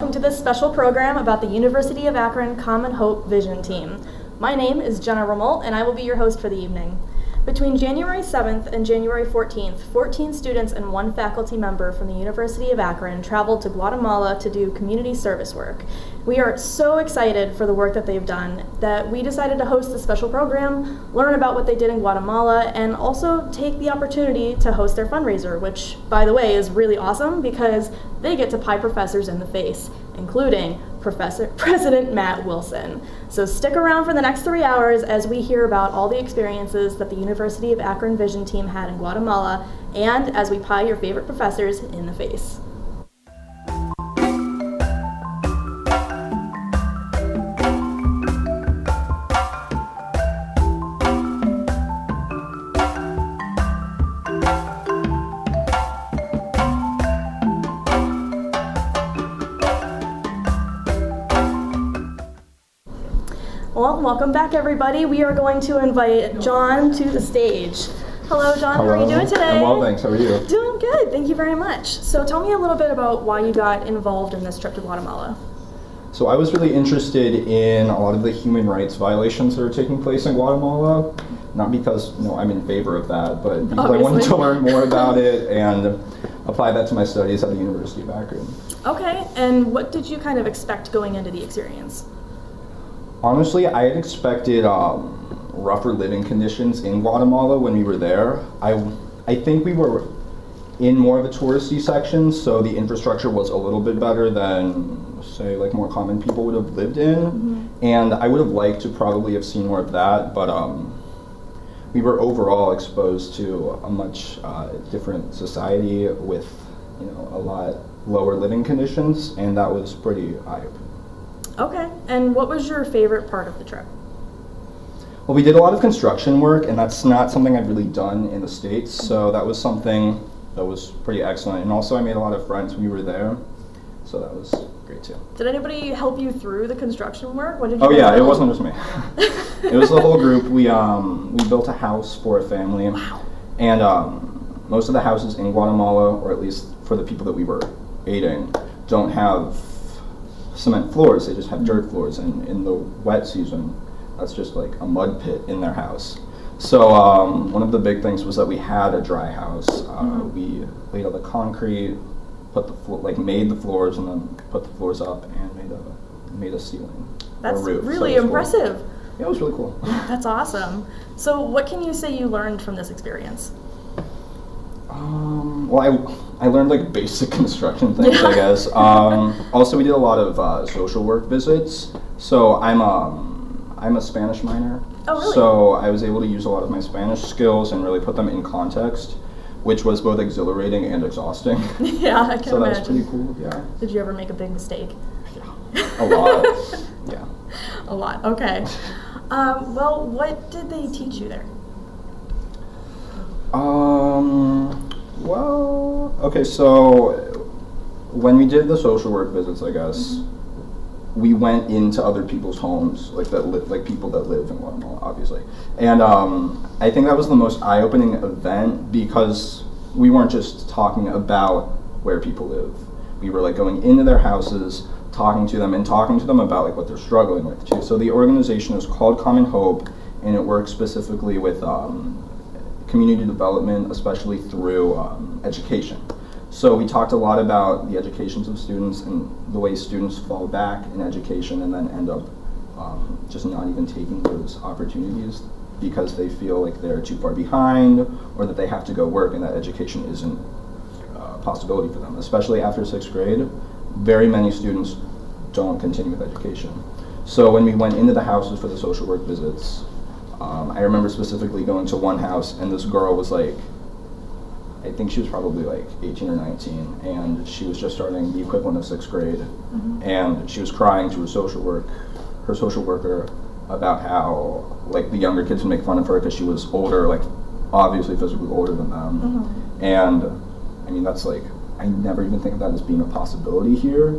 Welcome to this special program about the University of Akron Common Hope Vision Team. My name is Jenna Rummel, and I will be your host for the evening. Between January 7th and January 14th, 14 students and one faculty member from the University of Akron traveled to Guatemala to do community service work. We are so excited for the work that they've done that we decided to host this special program, learn about what they did in Guatemala, and also take the opportunity to host their fundraiser, which, by the way, is really awesome because they get to pie professors in the face, including President Matt Wilson. So stick around for the next 3 hours as we hear about all the experiences that the University of Akron Vision Team had in Guatemala, and as we pie your favorite professors in the face. Well, welcome back, everybody. We are going to invite John to the stage. Hello, John. Hello. How are you doing today? I'm well, thanks. How are you? Doing good. Thank you very much. So tell me a little bit about why you got involved in this trip to Guatemala. So I was really interested in a lot of the human rights violations that are taking place in Guatemala. Not because I'm in favor of that, but because I wanted to learn more about it and apply that to my studies at the University of Akron. Okay. And what did you kind of expect going into the experience? Honestly, I had expected rougher living conditions in Guatemala when we were there. I think we were in more of a touristy section, so the infrastructure was a little bit better than, say, like more common people would have lived in. Mm-hmm. And I would have liked to probably have seen more of that, but we were overall exposed to a much different society with a lot lower living conditions, and that was pretty eye-opening. Okay, and what was your favorite part of the trip? Well, we did a lot of construction work, and that's not something I've really done in the States, so that was something that was pretty excellent. And also I made a lot of friends when we were there, so that was great too. Did anybody help you through the construction work? What did you Oh yeah, do? It wasn't just me. It was the whole group. We built a house for a family. Wow. And most of the houses in Guatemala, or at least for the people that we were aiding, don't have cement floors. They just have dirt floors, and in the wet season that's just like a mud pit in their house. So one of the big things was that we had a dry house. We laid out the concrete, put the made the floors, and then put the floors up and made a ceiling. That's or a roof. Really impressive. Cool. Yeah, it was really cool. That's awesome. So what can you say you learned from this experience? Well, I learned like basic construction things, I guess. Also, we did a lot of social work visits. So I'm a Spanish minor. Oh, really? So I was able to use a lot of my Spanish skills and really put them in context, which was both exhilarating and exhausting. Yeah, I can so imagine. That was pretty cool. Yeah. Did you ever make a big mistake? Yeah, a lot. Yeah. A lot. Okay. Well, what did they teach you there? Well, okay, so when we did the social work visits, I guess, we went into other people's homes, like people that live in Guatemala, obviously. And I think that was the most eye-opening event because we weren't just talking about where people live. We were like going into their houses, talking to them about like what they're struggling with too. So the organization is called Common Hope, and it works specifically with community development, especially through education. So we talked a lot about the educations of students and the way students fall back in education and then end up just not even taking those opportunities because they feel like they're too far behind or that they have to go work and that education isn't a possibility for them. Especially after 6th grade, very many students don't continue with education. So when we went into the houses for the social work visits, I remember specifically going to one house and this girl was like, I think she was probably like 18 or 19, and she was just starting the equivalent of 6th grade, and she was crying to her social worker about how like the younger kids would make fun of her because she was older, like obviously physically older than them. And I mean, that's like, I never even think of that as being a possibility here,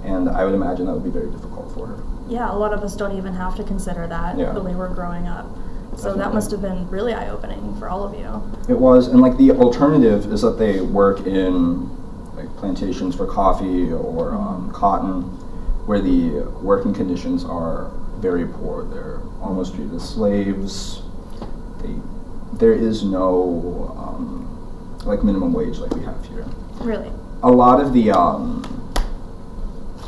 and I would imagine that would be very difficult for her. Yeah, a lot of us don't even have to consider that the way we're growing up. So that must have been really eye-opening for all of you. It was, and like the alternative is that they work in like plantations for coffee or cotton, where the working conditions are very poor. They're almost treated as slaves. There is no like minimum wage like we have here. Really? A lot of the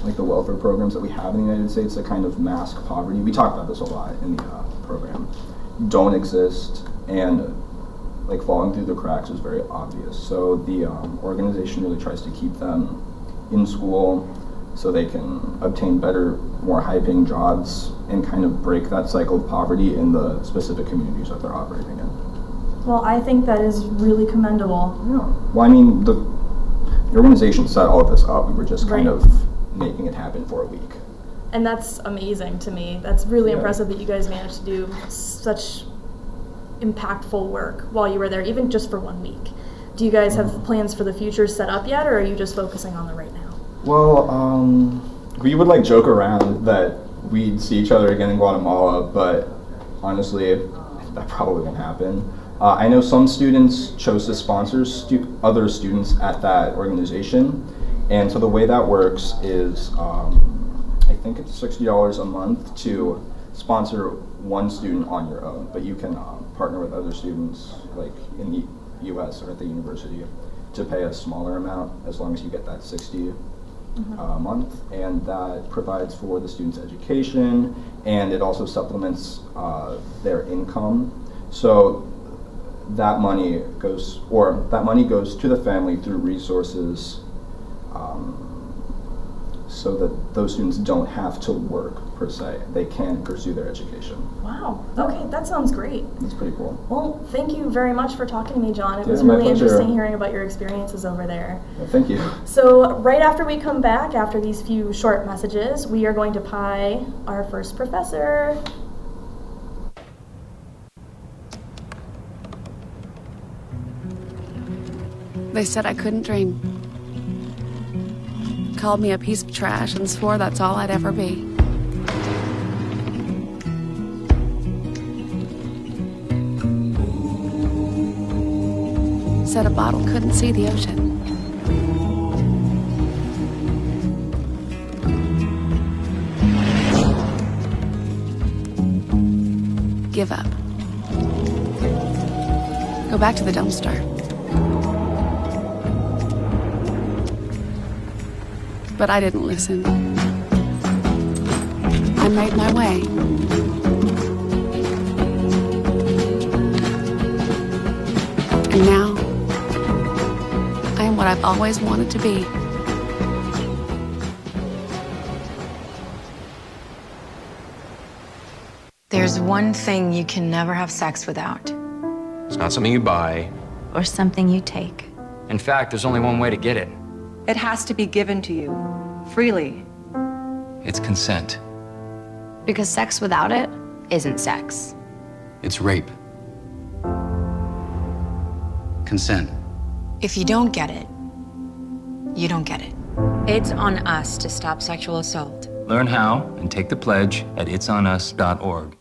like the welfare programs that we have in the United States that kind of mask poverty, we talk about this a lot in the program, don't exist, and like falling through the cracks is very obvious. So the organization really tries to keep them in school so they can obtain better, more high-paying jobs and kind of break that cycle of poverty in the specific communities that they're operating in. Well, I think that is really commendable. Yeah. Well, I mean, the organization set all of this up. We were just kind of making it happen for a week. And that's amazing to me. That's really impressive that you guys managed to do such impactful work while you were there, even just for 1 week. Do you guys have plans for the future set up yet, or are you just focusing on the right now? Well, we would like joke around that we'd see each other again in Guatemala, but honestly, that probably won't happen. I know some students chose to sponsor other students at that organization, and so the way that works is I think it's $60 a month to sponsor one student on your own, but you can partner with other students like in the US or at the university to pay a smaller amount as long as you get that 60 a month, and that provides for the student's education, and it also supplements their income. So that money goes to the family through resources, so that those students don't have to work per se. They can pursue their education. Wow. Okay, that sounds great. That's pretty cool. Well, thank you very much for talking to me, John. It was really interesting hearing about your experiences over there. Yeah, thank you. So right after we come back, after these few short messages, we are going to pie our first professor. They said I couldn't dream. Called me a piece of trash and swore that's all I'd ever be. Said a bottle couldn't see the ocean. Give up. Go back to the dumpster. But I didn't listen. I made my way. And now, I am what I've always wanted to be. There's one thing you can never have sex without. It's not something you buy. Or something you take. In fact, there's only one way to get it. It has to be given to you, freely. It's consent. Because sex without it isn't sex. It's rape. Consent. If you don't get it, you don't get it. It's on us to stop sexual assault. Learn how and take the pledge at itsonus.org.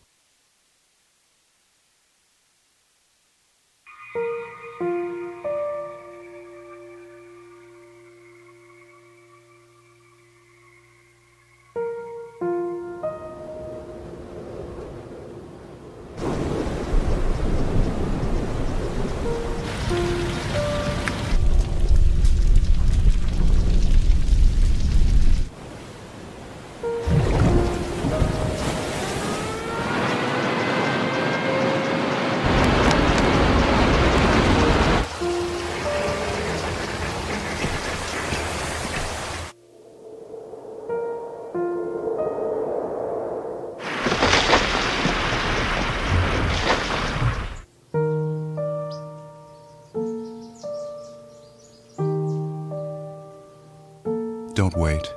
Don't wait.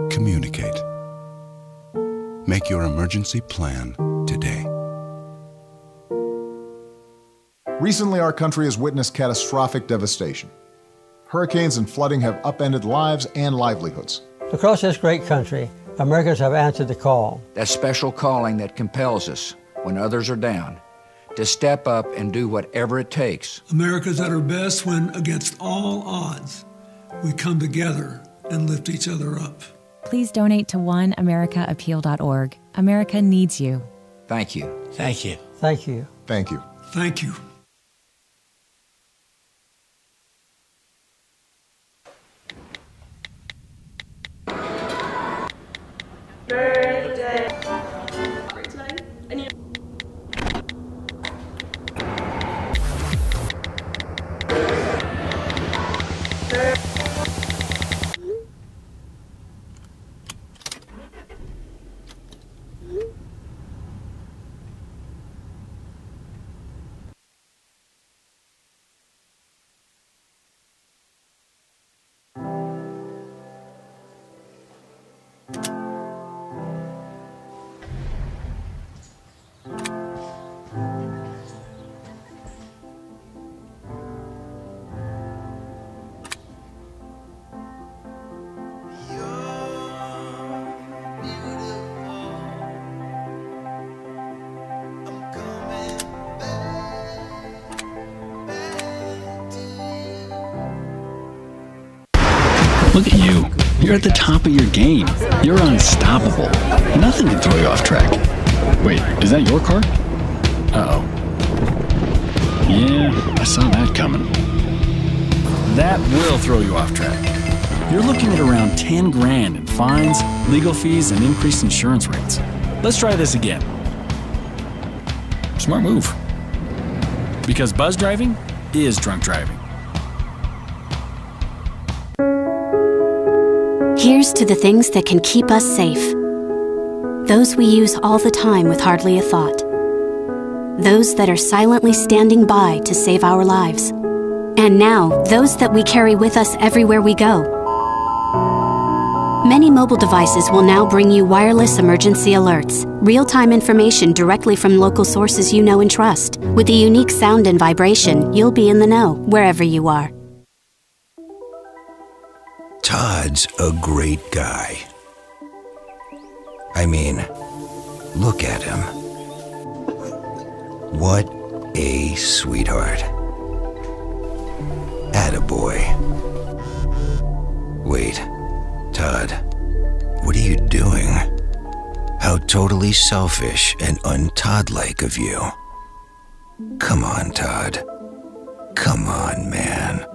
Communicate. Make your emergency plan today. Recently, our country has witnessed catastrophic devastation. Hurricanes and flooding have upended lives and livelihoods. Across this great country, Americans have answered the call. That special calling that compels us, when others are down, to step up and do whatever it takes. America's at her best when, against all odds, we come together and lift each other up. Please donate to oneamericaappeal.org. America needs you. Thank you. Thank you. Thank you. Thank you. Thank you. Birthday. I need Look at you. You're at the top of your game. You're unstoppable. Nothing can throw you off track. Wait, is that your car? Uh-oh. Yeah, I saw that coming. That will throw you off track. You're looking at around 10 grand in fines, legal fees, and increased insurance rates. Let's try this again. Smart move. Because buzz driving is drunk driving. Here's to the things that can keep us safe. Those we use all the time with hardly a thought. Those that are silently standing by to save our lives. And now, those that we carry with us everywhere we go. Many mobile devices will now bring you wireless emergency alerts, real-time information directly from local sources you know and trust. With the unique sound and vibration, you'll be in the know, wherever you are. Todd's a great guy. I mean, look at him. What a sweetheart. Attaboy. Wait, Todd, what are you doing? How totally selfish and un-Todd-like of you. Come on, Todd. Come on, man.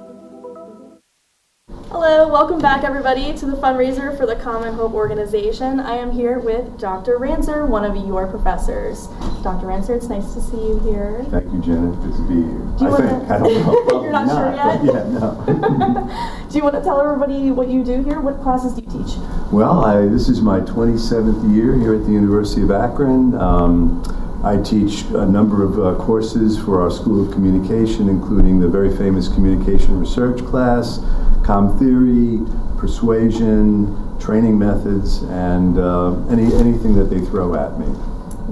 Hello, welcome back everybody to the fundraiser for the Common Hope organization. I am here with Dr. Ranser, one of your professors. Dr. Ranser, it's nice to see you here. Thank you, Janet. Good to be here. I don't know. You're not sure yet? Yeah, no. Do you want to tell everybody what you do here? What classes do you teach? Well, this is my 27th year here at the University of Akron. I teach a number of courses for our School of Communication, including the very famous Communication Research class, comm theory, persuasion, training methods, and anything that they throw at me.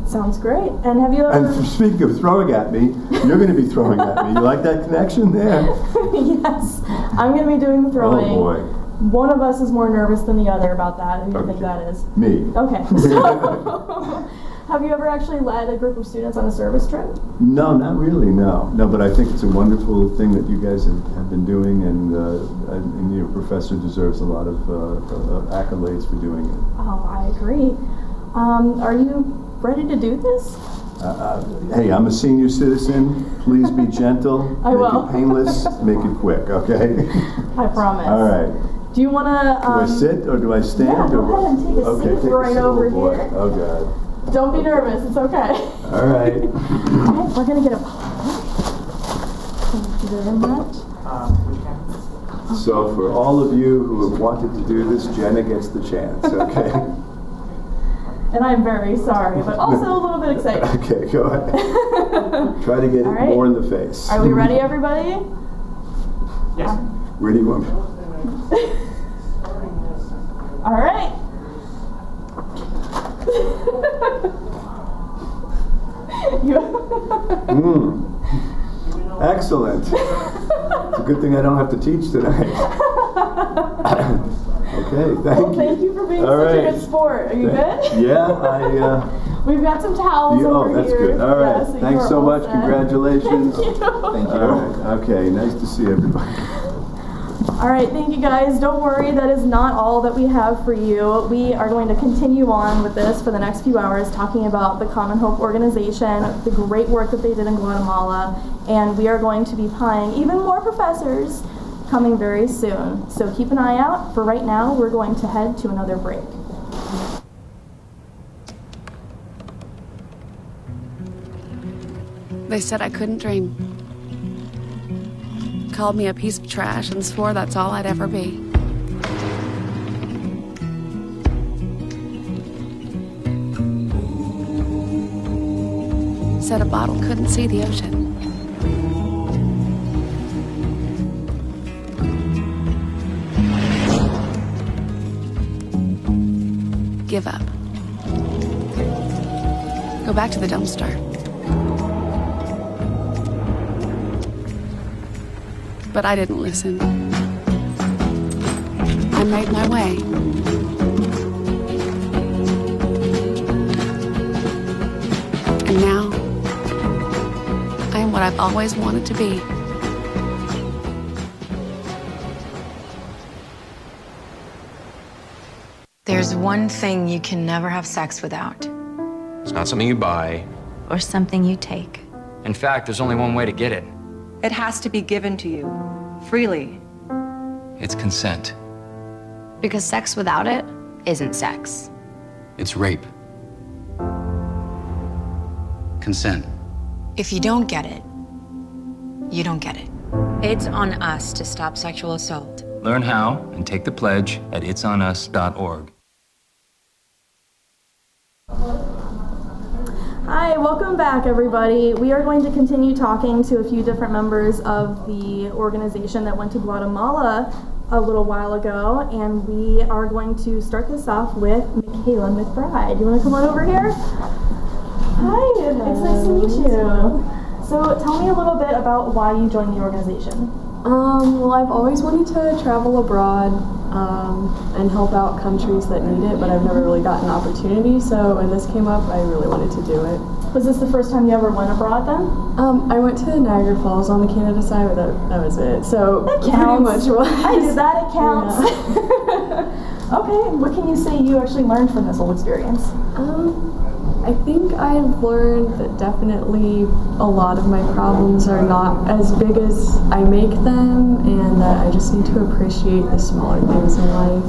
It sounds great. And have you ever... And speaking of throwing at me, you're going to be throwing at me. You like that connection there? Yes. I'm going to be doing the throwing. Oh boy. One of us is more nervous than the other about that. Who do you think that is? Me. Okay. So, have you ever actually led a group of students on a service trip? No, not really, no. No, but I think it's a wonderful thing that you guys have been doing, and your professor deserves a lot of accolades for doing it. Oh, I agree. Are you ready to do this? Hey, I'm a senior citizen. Please be gentle. I will. Make it painless. Make it quick, okay? I promise. All right. Do you want to... do I sit or do I stand? Yeah, go ahead and take a seat right over here. Oh, God. Don't be nervous. It's okay. All right. Okay, we're going to get a pause. Thank you very much. So for all of you who have wanted to do this, Jenna gets the chance, okay? And I'm very sorry, but also a little bit excited. Okay, go ahead. Try to get it more in the face. Are we ready, everybody? Yes. Where do you want me? All right. Excellent. It's a good thing I don't have to teach tonight. Okay, thank you for being such a good sport. Are you good? Yeah, we've got some towels over that's here. Good. All right. Yeah, so thanks so much. Set. Congratulations. Thank you. Thank you. All right. Okay, nice to see everybody. All right, thank you guys. Don't worry, that is not all that we have for you. We are going to continue on with this for the next few hours, talking about the Common Hope organization, the great work that they did in Guatemala, and we are going to be plying even more professors coming very soon. So keep an eye out. For right now, we're going to head to another break. They said I couldn't dream. Called me a piece of trash and swore that's all I'd ever be. Said a bottle couldn't see the ocean. Give up. Go back to the dumpster. But I didn't listen. I made my way. And now, I am what I've always wanted to be. There's one thing you can never have sex without. It's not something you buy. Or something you take. In fact, there's only one way to get it. It has to be given to you, freely. It's consent. Because sex without it isn't sex. It's rape. Consent. If you don't get it, you don't get it. It's on us to stop sexual assault. Learn how and take the pledge at itsonus.org. Hi, welcome back everybody. We are going to continue talking to a few different members of the organization that went to Guatemala a little while ago, and we are going to start this off with Michaela McBride. You want to come on over here? Hi, it's nice to meet you. So tell me a little bit about why you joined the organization. Well, I've always wanted to travel abroad and help out countries that need it, but I've never really gotten an opportunity, so when this came up, I really wanted to do it. Was this the first time you ever went abroad then? I went to Niagara Falls on the Canada side, but that was it. So that counts. Pretty much was. I did that, it counts. Yeah. Okay, what can you say you actually learned from this whole experience? I think I've learned that definitely a lot of my problems are not as big as I make them, and that I just need to appreciate the smaller things in life.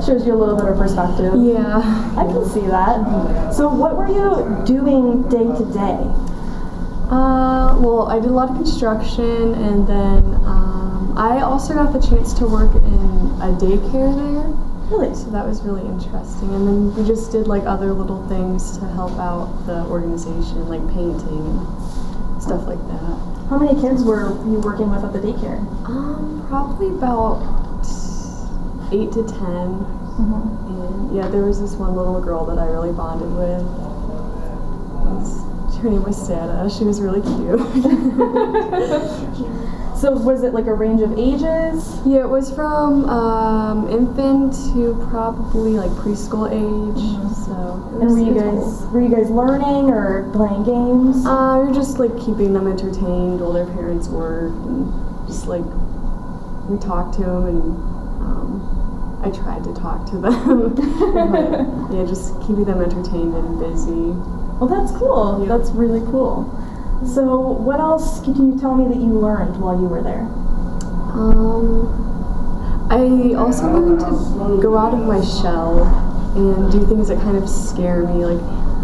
Shows you a little bit of perspective. Yeah. I can see that. So what were you doing day to day? Well, I did a lot of construction, and then I also got the chance to work in a daycare there. Really? So that was really interesting. And then we just did like other little things to help out the organization, like painting and stuff like that. How many kids were you working with at the daycare? Probably about 8 to 10. And yeah, there was this one little girl that I really bonded with. Her name was Santa. She was really cute. So was it like a range of ages? Yeah, it was from infant to probably like preschool age. So. And were you guys learning or playing games? We were just like keeping them entertained while their parents worked, and just like we talked to them, and I tried to talk to them. But, yeah, just keeping them entertained and busy. Well, that's cool. Yeah. That's really cool. So what else can you tell me that you learned while you were there? I also learned to go out of my shell and do things that kind of scare me. Like,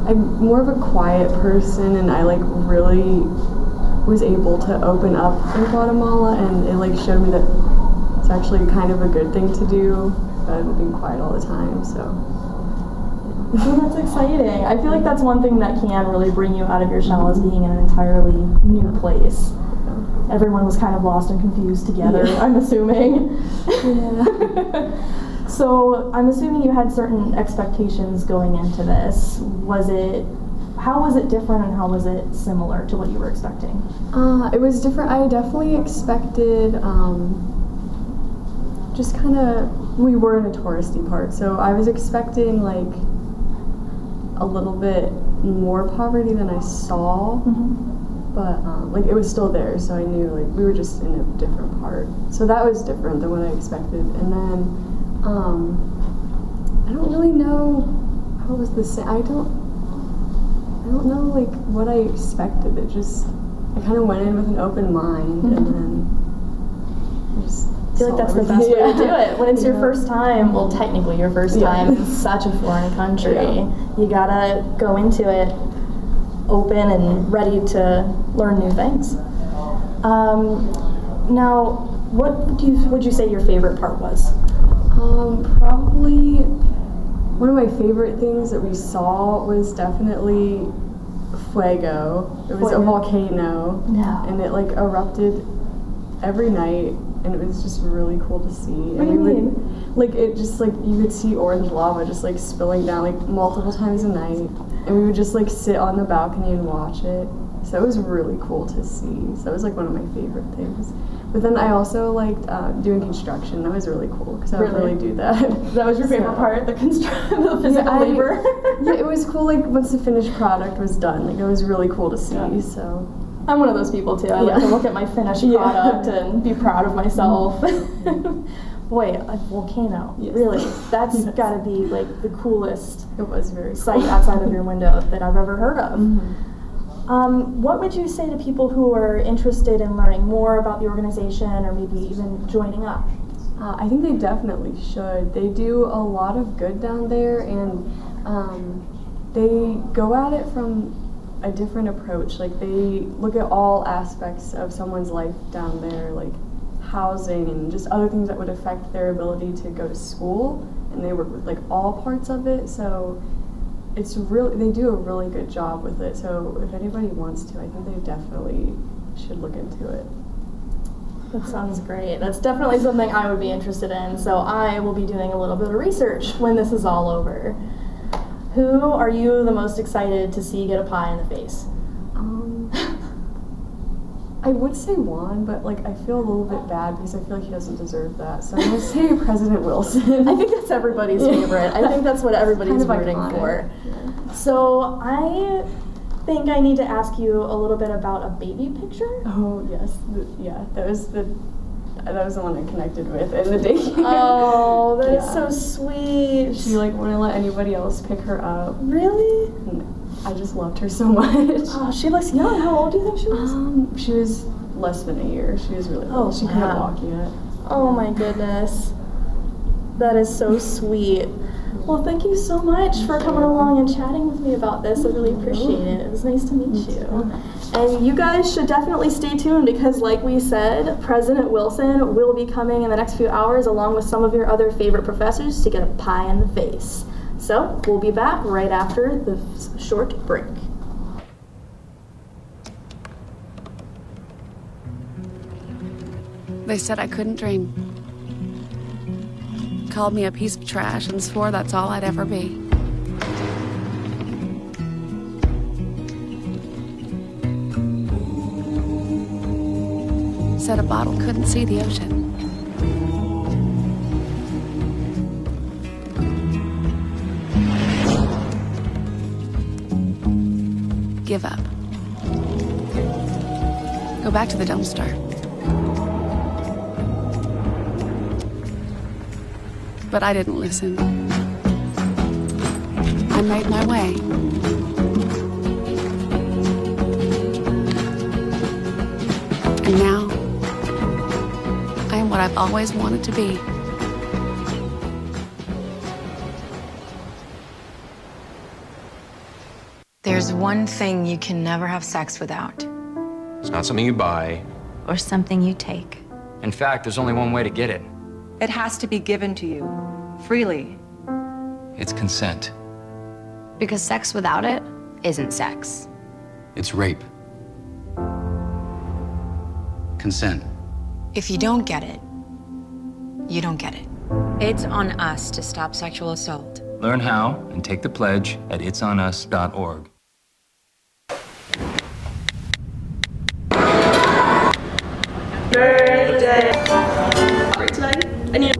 I'm more of a quiet person, and I like really was able to open up in Guatemala, and it like showed me that it's actually kind of a good thing to do, rather than being quiet all the time. So. Well, that's exciting. I feel like that's one thing that can really bring you out of your shell, is being in an entirely new place. Everyone was kind of lost and confused together, yeah. I'm assuming. Yeah. So I'm assuming you had certain expectations going into this. How was it different, and how was it similar to what you were expecting? It was different. I definitely expected just kind of, we were in a touristy part, so I was expecting like a little bit more poverty than I saw. but like it was still there, so I knew like we were just in a different part. So that was different than what I expected. And then I don't really know how it was the same. I don't know like what I expected. I kind of went in with an open mind, and then just I feel like that's the best way to do it. When it's your first time, well, technically your first time in such a foreign country, you gotta go into it open and ready to learn new things. Now, what would you say your favorite part was? Probably one of my favorite things that we saw was definitely Fuego. It was a volcano, and it like erupted every night, and it was just really cool to see. What do you mean? Like it just like you could see orange lava just like spilling down like multiple times a night, and we would just like sit on the balcony and watch it. So it was really cool to see. So that was like one of my favorite things. But then I also liked doing construction. That was really cool because I would really do that. That was your favorite part, the physical labor? Yeah, it was cool. Like once the finished product was done, like it was really cool to see. So I'm one of those people too. I like to look at my finished product and be proud of myself. Boy, a volcano, really? That's gotta be like the coolest sight outside of your window that I've ever heard of. What would you say to people who are interested in learning more about the organization or maybe even joining up? I think they definitely should. They do a lot of good down there, and they go at it from a different approach. Like they look at all aspects of someone's life down there, like housing and just other things that would affect their ability to go to school, and they work with like all parts of it. So it's really, they do a really good job with it. So if anybody wants to, I think they definitely should look into it. That sounds great. That's definitely something I would be interested in. So I will be doing a little bit of research when this is all over. Who are you the most excited to see get a pie in the face? I would say Juan, but like I feel a little bit bad because I feel like he doesn't deserve that. So I'm gonna say President Wilson. I think that's everybody's favorite. I think that's what everybody's rooting for. Yeah. So I think I need to ask you a little bit about a baby picture. Oh yes, yeah, that was the one I connected with in the daycare. Oh, that is so sweet. She like wouldn't let anybody else pick her up. Really? And I just loved her so much. Oh, she looks young. How old do you think she was? She was less than a year. She was really little. She couldn't walk yet. Oh my goodness. That is so sweet. Well, thank you so much for coming along and chatting with me about this. I really appreciate it. It was nice to meet you. And you guys should definitely stay tuned because, like we said, President Wilson will be coming in the next few hours along with some of your other favorite professors to get a pie in the face. So we'll be back right after the short break. They said I couldn't dream. Called me a piece of trash and swore that's all I'd ever be. Said a bottle couldn't see the ocean. Give up. Go back to the dumpster. But I didn't listen. I made my way. And now, I am what I've always wanted to be. There's one thing you can never have sex without. It's not something you buy. Or something you take. In fact, there's only one way to get it. It has to be given to you, freely. It's consent. Because sex without it isn't sex. It's rape. Consent. If you don't get it, you don't get it. It's on us to stop sexual assault. Learn how and take the pledge at itsonus.org. Birthday. Tonight, I need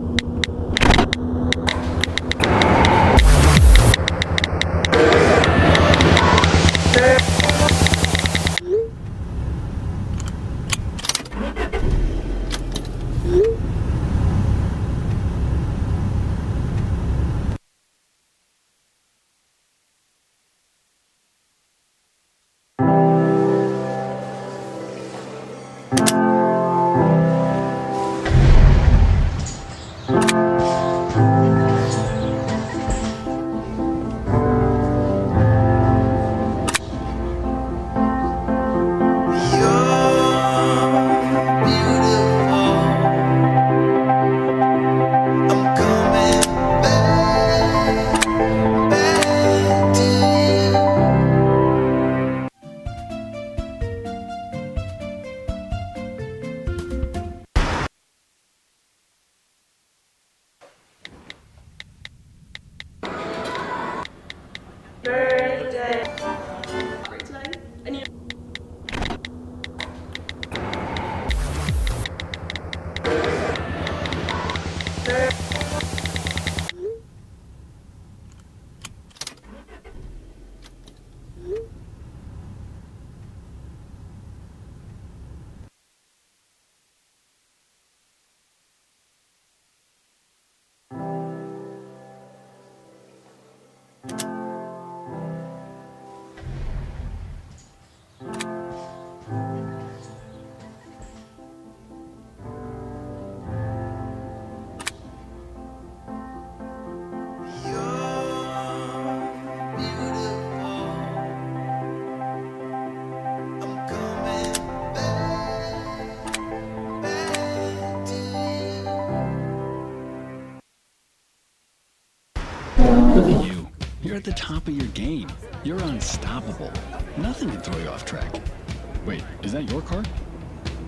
Look at you. You're at the top of your game. You're unstoppable. Nothing can throw you off track. Wait, is that your car?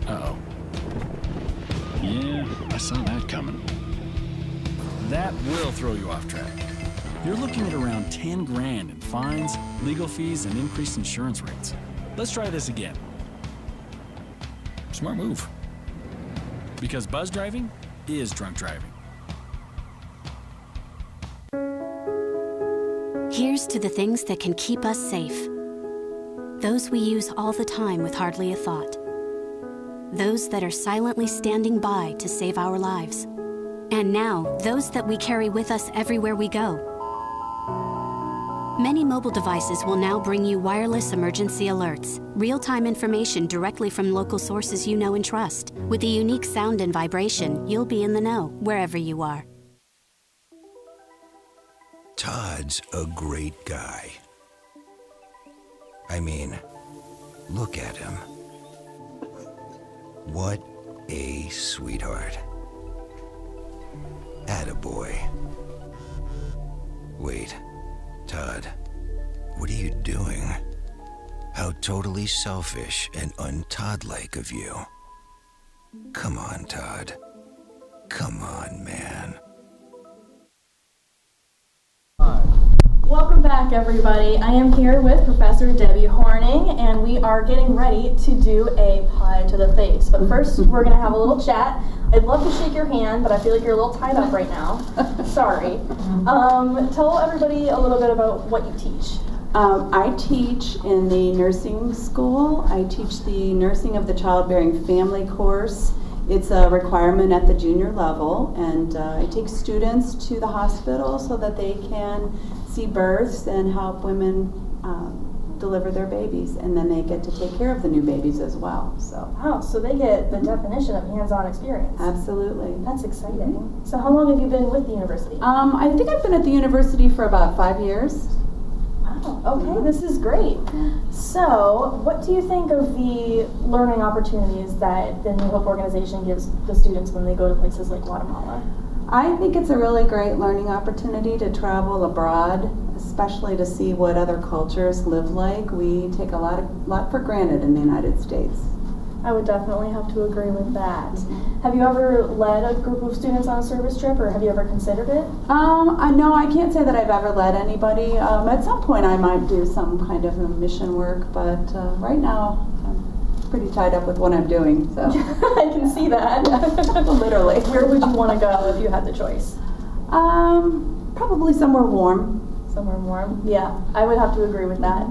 Uh-oh. Yeah, I saw that coming. That will throw you off track. You're looking at around 10 grand in fines, legal fees, and increased insurance rates. Let's try this again. Smart move. Because buzz driving is drunk driving. Here's to the things that can keep us safe. Those we use all the time with hardly a thought. Those that are silently standing by to save our lives. And now, those that we carry with us everywhere we go. Many mobile devices will now bring you wireless emergency alerts, real-time information directly from local sources you know and trust. With the unique sound and vibration, you'll be in the know wherever you are. Todd's a great guy. I mean, look at him. What a sweetheart. Attaboy. Wait, Todd, what are you doing? How totally selfish and un-Todd-like of you. Come on, Todd. Come on, man. Welcome back, everybody. I am here with Professor Debbie Horning, and we are getting ready to do a pie to the face. But first, we're going to have a little chat. I'd love to shake your hand, but I feel like you're a little tied up right now. Sorry. Tell everybody a little bit about what you teach. I teach in the nursing school. I teach the Nursing of the Childbearing Family course. It's a requirement at the junior level, and I take students to the hospital so that they can see births and help women deliver their babies, and then they get to take care of the new babies as well. So wow, so they get the definition of hands-on experience. Absolutely. That's exciting. So how long have you been with the university? I think I've been at the university for about 5 years. Wow, okay, this is great. So what do you think of the learning opportunities that the New Hope organization gives the students when they go to places like Guatemala? I think it's a really great learning opportunity to travel abroad, especially to see what other cultures live like. We take a lot for granted in the United States. I would definitely have to agree with that. Have you ever led a group of students on a service trip, or have you ever considered it? No, I can't say that I've ever led anybody. At some point I might do some kind of mission work, but right now I'm pretty tied up with what I'm doing. So I can see that. Literally. Where would you want to go if you had the choice? Probably somewhere warm. Somewhere warm? Yeah, I would have to agree with that.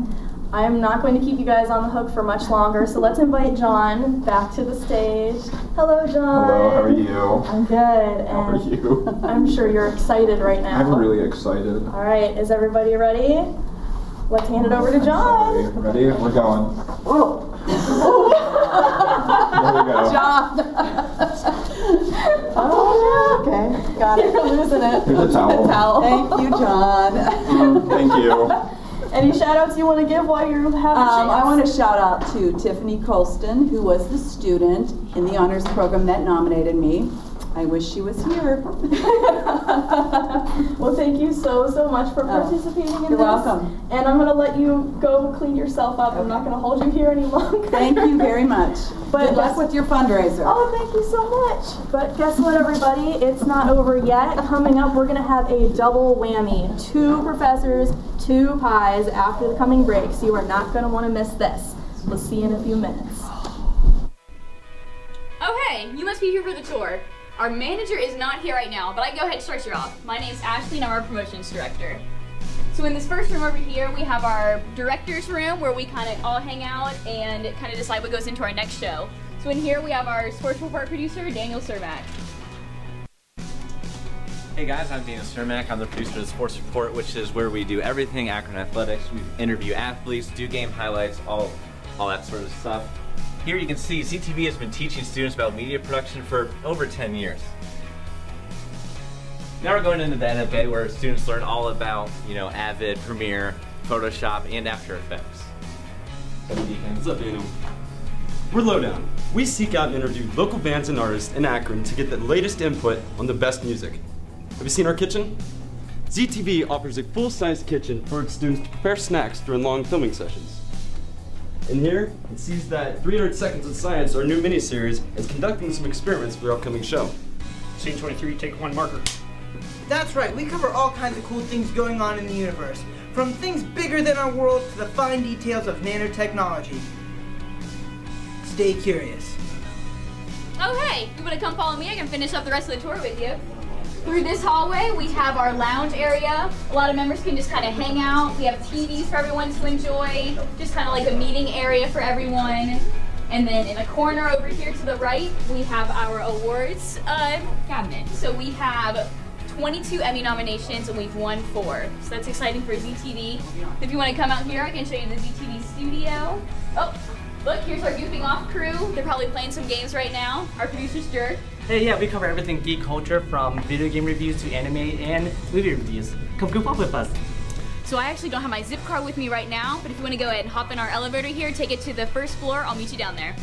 I am not going to keep you guys on the hook for much longer, so let's invite John back to the stage. Hello, John. Hello, how are you? I'm good. How are you? I'm sure you're excited right now. I'm really excited. All right, is everybody ready? Let's hand it over to John. Ready? We're going. Whoa. There we go. John. Oh, okay. Got it. You're losing it. Here's a towel. Thank you, John. Thank you. Any shout outs you want to give while you're having a chance? I want to shout out to Tiffany Colston, who was the student in the honors program that nominated me. I wish she was here. Well, thank you so much for participating in this. You're welcome. And I'm going to let you go clean yourself up. Okay. I'm not going to hold you here any longer. Thank you very much. But good luck with your fundraiser. Oh, thank you so much. But guess what, everybody? It's not over yet. Coming up, we're going to have a double whammy. 2 professors, 2 pies after the coming break. So you are not going to want to miss this. We'll see you in a few minutes. Oh, hey, you must be here for the tour. Our manager is not here right now, but I can go ahead and start you off. My name's Ashley and I'm our promotions director. So in this first room over here, we have our director's room where we kind of all hang out and kind of decide what goes into our next show. So in here we have our sports report producer, Daniel Cermak. Hey guys, I'm Daniel Cermak. I'm the producer of Sports Report, which is where we do everything Akron athletics. We interview athletes, do game highlights, all that sort of stuff. Here you can see ZTV has been teaching students about media production for over 10 years. Now we're going into the NFA where students learn all about, Avid, Premiere, Photoshop, and After Effects. What's up, Daniel? We're Lowdown. We seek out and interview local bands and artists in Akron to get the latest input on the best music. Have you seen our kitchen? ZTV offers a full-size kitchen for its students to prepare snacks during long filming sessions. In here, it sees that 300 Seconds of Science, our new miniseries, is conducting some experiments for our upcoming show. Scene 23, take one marker. That's right, we cover all kinds of cool things going on in the universe, from things bigger than our world to the fine details of nanotechnology. Stay curious. Oh hey, you wanna come follow me? I can finish up the rest of the tour with you. Through this hallway, we have our lounge area. A lot of members can just kind of hang out. We have TVs for everyone to enjoy, just kind of like a meeting area for everyone. And then in a corner over here to the right, we have our awards cabinet. So we have 22 Emmy nominations and we've won 4. So that's exciting for ZTV. If you want to come out here, I can show you the ZTV studio. Oh, look, here's our goofing off crew. They're probably playing some games right now. Our producer's Jerk. Hey, yeah, we cover everything geek culture from video game reviews to anime and movie reviews. Come goof up with us. So I actually don't have my zip card with me right now, but if you want to go ahead and hop in our elevator here, take it to the first floor, I'll meet you down there.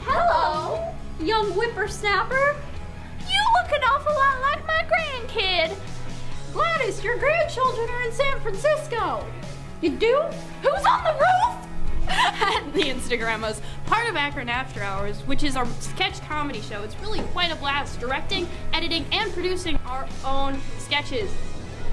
Hello, young whippersnapper. You look an awful lot like my grandkid. Gladys, your grandchildren are in San Francisco. You do? Who's on the roof? The Instagrammos, part of Akron After Hours, which is our sketch comedy show. It's really quite a blast directing, editing, and producing our own sketches.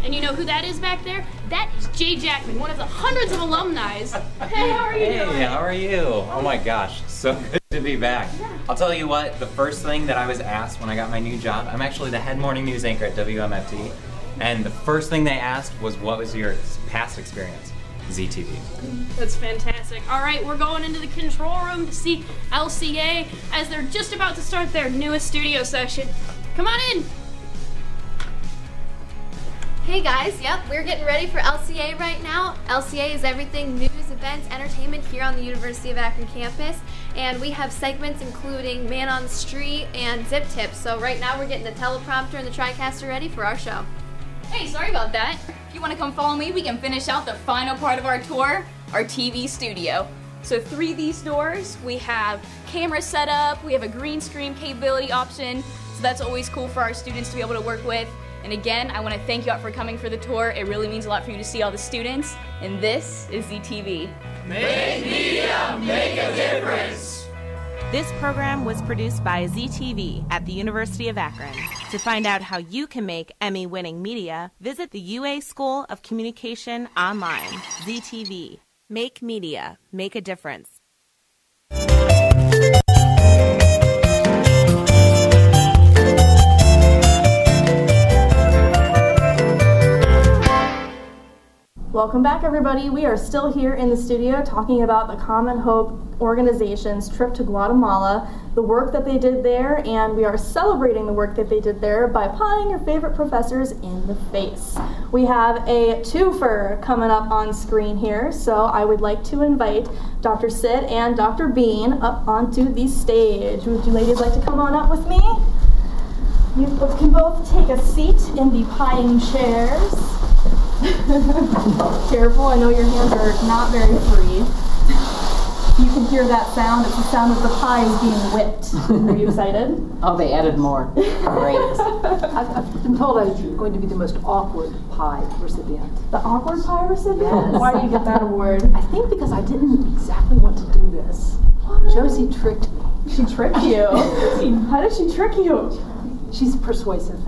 And you know who that is back there? That is Jay Jackman, one of the hundreds of alumni. Hey, how are you doing? Hey, how are you? Oh my gosh, so good to be back. I'll tell you what, the first thing that I was asked when I got my new job, I'm actually the head morning news anchor at WMFT, and the first thing they asked was, what was your past experience? ZTV. That's fantastic. All right, we're going into the control room to see LCA as they're just about to start their newest studio session. Come on in. Hey guys, yep, we're getting ready for LCA right now. LCA is everything news, events, entertainment here on the University of Akron campus. And we have segments including Man on the Street and Zip Tips. So right now we're getting the teleprompter and the TriCaster ready for our show. Hey, sorry about that. If you want to come follow me, we can finish out the final part of our tour, our TV studio. So through these doors, we have camera setup, we have a green screen capability option, so that's always cool for our students to be able to work with. And again, I want to thank you all for coming for the tour. It really means a lot for you to see all the students. And this is ZTV. Make media make a difference. This program was produced by ZTV at the University of Akron. To find out how you can make Emmy-winning media, visit the UA School of Communication online. ZTV. Make media. Make a difference. Welcome back, everybody. We are still here in the studio talking about the Common Hope organization's trip to Guatemala, the work that they did there, and we are celebrating the work that they did there by pawing your favorite professors in the face. We have a twofer coming up on screen here, so I would like to invite Dr. Sid and Dr. Bean up onto the stage. Would you ladies like to come on up with me? You can both take a seat in the pieing chairs. Careful, I know your hands are not very free. You can hear that sound. It's the sound of the pies being whipped. Are you excited? Oh, they added more. Great. I've been told I'm going to be the most awkward pie recipient. The awkward pie recipient? Yes. Why do you get that award? I think because I didn't exactly want to do this. What? Josie tricked me. She tricked you? How did she trick you? She's persuasive.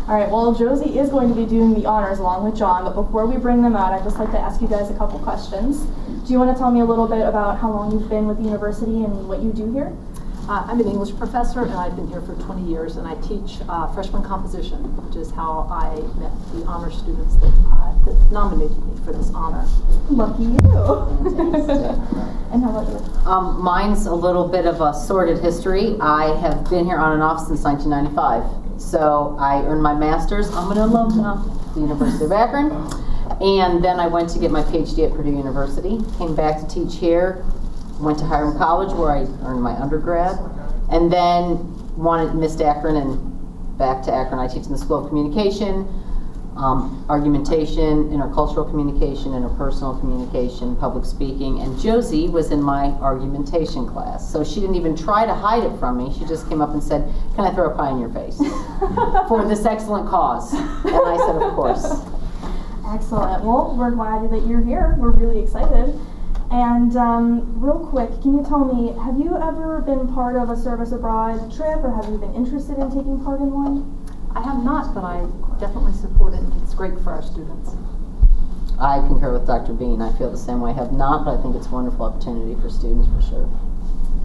All right, well, Josie is going to be doing the honors along with John, but before we bring them out, I'd just like to ask you guys a couple questions. Do you want to tell me a little bit about how long you've been with the university and what you do here? I'm an English professor, and I've been here for 20 years, and I teach freshman composition, which is how I met the honor students that nominated me for this honor. Lucky you. And how about you? Mine's a little bit of a sordid history. I have been here on and off since 1995. So I earned my master's. I'm an alumna at the University of Akron. And then I went to get my PhD at Purdue University. Came back to teach here. Went to Hiram College where I earned my undergrad. And then missed Akron and back to Akron. I teach in the School of Communication, argumentation, intercultural communication, interpersonal communication, public speaking, and Josie was in my argumentation class. So she didn't even try to hide it from me. She just came up and said, "Can I throw a pie in your face for this excellent cause?" And I said, "Of course." Excellent. Well, we're glad that you're here. We're really excited. And real quick, can you tell me, have you ever been part of a service abroad trip, or have you been interested in taking part in one? I have not, but I definitely support it. It's great for our students. I concur with Dr. Bean. I feel the same way. I have not, but I think it's a wonderful opportunity for students for sure.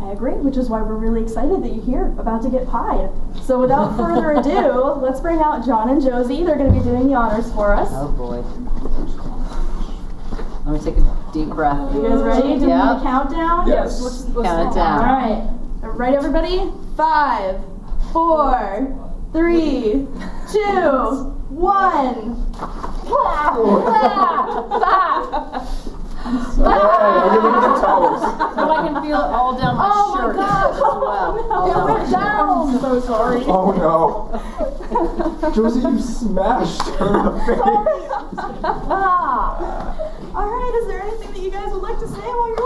I agree, which is why we're really excited that you're here, about to get pied. So without further ado, let's bring out John and Josie. They're going to be doing the honors for us. Oh boy. Let me take a deep breath. You guys ready? Do we need a countdown? Yes. Let's count it down. All right. Right, everybody? 5, 4, 3, 2, 1. But I can feel it all down my shirt as well. It went down. I'm so sorry. Oh no. Josie, you smashed her in the face. All right, is there anything that you guys would like to say while you're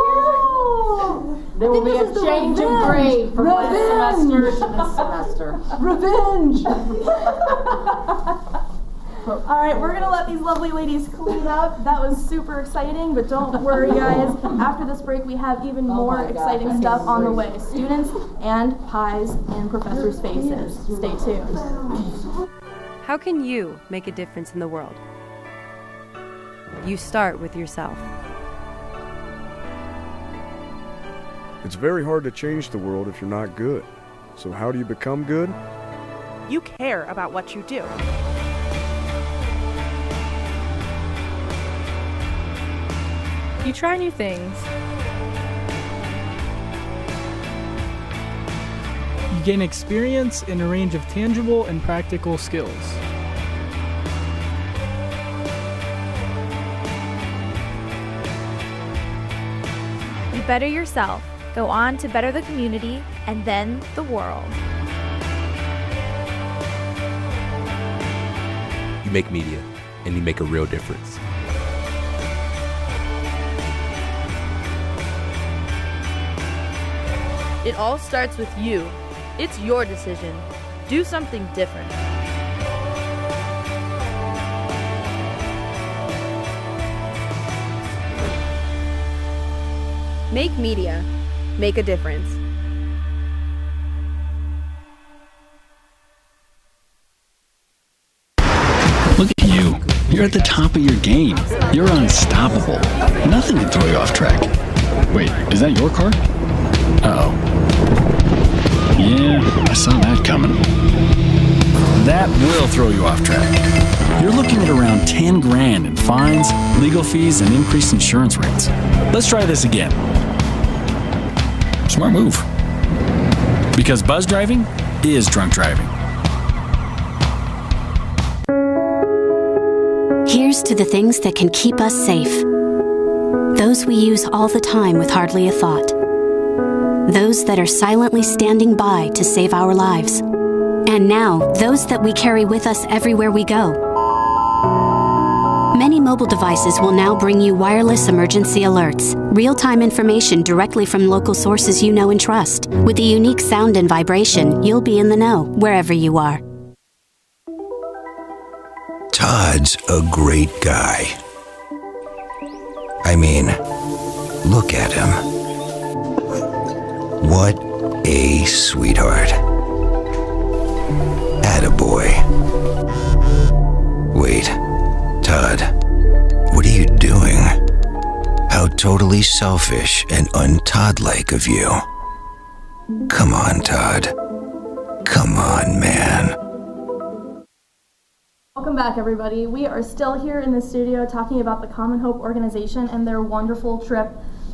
here? There will be a change of grade from last semester to this semester. Revenge! All right, we're going to let these lovely ladies clean up. That was super exciting, but don't worry, guys. After this break, we have even more exciting stuff on the way. Students and pies in professors' faces. Stay tuned. How can you make a difference in the world? You start with yourself. It's very hard to change the world if you're not good. So how do you become good? You care about what you do. You try new things. You gain experience in a range of tangible and practical skills. You better yourself, go on to better the community, and then the world. You make media, and you make a real difference. It all starts with you. It's your decision. Do something different. Make media. Make a difference. Look at you. You're at the top of your game. You're unstoppable. Nothing can throw you off track. Wait, is that your car? Uh-oh. Yeah, I saw that coming. That will throw you off track. You're looking at around 10 grand in fines, legal fees, and increased insurance rates. Let's try this again. Smart move. Because buzz driving is drunk driving. Here's to the things that can keep us safe. Those we use all the time with hardly a thought. Those that are silently standing by to save our lives. And now, those that we carry with us everywhere we go. Many mobile devices will now bring you wireless emergency alerts, real-time information directly from local sources you know and trust. With the unique sound and vibration, you'll be in the know, wherever you are. Todd's a great guy. I mean, look at him. What a sweetheart. Attaboy. Wait, Todd, what are you doing? How totally selfish and un-Todd-like of you. Come on, Todd. Come on, man. Welcome back, everybody. We are still here in the studio talking about the Common Hope organization and their wonderful trip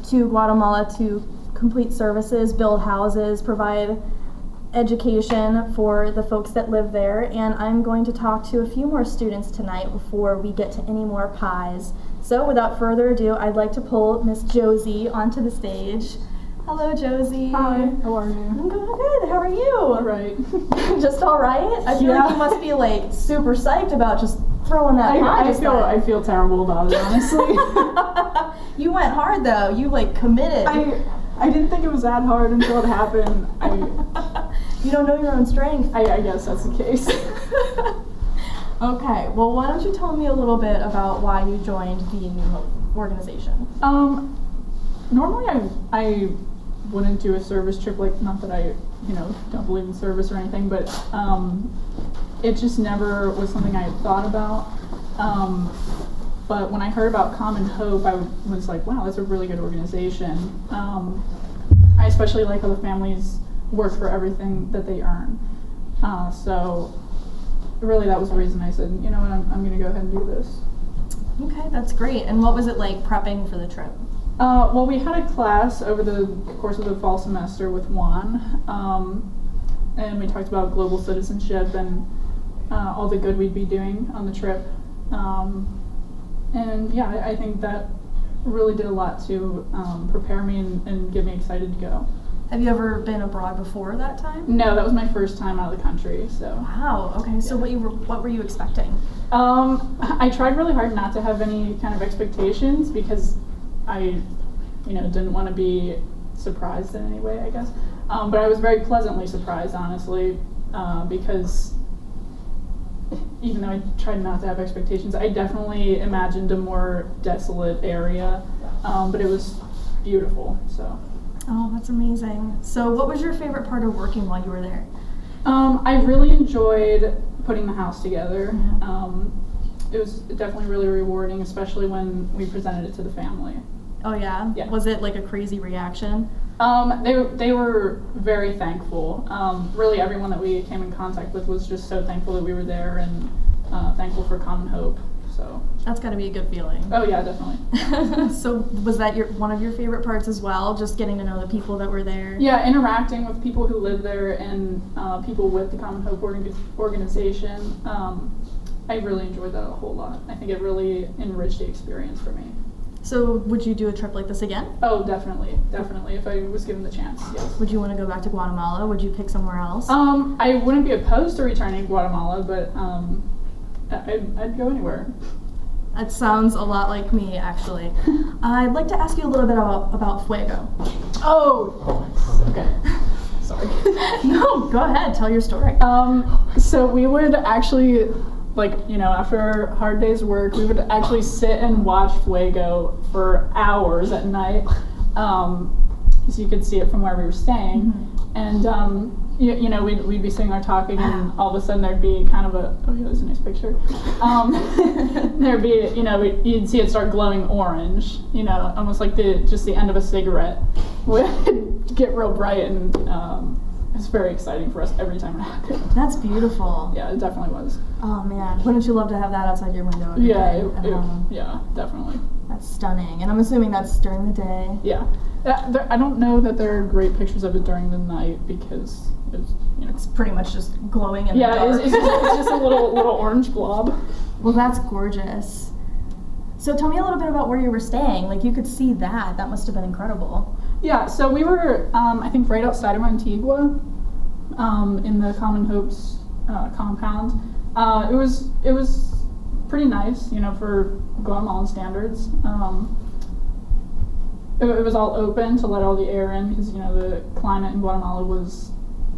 to Guatemala to complete services, build houses, provide education for the folks that live there. And I'm going to talk to a few more students tonight before we get to any more pies. So without further ado, I'd like to pull Miss Josie onto the stage. Hello, Josie. Hi, how are you? I'm doing good. How are you? All right. Just all right? I feel like you must be like super psyched about just throwing that pie. I feel terrible about it, honestly. You went hard though. You like committed. I didn't think it was that hard until it happened. You don't know your own strength. I guess that's the case. Okay. Well, why don't you tell me a little bit about why you joined the New Hope organization? Normally I wouldn't do a service trip, like, not that I, don't believe in service or anything, but it just never was something I had thought about. But when I heard about Common Hope, I was like, wow, that's a really good organization. I especially like how the families work for everything that they earn. So really that was the reason I said, you know what, I'm going to go ahead and do this. Okay, that's great. And what was it like prepping for the trip? Well, we had a class over the course of the fall semester with Juan, and we talked about global citizenship and all the good we'd be doing on the trip. And yeah, I think that really did a lot to prepare me and get me excited to go. Have you ever been abroad before that time? No, that was my first time out of the country. So. Wow. Okay. So what were you expecting? I tried really hard not to have any kind of expectations because I, didn't want to be surprised in any way, I guess. But I was very pleasantly surprised, honestly, because even though I tried not to have expectations, I definitely imagined a more desolate area, but it was beautiful. So. Oh, that's amazing. So what was your favorite part of working while you were there? I really enjoyed putting the house together. It was definitely really rewarding, especially when we presented it to the family. Oh yeah? Yeah. Was it like a crazy reaction? They were very thankful. Really everyone that we came in contact with was just so thankful that we were there and thankful for Common Hope. So that's got to be a good feeling. Oh yeah, definitely. So was that one of your favorite parts as well, just getting to know the people that were there? Yeah, interacting with people who live there and people with the Common Hope organization. I really enjoyed that a whole lot. I think it really enriched the experience for me. So would you do a trip like this again? Oh, definitely. Definitely, if I was given the chance, yes. Would you want to go back to Guatemala? Would you pick somewhere else? I wouldn't be opposed to returning to Guatemala, but I'd go anywhere. That sounds a lot like me, actually. I'd like to ask you a little bit about Fuego. Oh, okay. Sorry. No, go ahead. Tell your story. So we would actually, after a hard day's work, we would actually sit and watch Fuego for hours at night, so you could see it from where we were staying. Mm-hmm. And we'd be sitting there talking, and all of a sudden there'd be kind of there's a nice picture. There'd be, you'd see it start glowing orange, almost like just the end of a cigarette would get real bright, and it's very exciting for us every time it happened. That's beautiful. Yeah, it definitely was. Oh man, wouldn't you love to have that outside your window? Yeah, yeah, definitely. That's stunning, and I'm assuming that's during the day. Yeah, I don't know that there are great pictures of it during the night because it's pretty much just glowing in the dark. It's just a little orange blob. Well, that's gorgeous. So tell me a little bit about where you were staying. Like, you could see that. That must have been incredible. Yeah, so we were, I think, right outside of Antigua, in the Common Hope's compound. It was pretty nice, for Guatemalan standards. It was all open to let all the air in because, the climate in Guatemala was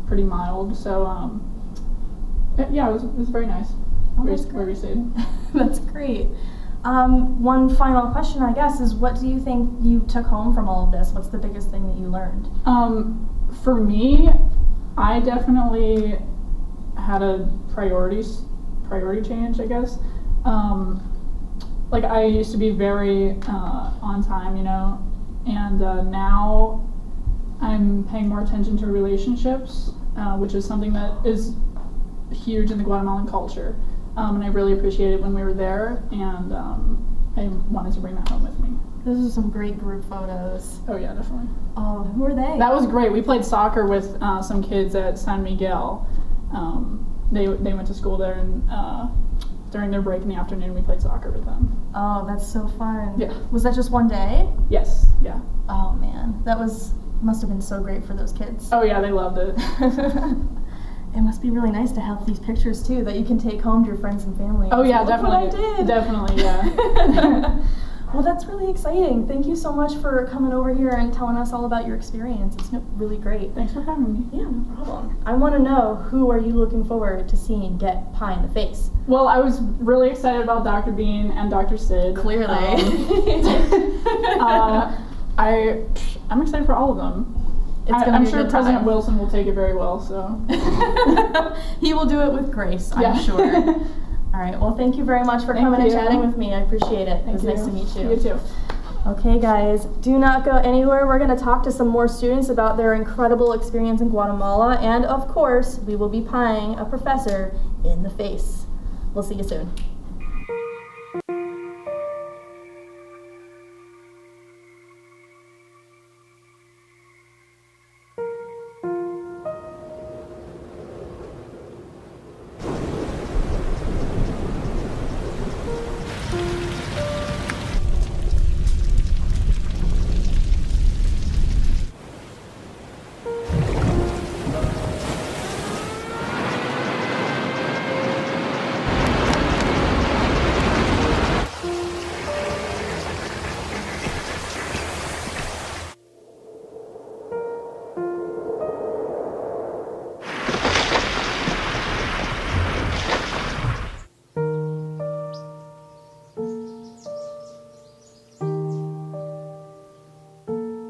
pretty mild. So, yeah, it was very nice where we stayed. That's great. One final question, I guess, is what do you think you took home from all of this? What's the biggest thing that you learned? For me, I definitely had a priority change, I guess. I used to be very on time, and now I'm paying more attention to relationships, which is something that is huge in the Guatemalan culture. And I really appreciated when we were there, and I wanted to bring that home with me. Those are some great group photos. Oh yeah, definitely. Oh, who were they? That was great. We played soccer with some kids at San Miguel. They went to school there, and during their break in the afternoon, we played soccer with them. Oh, that's so fun. Yeah. Was that just one day? Yes. Yeah. Oh man, must have been so great for those kids. Oh yeah, they loved it. It must be really nice to have these pictures too that you can take home to your friends and family. Oh yeah, Look definitely. what I did. Definitely, yeah. Well, that's really exciting. Thank you so much for coming over here and telling us all about your experience. It's really great. Thanks for having me. Yeah, no problem. I want to know, who are you looking forward to seeing get pie in the face? Well, I was really excited about Dr. Bean and Dr. Sid. Clearly. I'm excited for all of them. I'm sure President Wilson will take it very well, so. He will do it with grace, I'm sure. All right, well, thank you very much for coming and chatting with me. I appreciate it. It was nice to meet you. You too. Okay, guys, do not go anywhere. We're going to talk to some more students about their incredible experience in Guatemala, and of course, we will be pieing a professor in the face. We'll see you soon.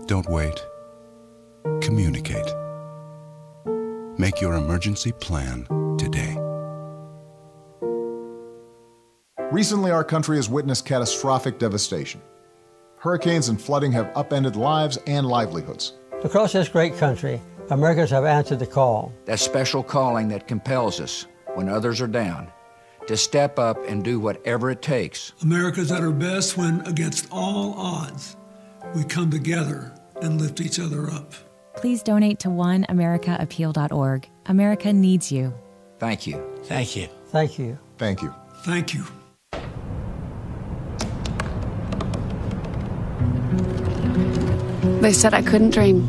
Don't wait. Communicate. Make your emergency plan today. Recently, our country has witnessed catastrophic devastation. Hurricanes and flooding have upended lives and livelihoods. Across this great country, Americans have answered the call. That special calling that compels us, when others are down, to step up and do whatever it takes. America's at her best when, against all odds, we come together and lift each other up. Please donate to oneamericaappeal.org. America needs you. Thank you. Thank you. Thank you. Thank you. Thank you. They said I couldn't dream.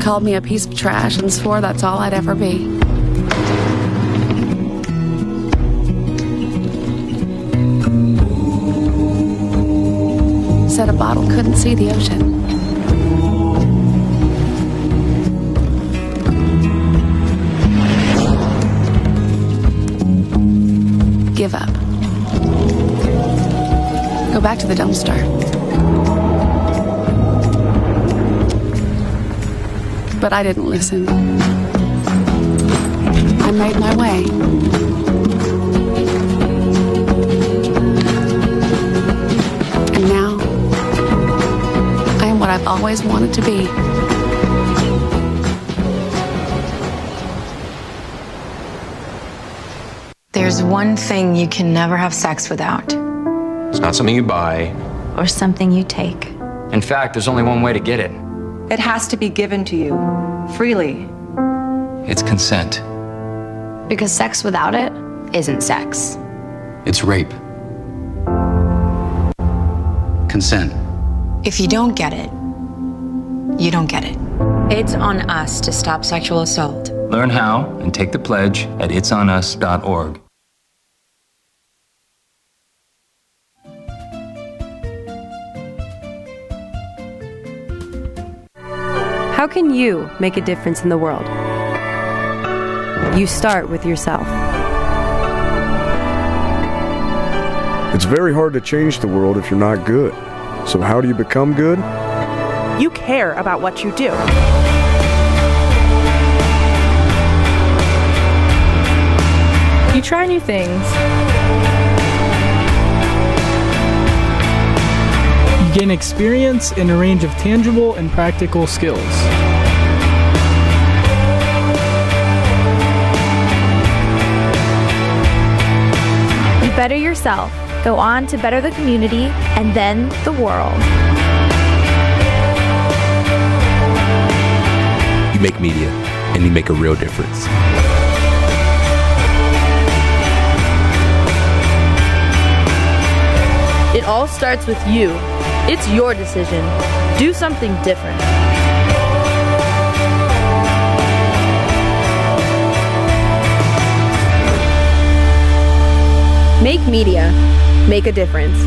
Called me a piece of trash and swore that's all I'd ever be. Said a bottle couldn't see the ocean. Give up. Go back to the dumpster. But I didn't listen. I made my way. And now, I am what I've always wanted to be. There's one thing you can never have sex without. It's not something you buy. Or something you take. In fact, there's only one way to get it. It has to be given to you, freely. It's consent. Because sex without it isn't sex. It's rape. Consent. If you don't get it, you don't get it. It's on us to stop sexual assault. Learn how and take the pledge at itsonus.org. How can you make a difference in the world? You start with yourself. It's very hard to change the world if you're not good. So how do you become good? You care about what you do. You try new things. You gain experience in a range of tangible and practical skills. You better yourself, go on to better the community, and then the world. You make media, and you make a real difference. It all starts with you. It's your decision. Do something different. Make media. Make a difference.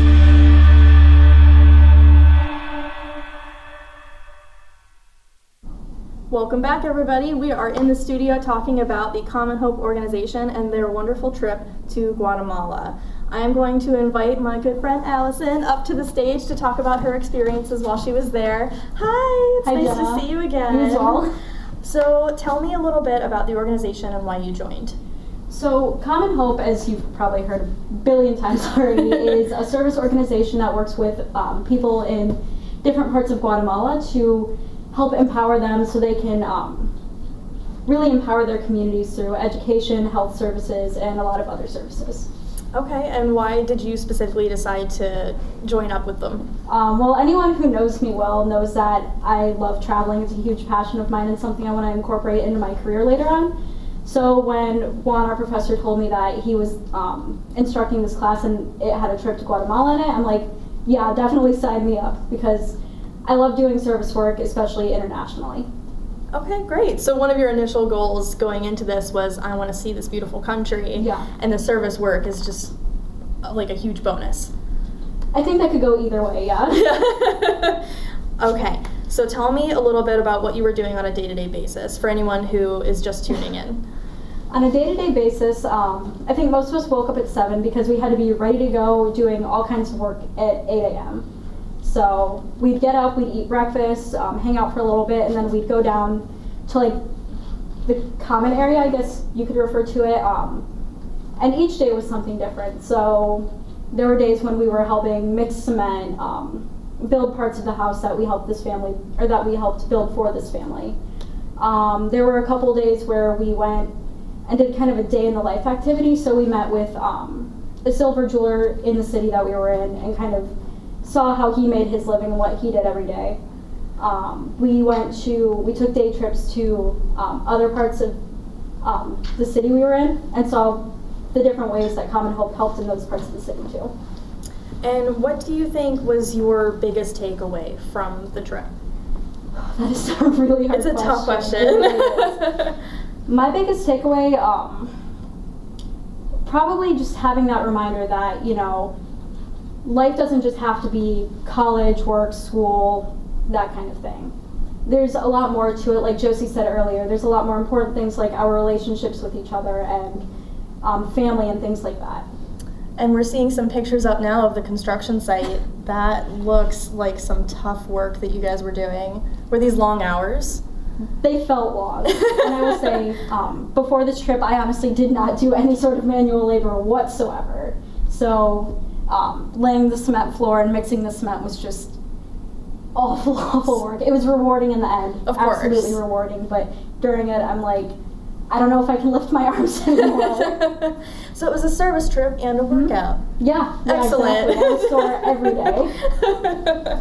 Welcome back, everybody. We are in the studio talking about the Common Hope organization and their wonderful trip to Guatemala. I am going to invite my good friend Allison up to the stage to talk about her experiences while she was there. Hi, it's nice to see you again. You as well. So tell me a little bit about the organization and why you joined. So Common Hope, as you've probably heard a billion times already, is a service organization that works with people in different parts of Guatemala to help empower them so they can really empower their communities through education, health services, and a lot of other services. Okay, and why did you specifically decide to join up with them? Well, anyone who knows me well knows that I love traveling. It's a huge passion of mine and something I want to incorporate into my career later on. So when Juan, our professor, told me that he was instructing this class and it had a trip to Guatemala in it, I'm like, yeah, definitely sign me up, because I love doing service work, especially internationally. Okay, great. So one of your initial goals going into this was, I want to see this beautiful country. Yeah. And the service work is just like a huge bonus. I think that could go either way, yeah. Okay, so tell me a little bit about what you were doing on a day-to-day basis for anyone who is just tuning in. On a day-to-day basis, I think most of us woke up at 7 because we had to be ready to go doing all kinds of work at 8 a.m. So we'd get up, we'd eat breakfast, hang out for a little bit, and then we'd go down to like the common area, I guess you could refer to it. And each day was something different. So there were days when we were helping mix cement, build parts of the house that we helped this family, or that we helped build for this family. There were a couple days where we went and did kind of a day in the life activity. So we met with a silver jeweler in the city that we were in and kind of saw how he made his living and what he did every day. We took day trips to other parts of the city we were in and saw the different ways that Common Hope helped in those parts of the city too. And what do you think was your biggest takeaway from the trip? That is a really hard question. It's a tough question. It really is. My biggest takeaway, probably just having that reminder that, you know, life doesn't just have to be college, work, school, that kind of thing. There's a lot more to it, like Josie said earlier. There's a lot more important things like our relationships with each other and family and things like that. And we're seeing some pictures up now of the construction site. That looks like some tough work that you guys were doing. Were these long hours? They felt long. And I will say, before this trip, I honestly did not do any sort of manual labor whatsoever. So laying the cement floor and mixing the cement was just awful, awful work. It was rewarding in the end. Of course. Absolutely rewarding. But during it, I'm like, I don't know if I can lift my arms anymore. So it was a service trip and a workout. Yeah. Excellent. Exactly. I was sore every day.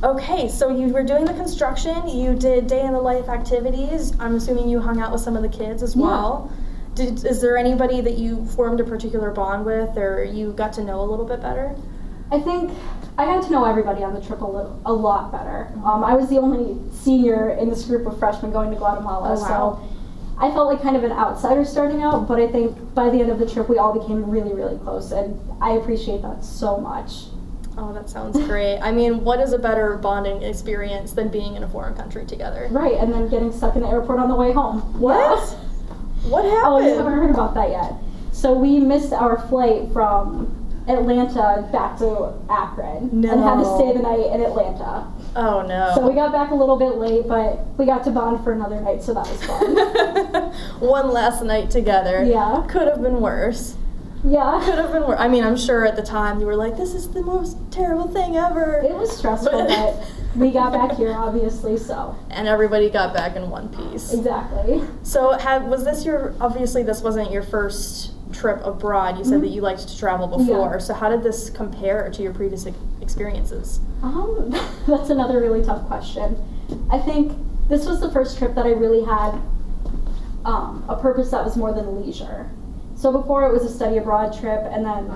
Okay, so you were doing the construction, you did day in the life activities. I'm assuming you hung out with some of the kids as well. Is there anybody that you formed a particular bond with, or you got to know a little bit better? I think I got to know everybody on the trip a lot better. I was the only senior in this group of freshmen going to Guatemala, so I felt like kind of an outsider starting out, but I think by the end of the trip we all became really, really close, and I appreciate that so much. Oh, that sounds great. I mean, what is a better bonding experience than being in a foreign country together? Right, and then getting stuck in the airport on the way home. What? Yeah. What happened? Oh, you haven't heard about that yet. So we missed our flight from Atlanta back to Akron and had to stay the night in Atlanta. Oh no. So we got back a little bit late, but we got to bond for another night, so that was fun. One last night together. Yeah. Could have been worse. Yeah. Could have been worse. I mean, I'm sure at the time you were like, this is the most terrible thing ever. It was stressful, but we got back here, obviously, so. And everybody got back in one piece. Exactly. So was this obviously this wasn't your first trip abroad. You said that you liked to travel before. Yeah. So how did this compare to your previous experiences? That's another really tough question. I think this was the first trip that I really had a purpose that was more than leisure. So before it was a study abroad trip, and then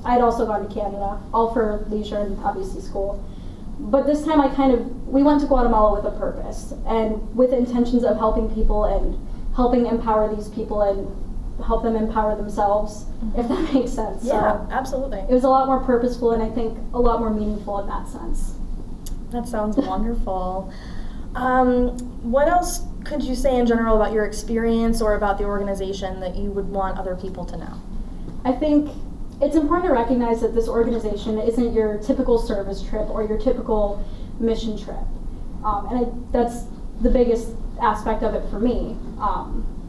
I'd also gone to Canada, all for leisure and obviously school. But this time we went to Guatemala with a purpose and with intentions of helping people and helping empower these people and help them empower themselves, if that makes sense. Yeah, so absolutely. It was a lot more purposeful and I think a lot more meaningful in that sense. That sounds wonderful. What else could you say in general about your experience or about the organization that you would want other people to know? I think it's important to recognize that this organization isn't your typical service trip or your typical mission trip. That's the biggest aspect of it for me.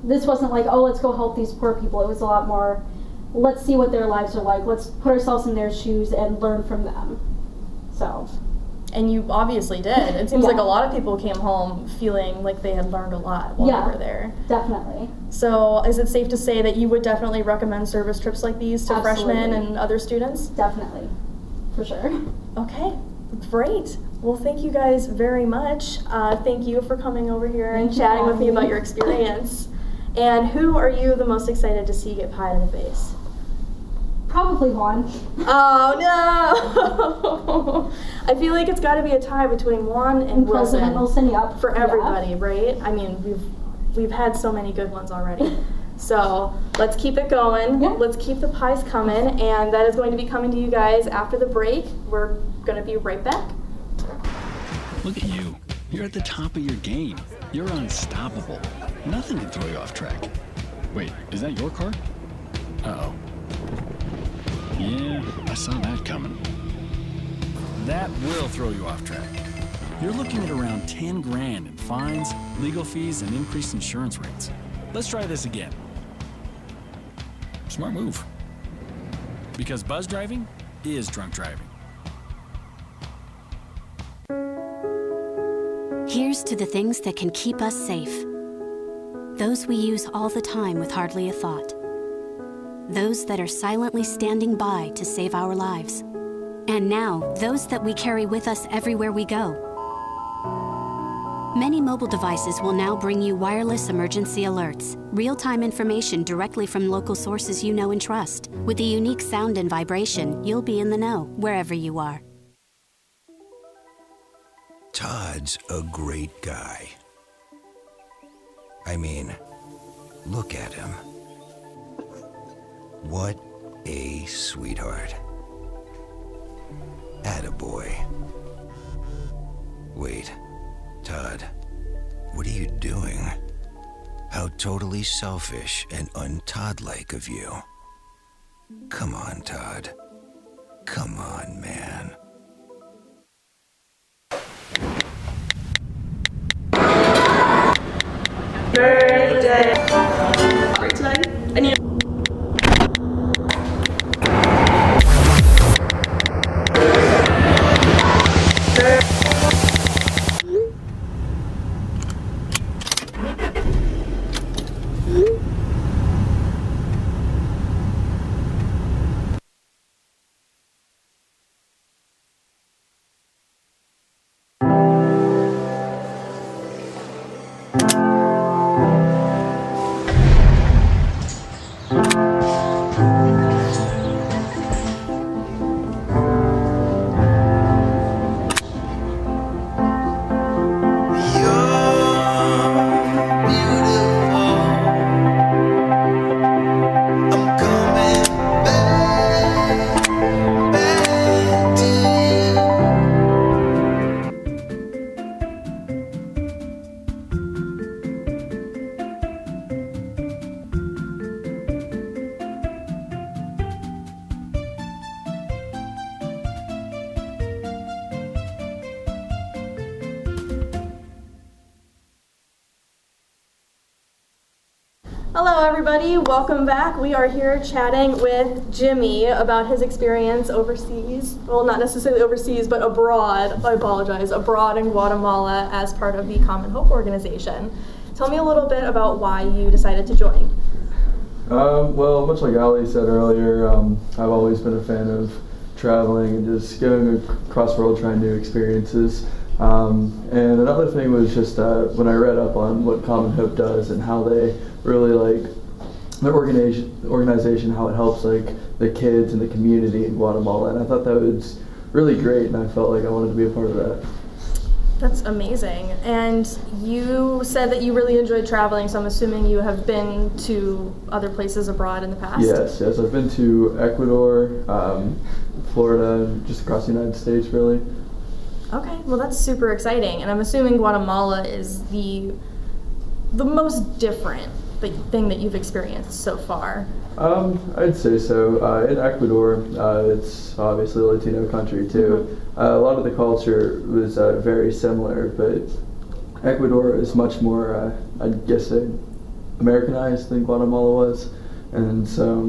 This wasn't like, oh, let's go help these poor people. It was a lot more, let's see what their lives are like. Let's put ourselves in their shoes and learn from them. So. And you obviously did. It seems like a lot of people came home feeling like they had learned a lot while they were there. Definitely. So is it safe to say that you would definitely recommend service trips like these to freshmen and other students? Definitely. For sure. Okay. Great. Well, thank you guys very much. Thank you for coming over here and chatting with me about your experience. And who are you the most excited to see get pied in the face? Probably Juan. Oh no! I feel like it's got to be a tie between Juan and Wilson. President Wilson, yep. For everybody, right? I mean, we've had so many good ones already. So let's keep it going. Yeah. Let's keep the pies coming, and that is going to be coming to you guys after the break. We're going to be right back. Look at you. You're at the top of your game. You're unstoppable. Nothing can throw you off track. Wait, is that your car? Uh-oh. Yeah, I saw that coming. That will throw you off track. You're looking at around 10 grand in fines, legal fees, and increased insurance rates. Let's try this again. Smart move. Because buzz driving is drunk driving. Here's to the things that can keep us safe. Those we use all the time with hardly a thought. Those that are silently standing by to save our lives. And now, those that we carry with us everywhere we go. Many mobile devices will now bring you wireless emergency alerts, real-time information directly from local sources you know and trust. With the unique sound and vibration, you'll be in the know, wherever you are. Todd's a great guy. I mean, look at him. What a sweetheart. Attaboy. Wait, Todd, what are you doing? How totally selfish and un-Todd-like of you. Come on, Todd. Come on, man. Birthday. Right tonight? I need Hello everybody, welcome back. We are here chatting with Jimmy about his experience overseas. Well, not necessarily overseas, but abroad. I apologize, abroad in Guatemala as part of the Common Hope organization. Tell me a little bit about why you decided to join. Well, much like Ali said earlier, I've always been a fan of traveling and just going across the world trying new experiences. And another thing was just when I read up on what Common Hope does and how they really like their organization, how it helps like the kids and the community in Guatemala, and I thought that was really great, and I felt like I wanted to be a part of that. That's amazing. And you said that you really enjoyed traveling, so I'm assuming you have been to other places abroad in the past? Yes, I've been to Ecuador, Florida, just across the United States, really. Okay, well that's super exciting, and I'm assuming Guatemala is the most different thing that you've experienced so far. I'd say so. In Ecuador, it's obviously a Latino country too. A lot of the culture was very similar, but Ecuador is much more, I guess, Americanized than Guatemala was, and so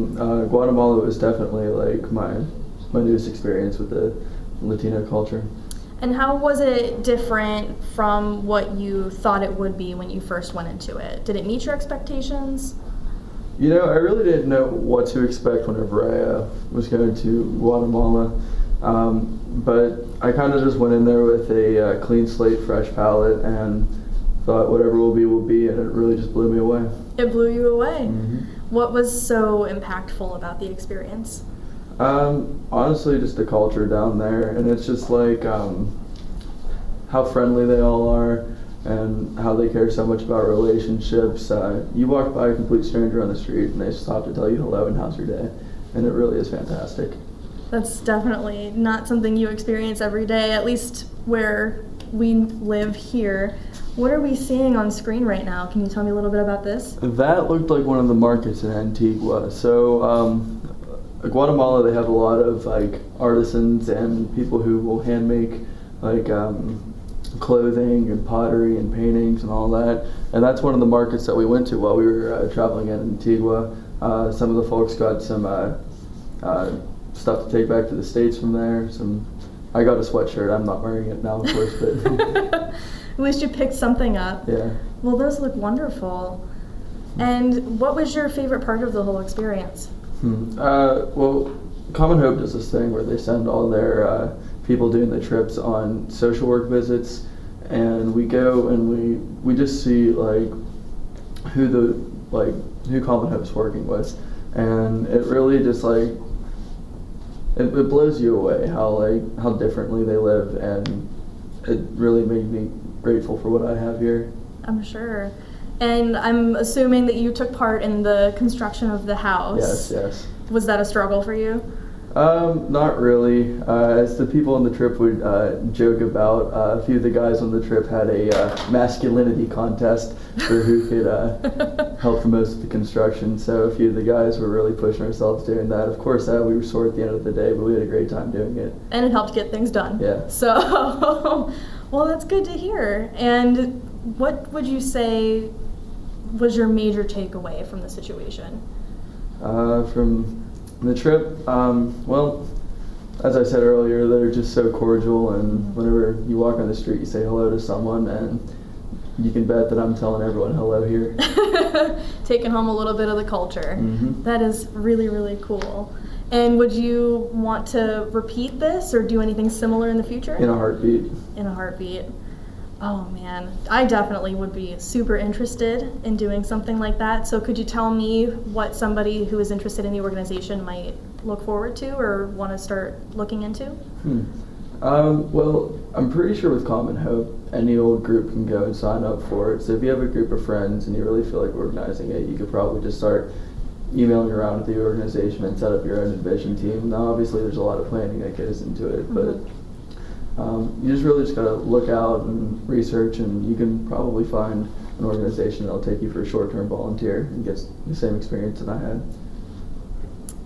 Guatemala was definitely like my newest experience with the Latino culture. And how was it different from what you thought it would be when you first went into it? Did it meet your expectations? You know, I really didn't know what to expect whenever I was going to Guatemala, but I kind of just went in there with a clean slate, fresh palette, and thought whatever will be, and it really just blew me away. It blew you away? Mm-hmm. What was so impactful about the experience? Honestly, just the culture down there, and it's just like how friendly they all are and how they care so much about relationships. You walk by a complete stranger on the street and they stop to tell you hello and how's your day, and it really is fantastic. That's definitely not something you experience every day, at least where we live here. What are we seeing on screen right now? Can you tell me a little bit about this? That looked like one of the markets in Antigua. So Guatemala, they have a lot of like artisans and people who will hand make like clothing and pottery and paintings and all that, and that's one of the markets that we went to while we were traveling in Antigua. Some of the folks got some stuff to take back to the States from there. I got a sweatshirt. I'm not wearing it now, of course, but at least you picked something up. Yeah. Well, those look wonderful. And what was your favorite part of the whole experience? Well, Common Hope does this thing where they send all their people doing the trips on social work visits, and we go and we just see like who Common Hope's working with, and it really just like it blows you away how differently they live, and it really made me grateful for what I have here. I'm sure. And I'm assuming that you took part in the construction of the house. Yes. Was that a struggle for you? Not really. As the people on the trip would joke about, a few of the guys on the trip had a masculinity contest for who could help the most with the construction. So a few of the guys were really pushing ourselves doing that. Of course, we were sore at the end of the day, but we had a great time doing it. And it helped get things done. Yeah. So, well, that's good to hear. And what would you say was your major takeaway from the situation? From the trip, well, as I said earlier, they're just so cordial, and whenever you walk on the street, you say hello to someone, and you can bet that I'm telling everyone hello here. Taking home a little bit of the culture. Mm-hmm. That is really, really cool. And would you want to repeat this or do anything similar in the future? In a heartbeat. In a heartbeat. Oh man, I definitely would be super interested in doing something like that. So could you tell me what somebody who is interested in the organization might look forward to or want to start looking into? Well, I'm pretty sure with Common Hope, any old group can go and sign up for it. So if you have a group of friends and you really feel like organizing it, you could probably just start emailing around with the organization and set up your own envision team. Now obviously there's a lot of planning that goes into it, but you just gotta look out and research, and you can probably find an organization that'll take you for a short-term volunteer and get the same experience that I had.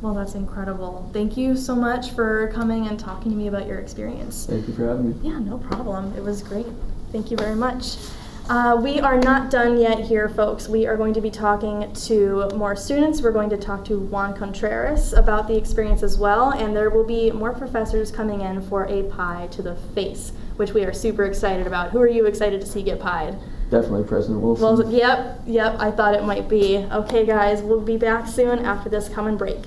Well, that's incredible. Thank you so much for coming and talking to me about your experience. Thank you for having me. Yeah, no problem. It was great. Thank you very much. We are not done yet here, folks. We are going to be talking to more students. We're going to talk to Juan Contreras about the experience as well, and there will be more professors coming in for a pie to the face, which we are super excited about. Who are you excited to see get pied? Definitely President Wilson. Well, yep, I thought it might be. Okay, guys, we'll be back soon after this common break.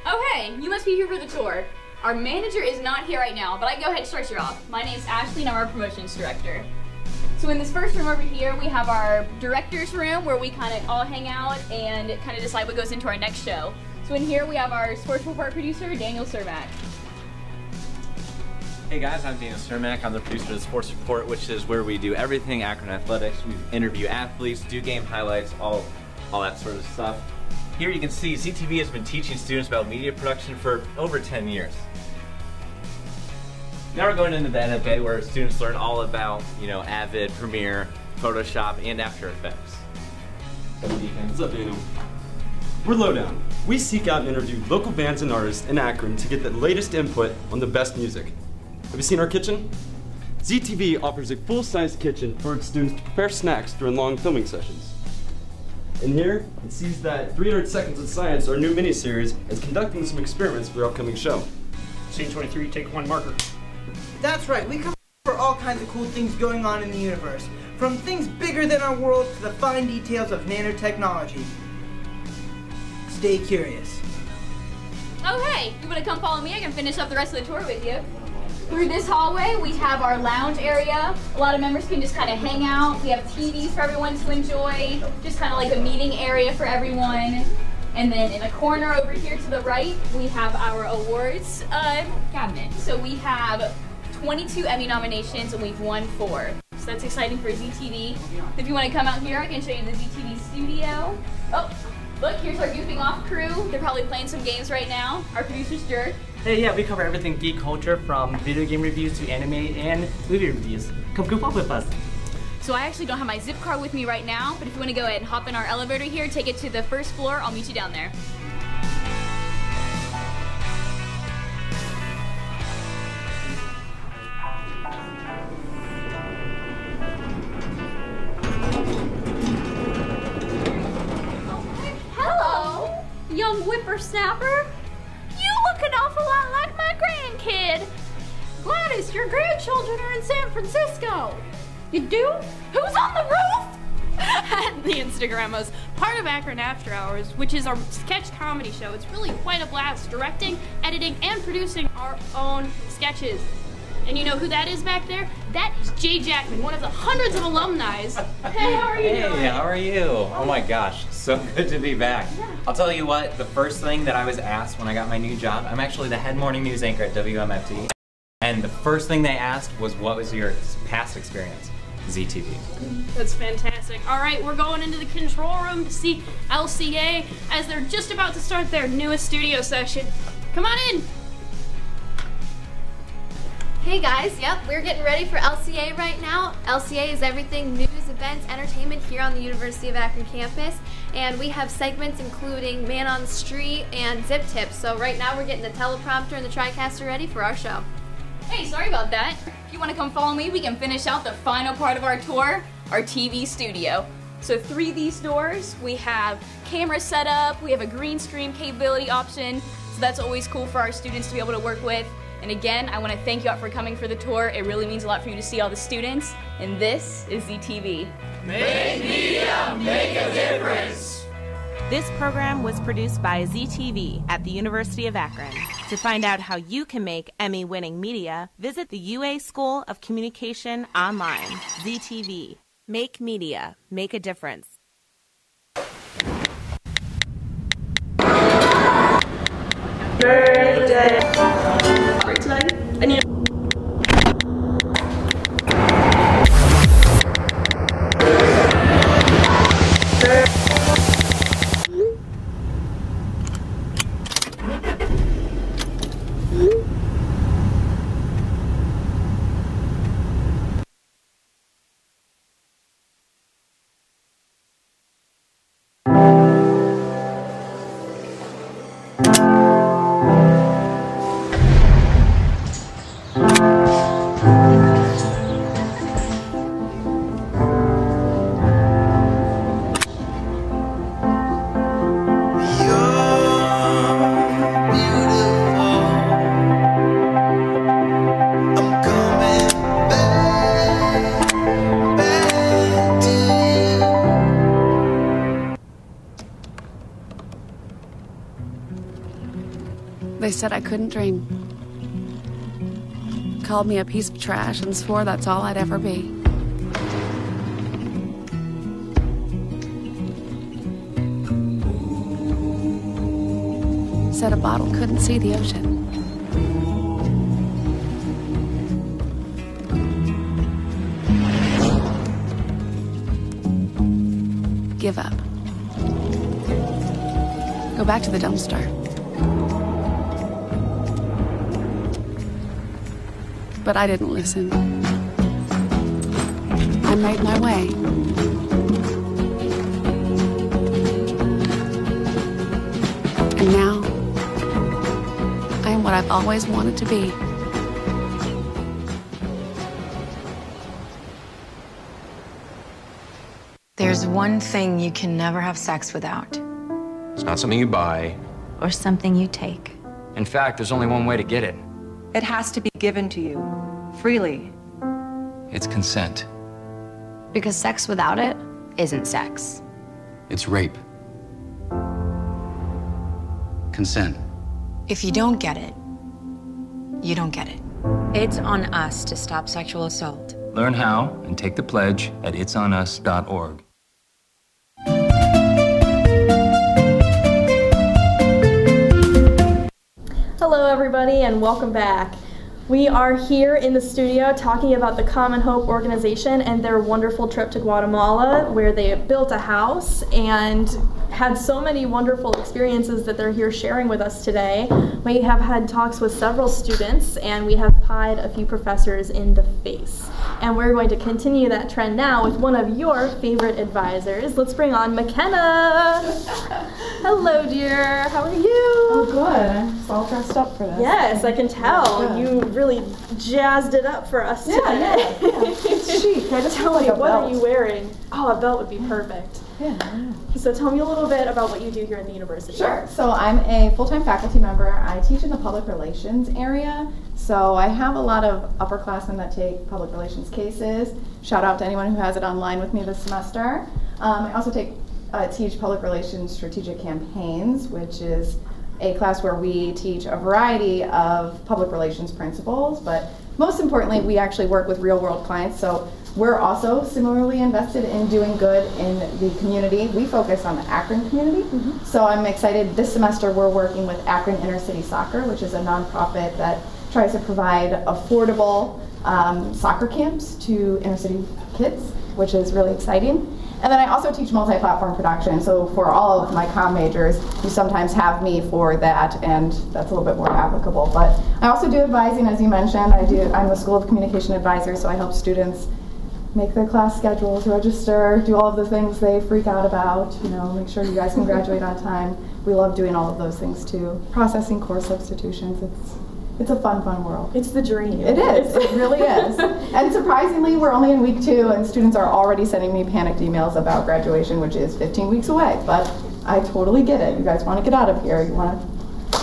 Oh, hey, you must be here for the tour. Our manager is not here right now, but I can go ahead and start you off. My name's Ashley, and I'm our promotions director. So in this first room over here, we have our director's room where we kind of all hang out and kind of decide what goes into our next show. So in here, we have our sports report producer, Daniel Cermak. Hey guys, I'm Daniel Cermak. I'm the producer of the Sports Report, which is where we do everything Akron athletics. We interview athletes, do game highlights, all that sort of stuff. Here you can see ZTV has been teaching students about media production for over 10 years. Now we're going into the NFA where students learn all about, Avid, Premiere, Photoshop, and After Effects. What's up, Daniel? We're Lowdown. We seek out and interview local bands and artists in Akron to get the latest input on the best music. Have you seen our kitchen? ZTV offers a full-size kitchen for its students to prepare snacks during long filming sessions. In here, it sees that 300 Seconds of Science, our new miniseries, is conducting some experiments for our upcoming show. Scene 23, take 1 marker. That's right, we come for all kinds of cool things going on in the universe. From things bigger than our world to the fine details of nanotechnology. Stay curious. Oh hey, you wanna come follow me? I can finish up the rest of the tour with you. Through this hallway, we have our lounge area. A lot of members can just kind of hang out. We have TVs for everyone to enjoy, just kind of like a meeting area for everyone. And then in a corner over here to the right, we have our awards cabinet. So we have 22 Emmy nominations and we've won 4. So that's exciting for ZTV. If you want to come out here, I can show you the ZTV studio. Oh, look, here's our goofing off crew. They're probably playing some games right now. Our producer's Jerk. Hey, yeah, we cover everything geek culture from video game reviews to anime and movie reviews. Come goof up with us. So I actually don't have my zip card with me right now, but if you want to go ahead and hop in our elevator here, take it to the first floor, I'll meet you down there. Hello, young whippersnapper. You look an awful lot like my grandkid. Gladys, your grandchildren are in San Francisco. You do? Who's on the roof? The Instagrammos, part of Akron After Hours, which is our sketch comedy show. It's really quite a blast, directing, editing, and producing our own sketches. And you know who that is back there? That is Jay Jackman, one of the hundreds of alumni. Hey, how are you doing? Hey, how are you? Oh my gosh, so good to be back. Yeah. I'll tell you what, the first thing that I was asked when I got my new job, I'm actually the head morning news anchor at WMFT, and the first thing they asked was, what was your past experience? ZTV. That's fantastic. All right, we're going into the control room to see LCA as they're just about to start their newest studio session. Come on in. Hey guys, yep, we're getting ready for LCA right now. LCA is everything news, events, entertainment here on the University of Akron campus. And we have segments including Man on the Street and Zip Tips. So right now we're getting the teleprompter and the TriCaster ready for our show. Hey, sorry about that. If you want to come follow me, we can finish out the final part of our tour, our TV studio. So through these doors, we have camera set up, we have a green screen capability option, so that's always cool for our students to be able to work with. And again, I want to thank you all for coming for the tour. It really means a lot for you to see all the students, and this is ZTV. Make media, make a difference. This program was produced by ZTV at the University of Akron. To find out how you can make Emmy-winning media, visit the UA School of Communication online. ZTV. Make media. Make a difference. Birthday. Tonight, I need said I couldn't dream. Called me a piece of trash and swore that's all I'd ever be. Said a bottle couldn't see the ocean. Give up. Go back to the dumpster. But I didn't listen. I made my way. And now, I am what I've always wanted to be. There's one thing you can never have sex without. It's not something you buy. Or something you take. In fact, there's only one way to get it. It has to be given to you, freely. It's consent. Because sex without it isn't sex. It's rape. Consent. If you don't get it, you don't get it. It's on us to stop sexual assault. Learn how and take the pledge at itsonus.org. Hello everybody and welcome back. We are here in the studio talking about the Common Hope organization and their wonderful trip to Guatemala where they built a house and had so many wonderful experiences that they're here sharing with us today. We have had talks with several students and we have pied a few professors in the face. And we're going to continue that trend now with one of your favorite advisors. Let's bring on McKenna. Hello dear, how are you? Oh good, I'm all dressed up for this. Yes, I can tell. You really jazzed it up for us today. Yeah. It's chic. I just Tell like me, a what belt. are you wearing? Oh, a belt would be perfect. Yeah. So tell me a little bit about what you do here at the university. Sure. So I'm a full-time faculty member. I teach in the public relations area. So I have a lot of upperclassmen that take public relations cases. Shout out to anyone who has it online with me this semester. I also teach public relations strategic campaigns, which is a class where we teach a variety of public relations principles, but most importantly, we actually work with real-world clients. So we're also similarly invested in doing good in the community. We focus on the Akron community. So I'm excited. This semester we're working with Akron Inner City Soccer, which is a nonprofit that tries to provide affordable soccer camps to inner city kids, which is really exciting. And then I also teach multi-platform production. So for all of my comm majors, you sometimes have me for that, and that's a little bit more applicable. But I also do advising, as you mentioned. I'm the School of Communication advisor, so I help students make their class schedules, register, do all of the things they freak out about, make sure you guys can graduate on time. We love doing all of those things too. Processing course substitutions, it's a fun world. It's the dream. It is, it really is. And surprisingly, we're only in week 2 and students are already sending me panicked emails about graduation, which is 15 weeks away, but I totally get it. You guys want to get out of here, you want to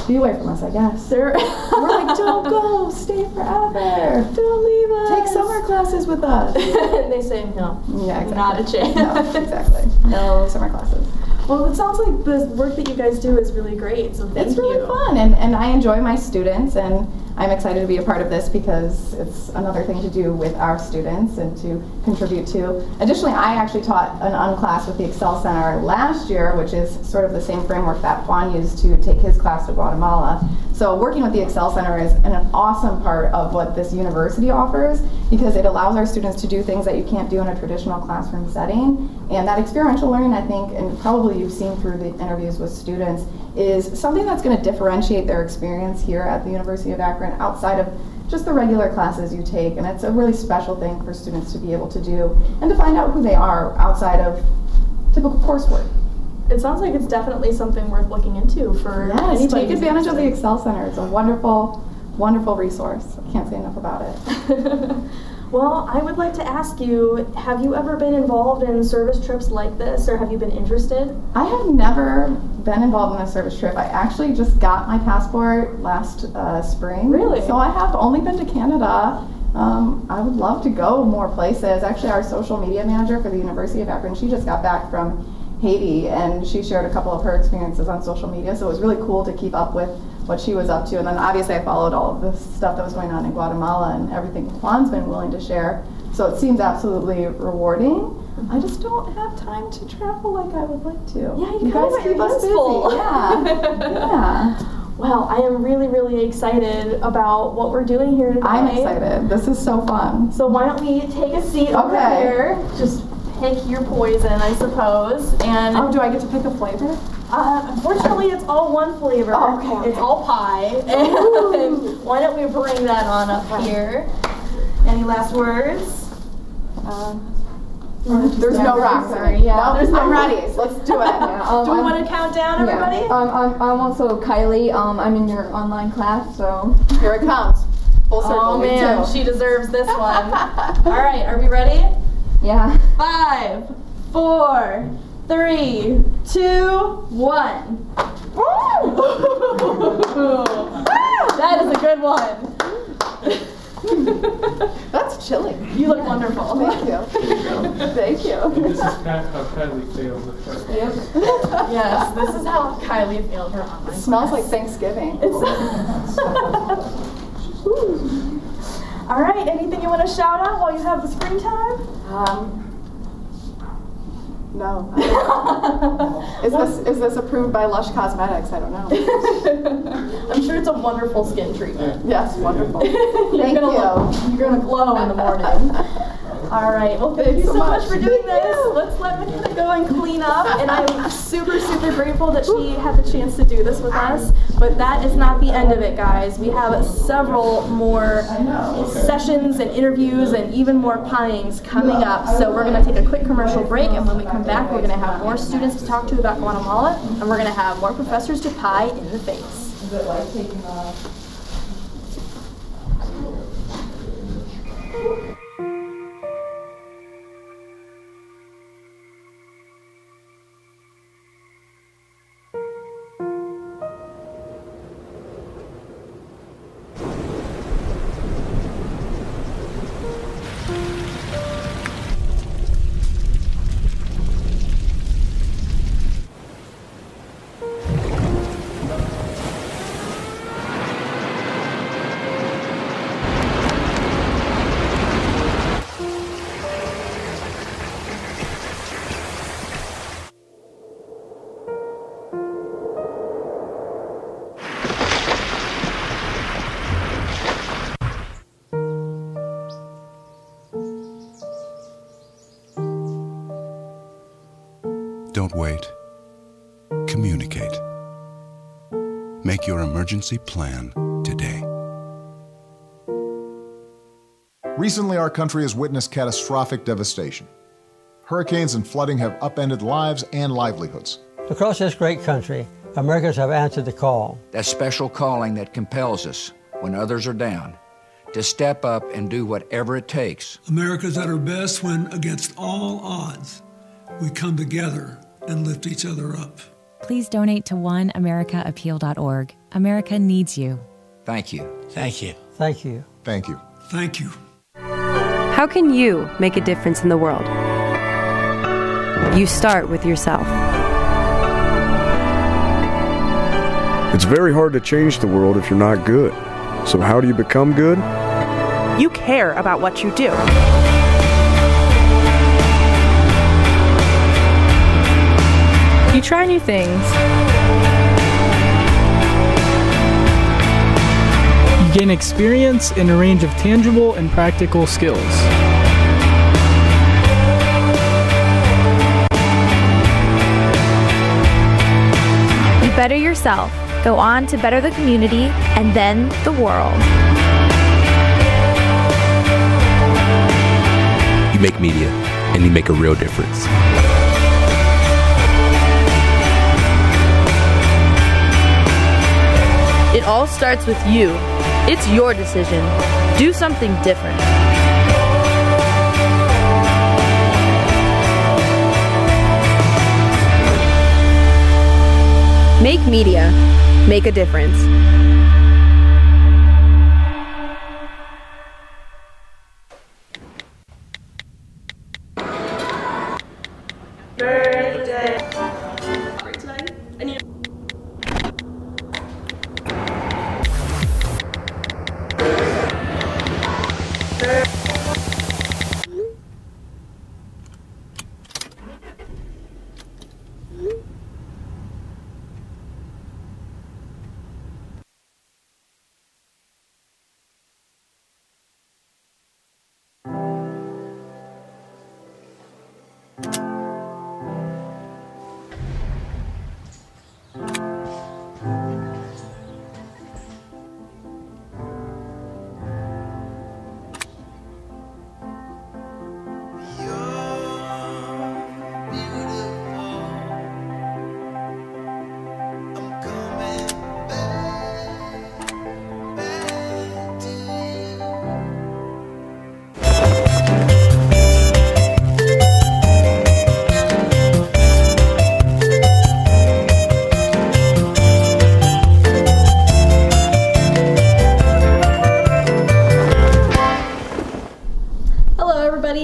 be away from us, I guess. We're like, don't go, stay forever. Don't leave us. Take summer classes with us. And they say no. Yeah, exactly. Not a chance. No, exactly. No summer classes. Well, it sounds like the work that you guys do is really great, so thank you. It's really fun, and I enjoy my students, and I'm excited to be a part of this because it's another thing to do with our students and to contribute to. Additionally, I actually taught an unclass with the Excel Center last year, which is sort of the same framework that Juan used to take his class to Guatemala. So working with the Excel Center is an awesome part of what this university offers because it allows our students to do things that you can't do in a traditional classroom setting. And that experiential learning, I think, and probably you've seen through the interviews with students, is something that's going to differentiate their experience here at the University of Akron outside of just the regular classes you take. And it's a really special thing for students to be able to do and to find out who they are outside of typical coursework. It sounds like it's definitely something worth looking into for anybody. Yes, take advantage of the Excel Center. It's a wonderful, wonderful resource. I can't say enough about it. Well, I would like to ask you, have you ever been involved in service trips like this, or have you been interested? I have never been involved in a service trip. I actually just got my passport last spring. Really? So I have only been to Canada. I would love to go more places. Actually, our social media manager for the University of Akron, she just got back from Haiti, and she shared a couple of her experiences on social media, so it was really cool to keep up with what she was up to. And then obviously I followed all of the stuff that was going on in Guatemala and everything Juan's been willing to share. So it seems absolutely rewarding. I just don't have time to travel like I would like to. Yeah, you guys keep us busy. Yeah. Yeah. Well, I am really, really excited about what we're doing here today. I'm excited. This is so fun. So why don't we take a seat over here? Just pick your poison, I suppose. And do I get to pick a flavor? Unfortunately, it's all one flavor. Oh, okay. It's all pie. And why don't we bring that on up here? Any last words? There's no rock. Yeah, there's no I'm rock. ready. Let's do it. Do we want to count down, everybody? I'm also Kylie. I'm in your online class, so here it comes. Full circle. Oh man, she deserves this one. All right, are we ready? Yeah. 5, 4, 3, 2, 1. That is a good one. That's chilly. You look wonderful. Thank you. Thank you. This is how Kylie failed the first. Yep. Yes, this is how Kylie failed her online. It smells like Thanksgiving. All right, anything you want to shout out while you have the screen time? No. Is this approved by Lush Cosmetics? I don't know. I'm sure it's a wonderful skin treatment. Yes, wonderful. You're gonna glow in the morning. All right. Well, thank you so much for doing this. Let's let McKenna go and clean up. And I'm super, super grateful that she had the chance to do this with us. But that is not the end of it, guys. We have several more sessions and interviews and even more pieings coming up. So we're going to take a quick commercial break. And when we come back, we're going to have more students to talk to about Guatemala. And we're going to have more professors to pie in the face. Is it like taking off? Don't wait. Communicate. Make your emergency plan today. Recently, our country has witnessed catastrophic devastation. Hurricanes and flooding have upended lives and livelihoods. Across this great country, Americans have answered the call. That special calling that compels us, when others are down, to step up and do whatever it takes. America's at our best when, against all odds, we come together and lift each other up. Please donate to oneamericaappeal.org. America needs you. Thank you. Thank you. Thank you. Thank you. Thank you. How can you make a difference in the world? You start with yourself. It's very hard to change the world if you're not good. So how do you become good? You care about what you do. You try new things. You gain experience in a range of tangible and practical skills. You better yourself, go on to better the community, and then the world. You make media, and you make a real difference. It all starts with you. It's your decision. Do something different. Make media. Make a difference.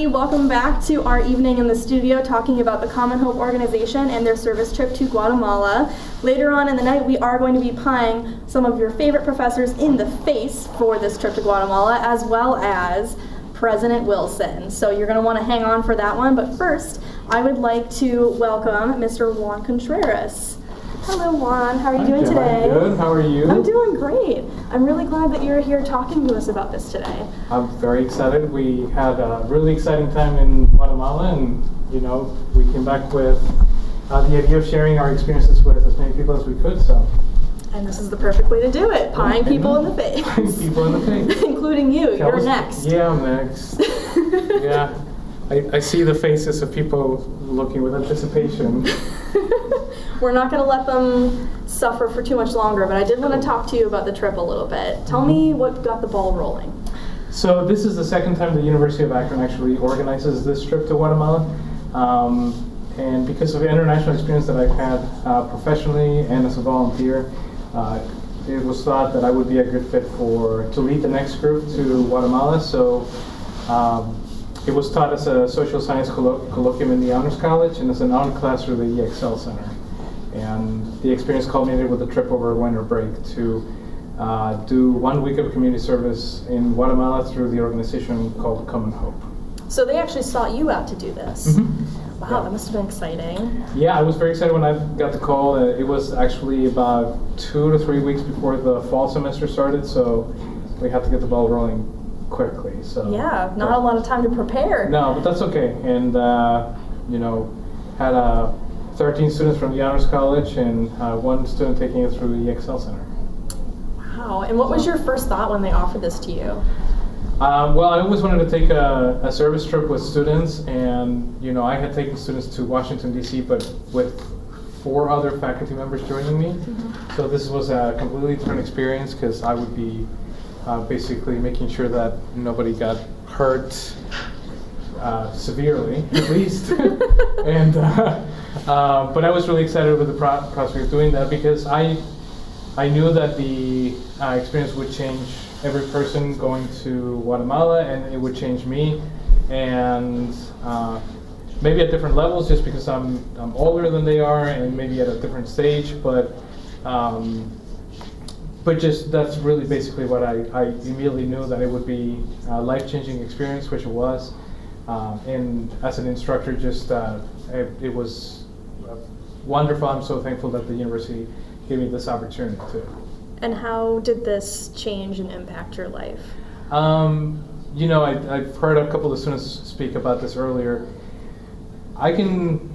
Welcome back to our evening in the studio talking about the Common Hope organization and their service trip to Guatemala. Later on in the night, we are going to be pieing some of your favorite professors in the face for this trip to Guatemala, as well as President Wilson. So you're going to want to hang on for that one. But first, I would like to welcome Mr. Juan Contreras. Hello, Juan. How are you doing today? Good. How are you? I'm doing great. I'm really glad that you're here talking to us about this today. I'm very excited. We had a really exciting time in Guatemala, and we came back with the idea of sharing our experiences with as many people as we could. So. And this is the perfect way to do it. Pieing people in the face. Pieing people in the face. Including you. You're next. Yeah, I'm next. Yeah. I see the faces of people looking with anticipation. We're not going to let them suffer for too much longer, but I did want to talk to you about the trip a little bit. Tell me what got the ball rolling. So this is the second time the University of Akron actually organizes this trip to Guatemala. And because of the international experience that I've had professionally and as a volunteer, it was thought that I would be a good fit to lead the next group to Guatemala. So it was taught as a social science colloquium in the Honors College and as an honor class through the EXL Center. And the experience culminated with a trip over winter break to do 1 week of community service in Guatemala through the organization called Common Hope. So they actually sought you out to do this. Mm-hmm. Wow, that must have been exciting. Yeah, I was very excited when I got the call. It was actually about 2 to 3 weeks before the fall semester started, so we had to get the ball rolling quickly. So yeah, not a lot of time to prepare. No, but that's okay. And had 13 students from the Honors College and 1 student taking it through the EXL Center. Wow, and what was your first thought when they offered this to you? Well, I always wanted to take a service trip with students, and I had taken students to Washington, D.C., but with 4 other faculty members joining me. Mm-hmm. So this was a completely different experience because I would be basically making sure that nobody got hurt severely, at least. And but I was really excited with the prospect of doing that because I knew that the experience would change every person going to Guatemala, and it would change me, and maybe at different levels, just because I'm older than they are, and maybe at a different stage, but just that's really basically what I immediately knew that it would be a life-changing experience, which it was, and as an instructor, just it was wonderful. I'm so thankful that the university gave me this opportunity too. And how did this change and impact your life? I've heard a couple of students speak about this earlier. I can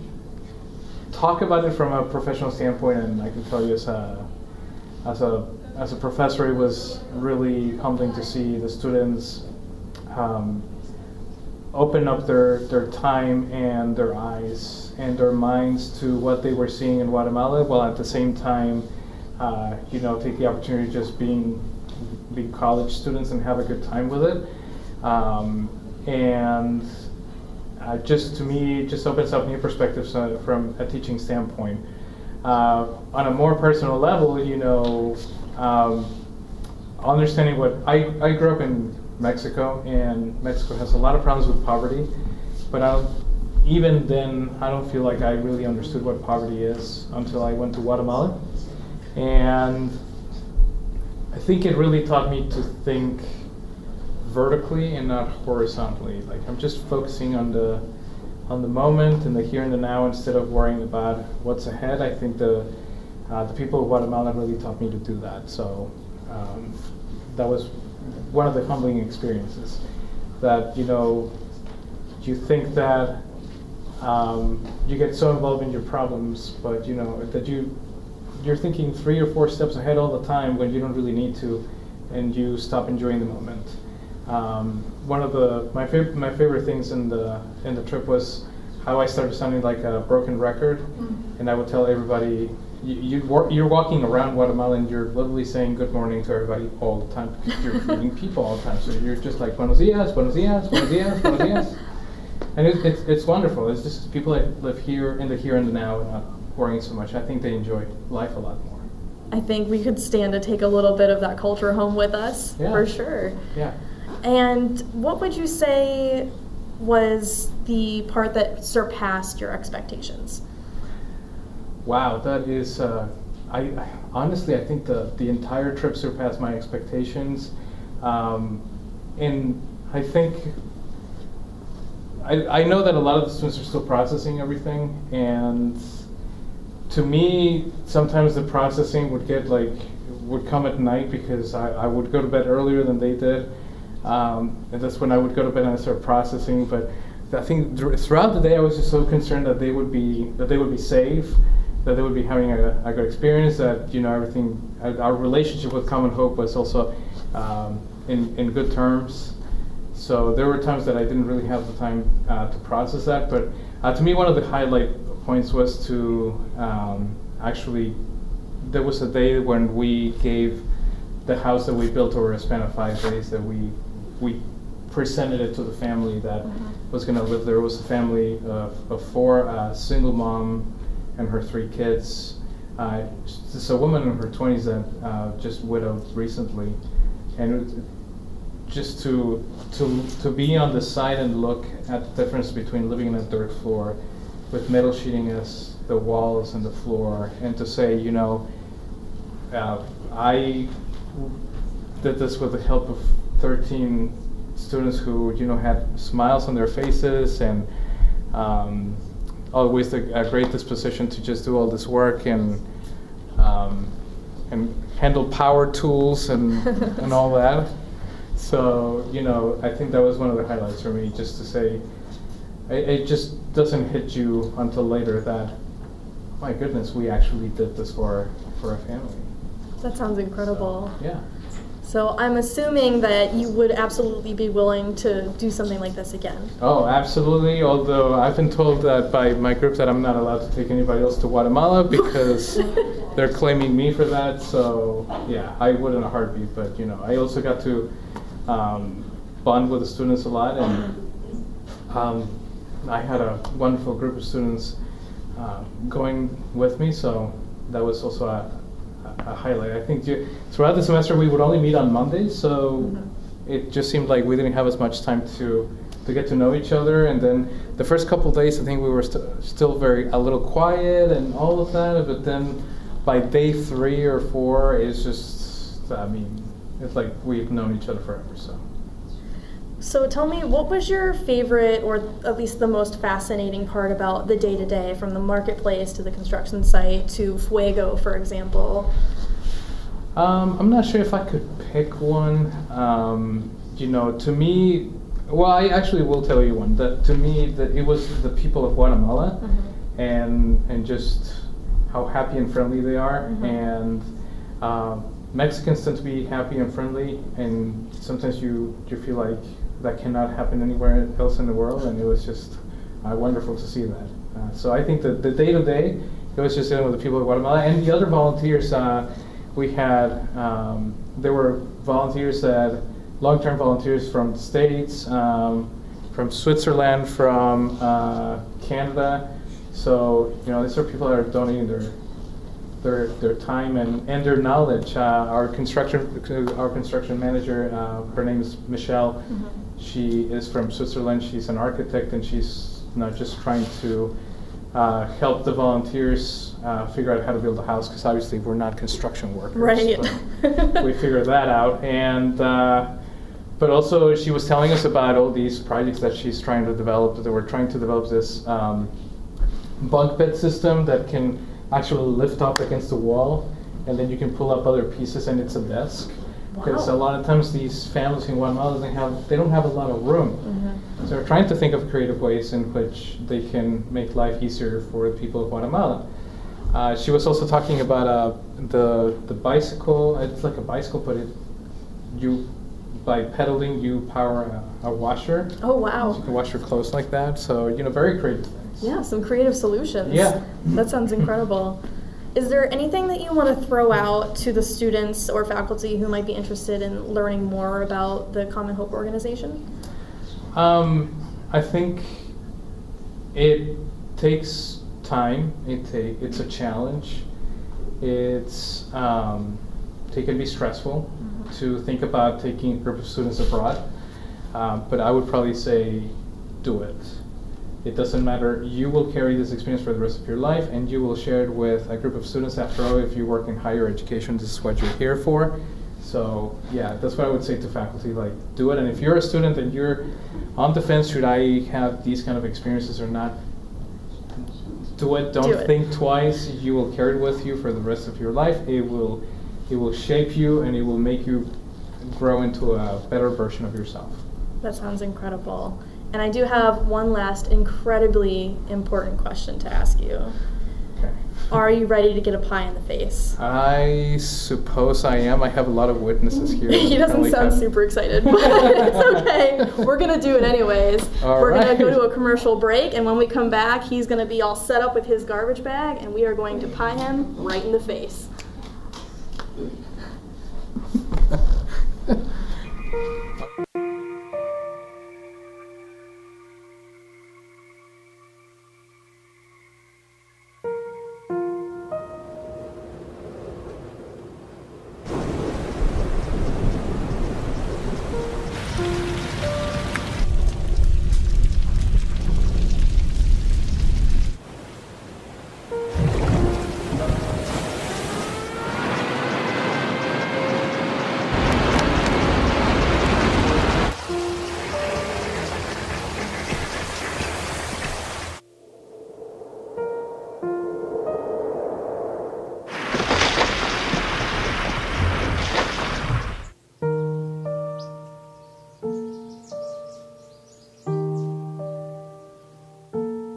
talk about it from a professional standpoint, and I can tell you as a professor, it was really humbling to see the students open up their time and their eyes and their minds to what they were seeing in Guatemala, while at the same time take the opportunity of just being college students and have a good time with it. Just to me, it just opens up new perspectives from a teaching standpoint. On a more personal level, understanding what I grew up in Mexico, and Mexico has a lot of problems with poverty, but even then, I don't feel like I really understood what poverty is until I went to Guatemala. And I think it really taught me to think vertically and not horizontally. Like I'm just focusing on the moment and the here and the now instead of worrying about what's ahead. I think the people of Guatemala really taught me to do that. So that was one of the humbling experiences. That you think that you get so involved in your problems, but that you're thinking 3 or 4 steps ahead all the time when you don't really need to, and you stop enjoying the moment. One of my favorite things in the trip was how I started sounding like a broken record, and I would tell everybody, you're walking around Guatemala and you're literally saying good morning to everybody all the time because you're meeting people all the time. So you're just like buenos dias, buenos dias, buenos dias, buenos dias, and it's wonderful. It's just people that live here and the now and not worrying so much. I think they enjoy life a lot more. I think we could stand to take a little bit of that culture home with us, for sure. Yeah. And what would you say was the part that surpassed your expectations? Wow, that is, I honestly, I think the entire trip surpassed my expectations. And I think, I know that a lot of the students are still processing everything, and to me, sometimes the processing would come at night because I would go to bed earlier than they did. And that's when I would go to bed and I start processing. But I think throughout the day, I was just so concerned that they would be safe, that they would be having a good experience, that everything, our relationship with Common Hope was also in good terms. So there were times that I didn't really have the time to process that. But to me, one of the highlight points was to actually, there was a day when we gave the house that we built over a span of 5 days, that we presented it to the family that was going to live there. It was a family of 4, a single mom and her 3 kids. It's a woman in her 20s that just widowed recently, and just to be on the side and look at the difference between living in a dirt floor with metal sheeting as the walls and the floor, and to say, I did this with the help of 13 students who, had smiles on their faces and always a great disposition to just do all this work and handle power tools and all that. So, I think that was one of the highlights for me, just to say, it just doesn't hit you until later that, my goodness, we actually did this for a family. That sounds incredible. So, yeah. So I'm assuming that you would absolutely be willing to do something like this again. Oh, absolutely. Although I've been told that by my group that I'm not allowed to take anybody else to Guatemala because they're claiming me for that. So yeah, I would in a heartbeat. But I also got to bond with the students a lot, and I had a wonderful group of students going with me. So that was also a highlight. I think throughout the semester we would only meet on Mondays, so it just seemed like we didn't have as much time to get to know each other. And then the first couple of days, I think we were still a little quiet and all of that. But then by day 3 or 4, it's just, it's like we've known each other forever. So tell me, what was your favorite, or at least the most fascinating part about the day-to-day, from the marketplace to the construction site to Fuego, for example? I'm not sure if I could pick one. To me, well, I actually will tell you one. That to me, that it was the people of Guatemala, and just how happy and friendly they are. And Mexicans tend to be happy and friendly, and sometimes you feel like that cannot happen anywhere else in the world, and it was just wonderful to see that. So I think that the day-to-day, it was just dealing with the people of Guatemala. And the other volunteers we had, there were volunteers long-term volunteers from the States, from Switzerland, from Canada. So, these are people that are donating their time and their knowledge. Our construction manager, her name is Michelle. She is from Switzerland. She's an architect, and she's just trying to help the volunteers figure out how to build a house, because obviously we're not construction workers. Right. We figured that out. And But also, she was telling us about all these projects that she's trying to develop. They were trying to develop this bunk bed system that can actually lift up against the wall, and then you can pull up other pieces, and it's a desk. Because a lot of times these families in Guatemala, they don't have a lot of room. So they're trying to think of creative ways in which they can make life easier for the people of Guatemala. She was also talking about the bicycle. It's like a bicycle, but by pedaling, you power a washer. Oh, wow. So you can wash your clothes like that. So, very creative things. Yeah, some creative solutions. Yeah. That sounds incredible. Is there anything that you want to throw out to the students or faculty who might be interested in learning more about the Common Hope organization? I think it takes time. It's a challenge. It can be stressful to think about taking a group of students abroad, but I would probably say do it. It doesn't matter. You will carry this experience for the rest of your life, and you will share it with a group of students. After all, if you work in higher education, this is what you're here for. So yeah, that's what I would say to faculty, like, do it. And if you're a student and you're on the fence, should I have these kind of experiences or not, do it. Don't think twice. You will carry it with you for the rest of your life. It will shape you, and it will make you grow into a better version of yourself. That sounds incredible. And I do have one last incredibly important question to ask you. Okay. Are you ready to get a pie in the face? I suppose I am. I have a lot of witnesses here. He doesn't sound super excited, but it's okay. We're going to do it anyways. We're going to go to a commercial break, and when we come back, he's going to be all set up with his garbage bag, and we are going to pie him right in the face.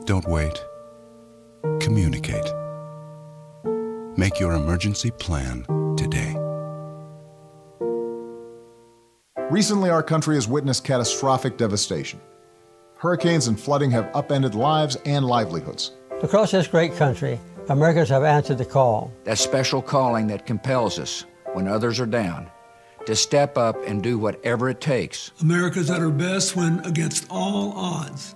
Don't wait. Communicate. Make your emergency plan today. Recently, our country has witnessed catastrophic devastation. Hurricanes and flooding have upended lives and livelihoods. Across this great country, Americans have answered the call. That special calling that compels us, when others are down, to step up and do whatever it takes. America's at her best when, against all odds,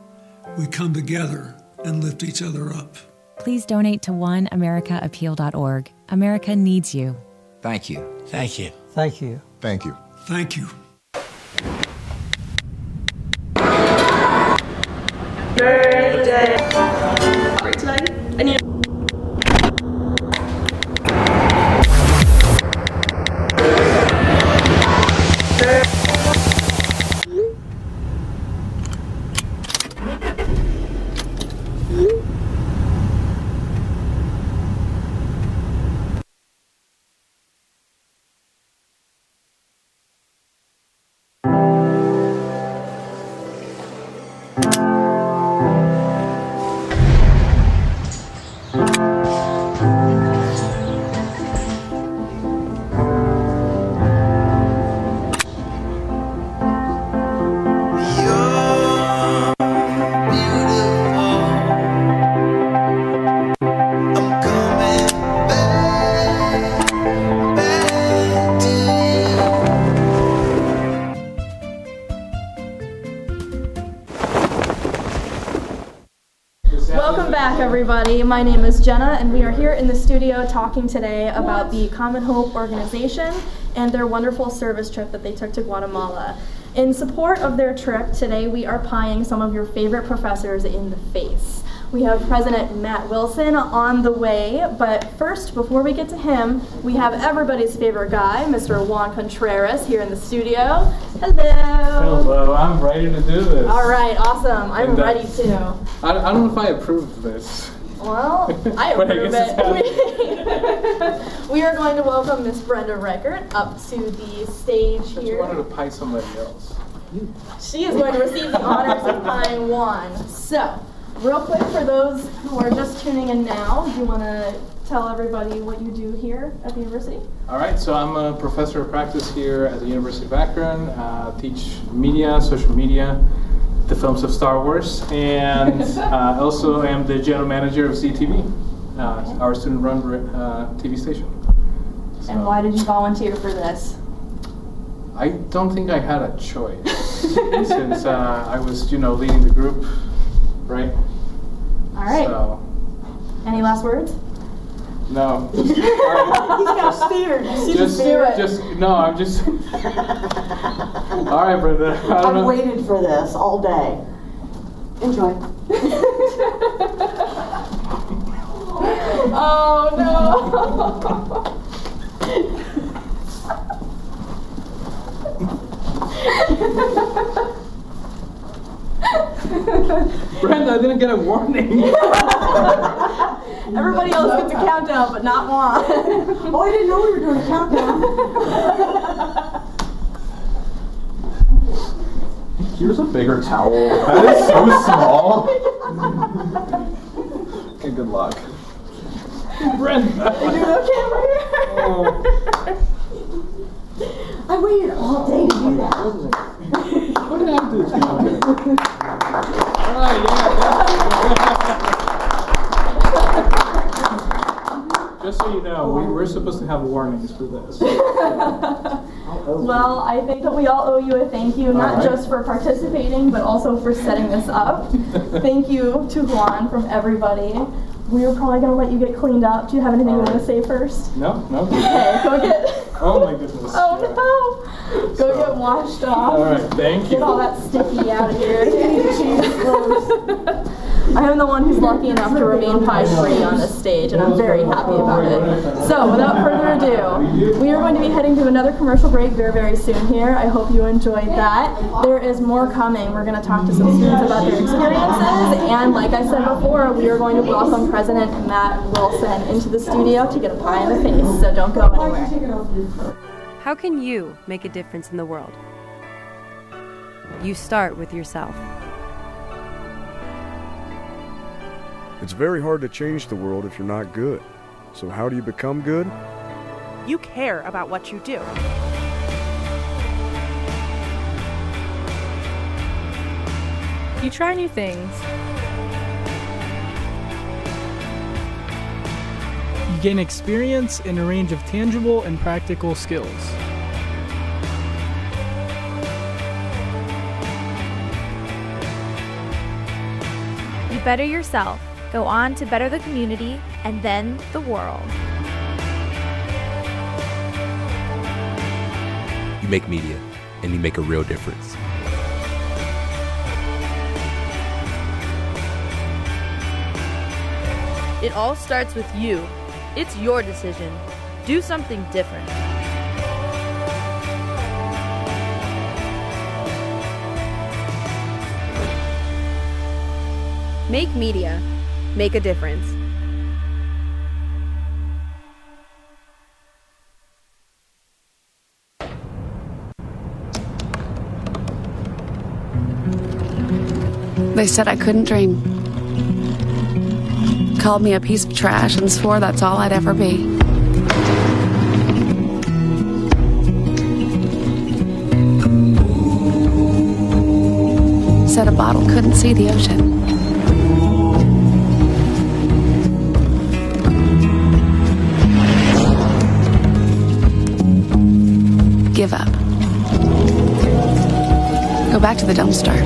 we come together and lift each other up. Please donate to oneamericaappeal.org. America needs you. Thank you. Thank you. Thank you. Thank you. Thank you. Birthday. Tonight, I need Welcome back, everybody. My name is Jenna, and we are here in the studio talking today about the Common Hope organization and their wonderful service trip that they took to Guatemala. In support of their trip, today we are pieing some of your favorite professors in the face. We have President Matt Wilson on the way, but first, before we get to him, we have everybody's favorite guy, Mr. Juan Contreras, here in the studio. Hello! Hello, I'm ready to do this. All right, awesome. I'm ready too. I don't know if I approve of this. Well, I approve it. We are going to welcome Miss Brenda Reckert up to the stage here. You wanted to pie somebody else. She is going to receive the honors of pieing Juan. So, real quick, for those who are just tuning in now, do you want to tell everybody what you do here at the university? All right, so I'm a professor of practice here at the University of Akron. Teach media, social media, the films of Star Wars, and also am the general manager of ZTV, our student-run TV station. So, and why did you volunteer for this? I don't think I had a choice since I was, leading the group, right? All right. So, any last words? No. He's got fear. I'm just. All right, Brenda. I've waited for this all day. Enjoy. Oh no. Brenda, I didn't get a warning. Everybody else gets a countdown, but not Juan. Oh, I didn't know we were doing a countdown. Here's a bigger towel. That is so small. Okay, good luck. Brenda. You doing okay over here? I waited all day to do that. What did I do to you? All right, Just so you know, we're supposed to have warnings for this. Well, I think that we all owe you a thank you, not just for participating, but also for setting this up. Thank you to Juan from everybody. We are probably going to let you get cleaned up. Do you have anything you want to say first? No. Okay, go get... Oh my goodness. Oh no! Go get washed off. All right, thank you. Get all that sticky out of here. I am the one who's lucky enough to remain pie-free on this stage, and I'm very happy about it. So, without further ado, we are going to be heading to another commercial break very, very soon here. I hope you enjoyed that. There is more coming. We're going to talk to some students about their experiences, and like I said before, we are going to welcome President Matt Wilson into the studio to get a pie in the face, so don't go anywhere. How can you make a difference in the world? You start with yourself. It's very hard to change the world if you're not good. So how do you become good? You care about what you do. You try new things. You gain experience in a range of tangible and practical skills. You better yourself, go on to better the community, and then the world. You make media, and you make a real difference. It all starts with you. It's your decision. Do something different. Make media. Make a difference. They said I couldn't dream. Called me a piece of trash and swore that's all I'd ever be. Said a bottle couldn't see the ocean. Give up. Go back to the dumpster.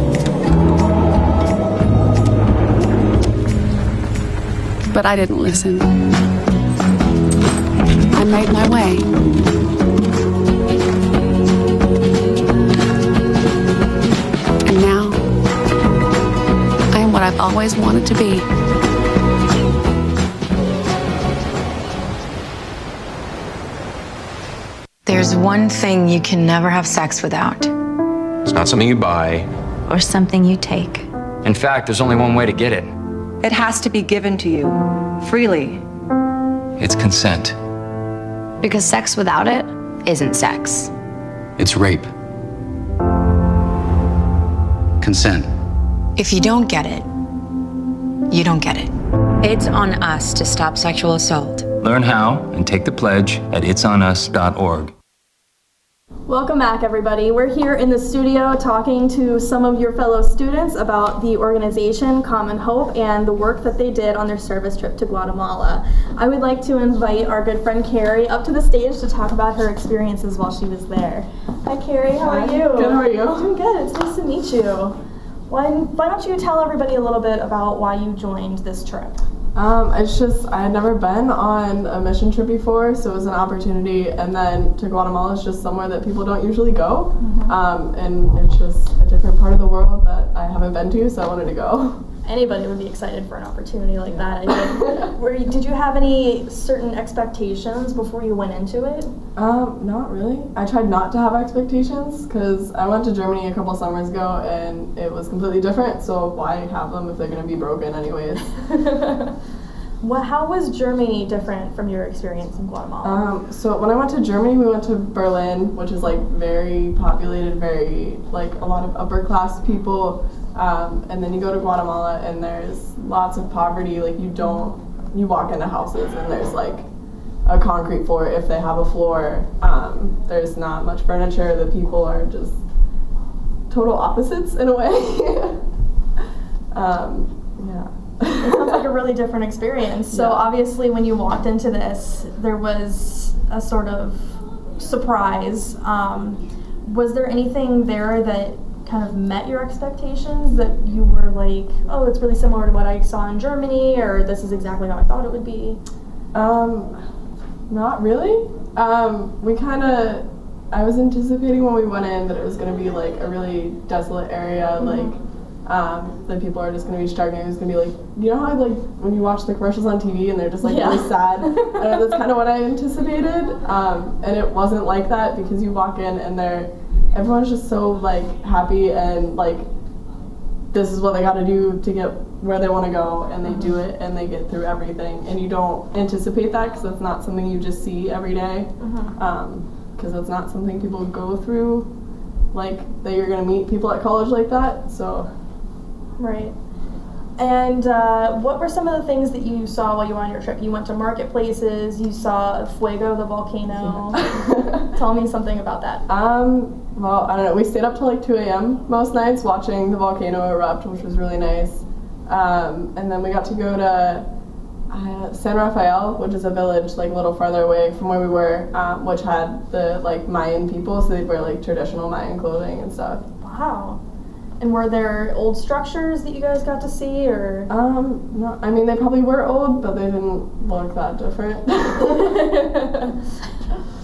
But I didn't listen. I made my way. And now, I am what I've always wanted to be. There's one thing you can never have sex without. It's not something you buy. Or something you take. In fact, there's only one way to get it. It has to be given to you, freely. It's consent. Because sex without it isn't sex. It's rape. Consent. If you don't get it, you don't get it. It's on us to stop sexual assault. Learn how and take the pledge at itsonus.org. Welcome back, everybody. We're here in the studio talking to some of your fellow students about the organization Common Hope and the work that they did on their service trip to Guatemala. I would like to invite our good friend Carrie up to the stage to talk about her experiences while she was there. Hi, Carrie. How are you? Good. How are you? Doing good. It's nice to meet you. Why don't you tell everybody a little bit about why you joined this trip? I had never been on a mission trip before, so it was an opportunity, and then to Guatemala is just somewhere that people don't usually go, and it's just a different part of the world that I haven't been to, so I wanted to go. Anybody would be excited for an opportunity like that. Did you have any certain expectations before you went into it? Not really. I tried not to have expectations because I went to Germany a couple summers ago and it was completely different, so why have them if they're going to be broken anyways? Well, how was Germany different from your experience in Guatemala? So when I went to Germany, we went to Berlin, which is like very populated, very like a lot of upper class people. And then you go to Guatemala and there's lots of poverty. Like you walk into houses and there's like a concrete floor if they have a floor. There's not much furniture. The people are just total opposites in a way. Yeah. It sounds like a really different experience. So obviously when you walked into this, there was a sort of surprise. Was there anything there that kind of met your expectations, that you were like, oh, it's really similar to what I saw in Germany, or this is exactly how I thought it would be? Not really. I was anticipating when we went in that it was going to be like a really desolate area, that people are just going to be struggling. It was going to be like, you know how like when you watch the commercials on TV and they're just like really sad? That's kind of what I anticipated, and it wasn't like that, because you walk in and everyone's just so like happy and like this is what they got to do to get where they want to go, and they do it and they get through everything, and you don't anticipate that because that's not something you just see every day, because that's not something people go through, like that you're going to meet people at college like that. So right. And what were some of the things that you saw while you were on your trip? You went to marketplaces, you saw Fuego, the volcano. Tell me something about that. Well, I don't know, we stayed up till like 2 a.m. most nights watching the volcano erupt, which was really nice. And then we got to go to San Rafael, which is a village like a little farther away from where we were, which had the like Mayan people, so they'd wear like traditional Mayan clothing and stuff. Wow. And were there old structures that you guys got to see, or? No, I mean, they probably were old, but they didn't look that different.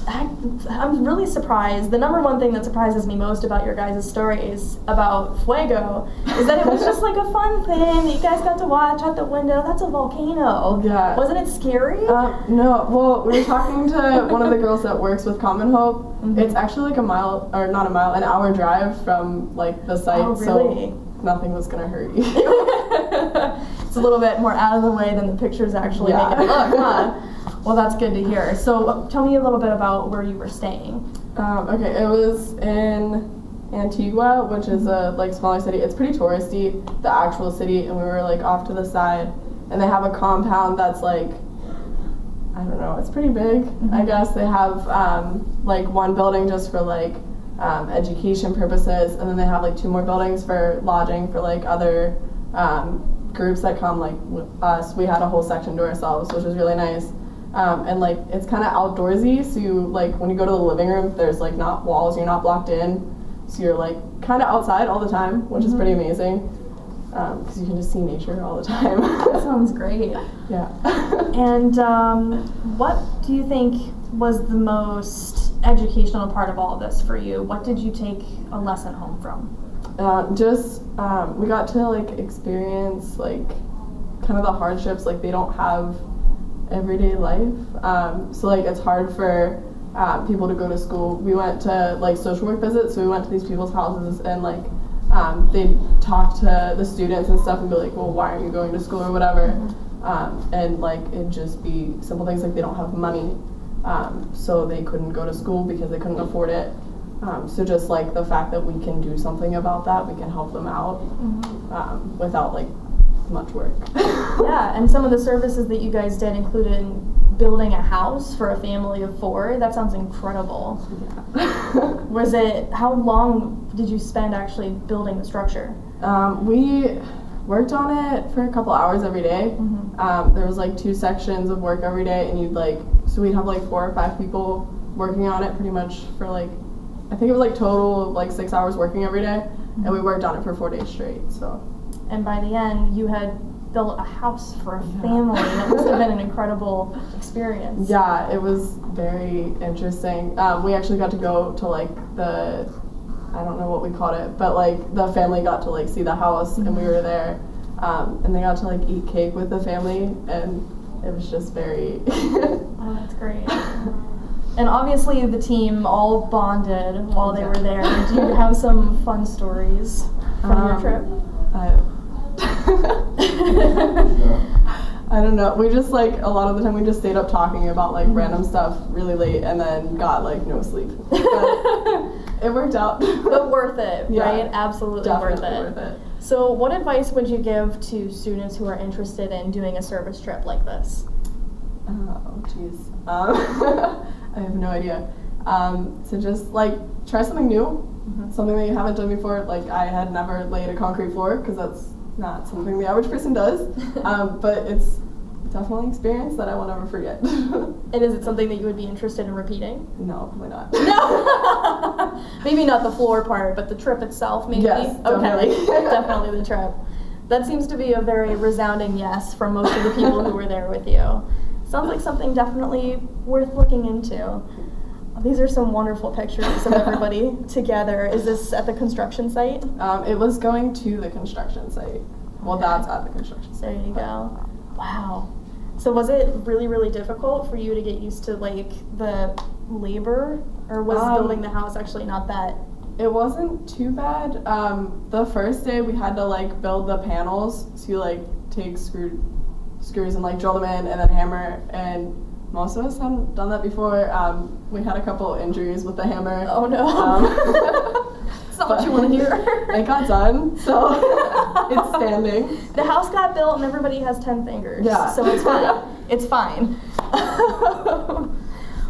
I'm really surprised. The number one thing that surprises me most about your guys' stories about Fuego is that it was just like a fun thing that you guys got to watch out the window. That's a volcano. Yeah. Wasn't it scary? No. Well, we were talking to one of the girls that works with Common Hope. It's actually like an hour drive from like the site. Oh, really? So nothing was gonna hurt you. It's a little bit more out of the way than the pictures actually make it look, huh? Well, that's good to hear. So tell me a little bit about where you were staying. Okay, it was in Antigua, which is a like smaller city. It's pretty touristy, the actual city, and we were like off to the side, and they have a compound that's like, I don't know, it's pretty big, I guess. They have like one building just for like education purposes, and then they have like 2 more buildings for lodging for like other groups that come, like with us. We had a whole section to ourselves, which was really nice. And like it's kind of outdoorsy, so you like when you go to the living room, there's like not walls, you're not blocked in, so you're like kind of outside all the time, which is pretty amazing, because you can just see nature all the time. That sounds great. Yeah. And what do you think was the most educational part of all of this for you? What did you take a lesson home from? We got to like experience like kind of the hardships like they don't have everyday life, so like it's hard for people to go to school. We went to like social work visits, so we went to these people's houses and like they'd talk to the students and stuff and be like, well, why aren't you going to school or whatever? And like it'd just be simple things like they don't have money, so they couldn't go to school because they couldn't afford it. So just like the fact that we can do something about that, we can help them out without like much work. Yeah, and some of the services that you guys did included building a house for a family of 4. That sounds incredible. Yeah. How long did you spend actually building the structure? We worked on it for a couple hours every day. There was like 2 sections of work every day, and so we'd have like 4 or 5 people working on it pretty much for like, I think it was like total of like 6 hours working every day, and we worked on it for 4 days straight. So. And by the end, you had built a house for a family. That must have been an incredible experience. Yeah, it was very interesting. We actually got to go to like I don't know what we called it, but like the family got to like see the house, and we were there, and they got to like eat cake with the family, and it was just very. Oh, that's great. And obviously the team all bonded while they were there. Do you have some fun stories from your trip? I don't know. We just like a lot of the time we just stayed up talking about like random stuff really late and then got like no sleep. But it worked out. But worth it, yeah, right? Absolutely worth it. So what advice would you give to students who are interested in doing a service trip like this? Oh, jeez. I have no idea. So just like try something new, something that you haven't done before. Like I had never laid a concrete floor because that's not something the average person does, but it's definitely an experience that I will never forget. And is it something that you would be interested in repeating? No, probably not. No. Maybe not the floor part, but the trip itself, maybe? Yes, definitely. Okay, definitely the trip. That seems to be a very resounding yes from most of the people who were there with you. Sounds like something definitely worth looking into. These are some wonderful pictures of everybody together. Is this at the construction site? It was going to the construction site. Well, that's at the construction site. There you go. Wow. So was it really, really difficult for you to get used to like the labor, or was building the house actually not that? It wasn't too bad. The first day we had to like build the panels, so you like take screws and like drill them in and then hammer, and most of us hadn't done that before. We had a couple injuries with the hammer. Oh no. It's not what you want to hear. It got done, so it's standing. The house got built and everybody has 10 fingers. Yeah. So it's fine. It's fine.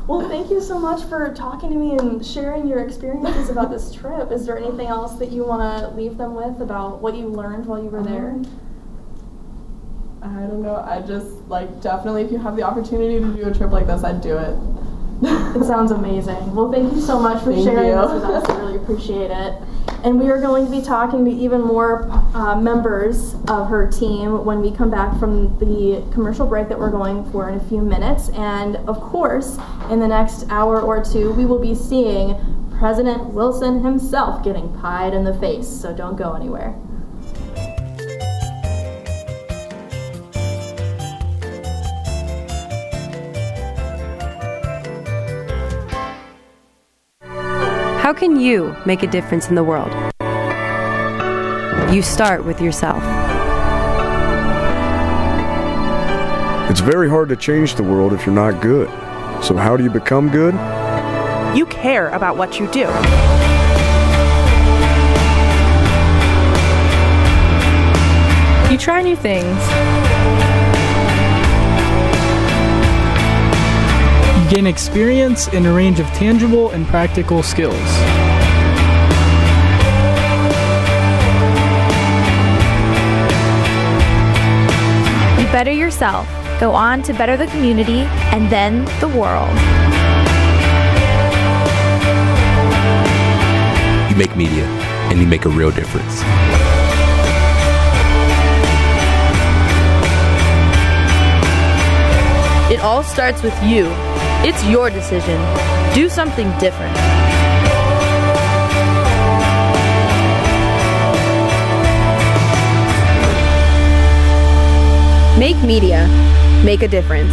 Well, thank you so much for talking to me and sharing your experiences about this trip. Is there anything else that you want to leave them with about what you learned while you were there? I don't know. I just, like, definitely if you have the opportunity to do a trip like this, I'd do it. It sounds amazing. Well, thank you so much for sharing this with us. I really appreciate it. And we are going to be talking to even more members of her team when we come back from the commercial break that we're going for in a few minutes. And of course, in the next hour or two, we will be seeing President Wilson himself getting pied in the face. So don't go anywhere. How can you make a difference in the world? You start with yourself. It's very hard to change the world if you're not good. So how do you become good? You care about what you do. You try new things. You gain experience in a range of tangible and practical skills. You better yourself, go on to better the community, and then the world. You make media, and you make a real difference. It all starts with you. It's your decision. Do something different. Make media. Make a difference.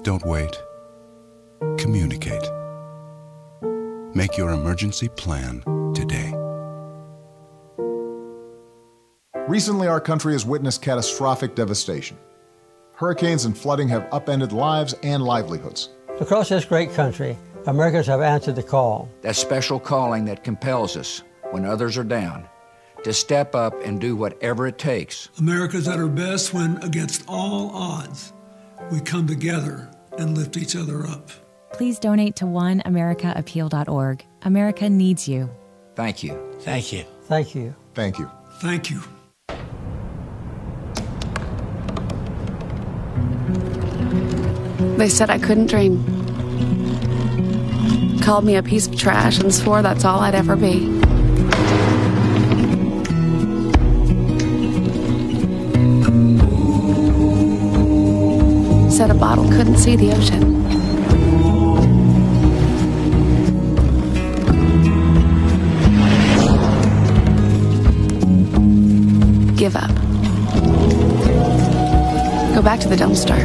Don't wait. Communicate. Make your emergency plan today. Recently, our country has witnessed catastrophic devastation. Hurricanes and flooding have upended lives and livelihoods. Across this great country, Americans have answered the call. That special calling that compels us, when others are down, to step up and do whatever it takes. America's at her best when, against all odds, we come together and lift each other up. Please donate to oneamericaappeal.org. America needs you. Thank you. Thank you. Thank you. Thank you. Thank you. They said I couldn't dream. Called me a piece of trash and swore that's all I'd ever be. Said a bottle couldn't see the ocean. Give up. Go back to the dumpster.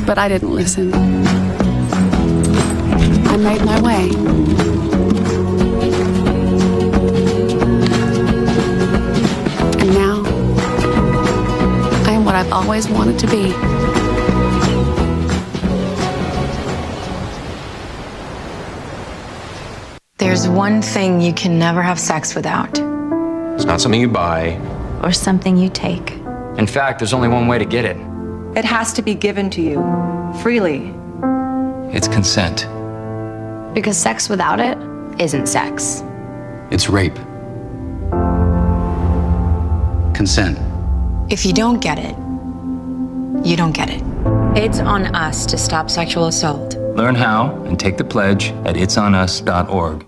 But I didn't listen. I made my way. And now, I am what I've always wanted to be. There's one thing you can never have sex without. It's not something you buy. Or something you take. In fact, there's only one way to get it. It has to be given to you, freely. It's consent. Because sex without it isn't sex. It's rape. Consent. If you don't get it, you don't get it. It's on us to stop sexual assault. Learn how and take the pledge at itsonus.org.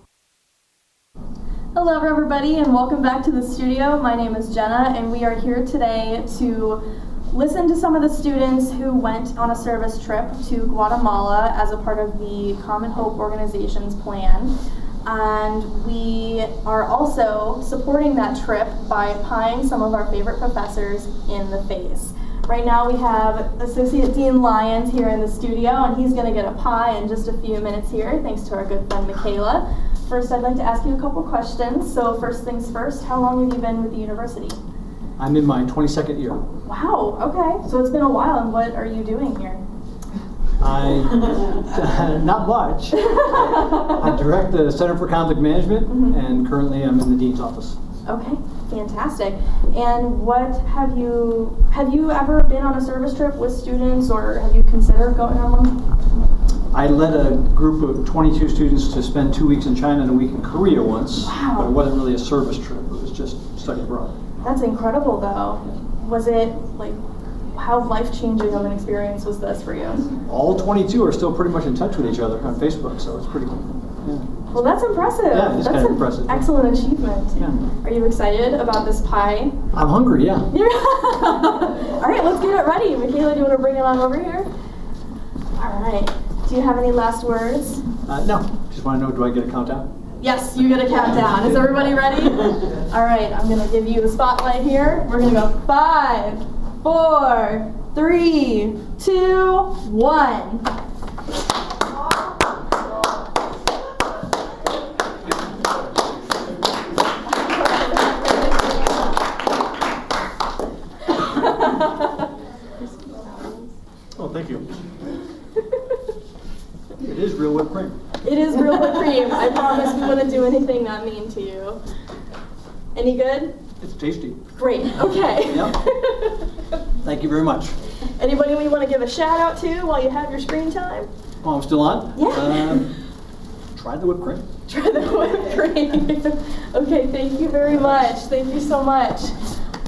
Hello everybody and welcome back to the studio. My name is Jenna and we are here today to listen to some of the students who went on a service trip to Guatemala as a part of the Common Hope organization's plan. And we are also supporting that trip by pieing some of our favorite professors in the face. Right now we have Associate Dean Lyons here in the studio, and he's going to get a pie in just a few minutes here, thanks to our good friend Michaela. First, I'd like to ask you a couple questions. So first things first, how long have you been with the university? I'm in my 22nd year. Wow, okay. So it's been a while, and what are you doing here? Not much. I direct the Center for Conflict Management, and currently I'm in the Dean's office. Okay, fantastic. And what have you ever been on a service trip with students, or have you considered going on one? I led a group of 22 students to spend 2 weeks in China and a week in Korea once. Wow. But it wasn't really a service trip, it was just study abroad. That's incredible though. Was it like, how life-changing of an experience was this for you? All 22 are still pretty much in touch with each other on Facebook, so it's pretty cool. Yeah. Well, that's impressive. Yeah, it's that's kind of impressive. Excellent achievement. Yeah. Are you excited about this pie? I'm hungry, yeah. All right, let's get it ready. Michaela, do you want to bring it on over here? All right. Do you have any last words? No. Just want to know, do I get a countdown? Yes, you get a countdown. Is everybody ready? All right, I'm going to give you the spotlight here. We're going to go 5, 4, 3, 2, 1. Oh, thank you. It is real whipped cream. It is real whipped cream. I promise we wouldn't do anything not mean to you. Any good? It's tasty. Great, okay. Yep. Thank you very much. Anybody we want to give a shout out to while you have your screen time? Oh, I'm still on? Yeah. Try the whipped cream. Try the whipped cream. Okay, thank you very much. Thank you so much.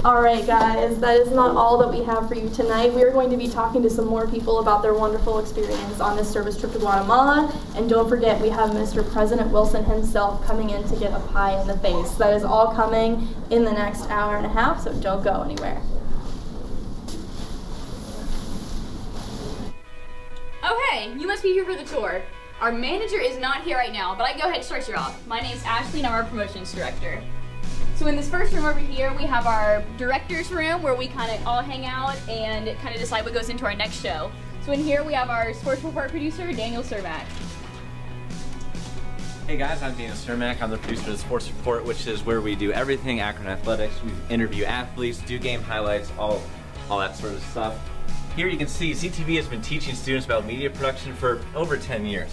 All right, guys, that is not all that we have for you tonight. We are going to be talking to some more people about their wonderful experience on this service trip to Guatemala. And don't forget, we have Mr. President Wilson himself coming in to get a pie in the face. That is all coming in the next hour and a half, so don't go anywhere. Oh, hey, you must be here for the tour. Our manager is not here right now, but I can go ahead and start you off. My name's Ashley, and I'm our promotions director. So in this first room over here, we have our director's room where we kind of all hang out and kind of decide what goes into our next show. So in here we have our sports report producer, Daniel Cermak. Hey guys, I'm Daniel Cermak. I'm the producer of the Sports Report, which is where we do everything Akron athletics. We interview athletes, do game highlights, all that sort of stuff. Here you can see ZTV has been teaching students about media production for over 10 years.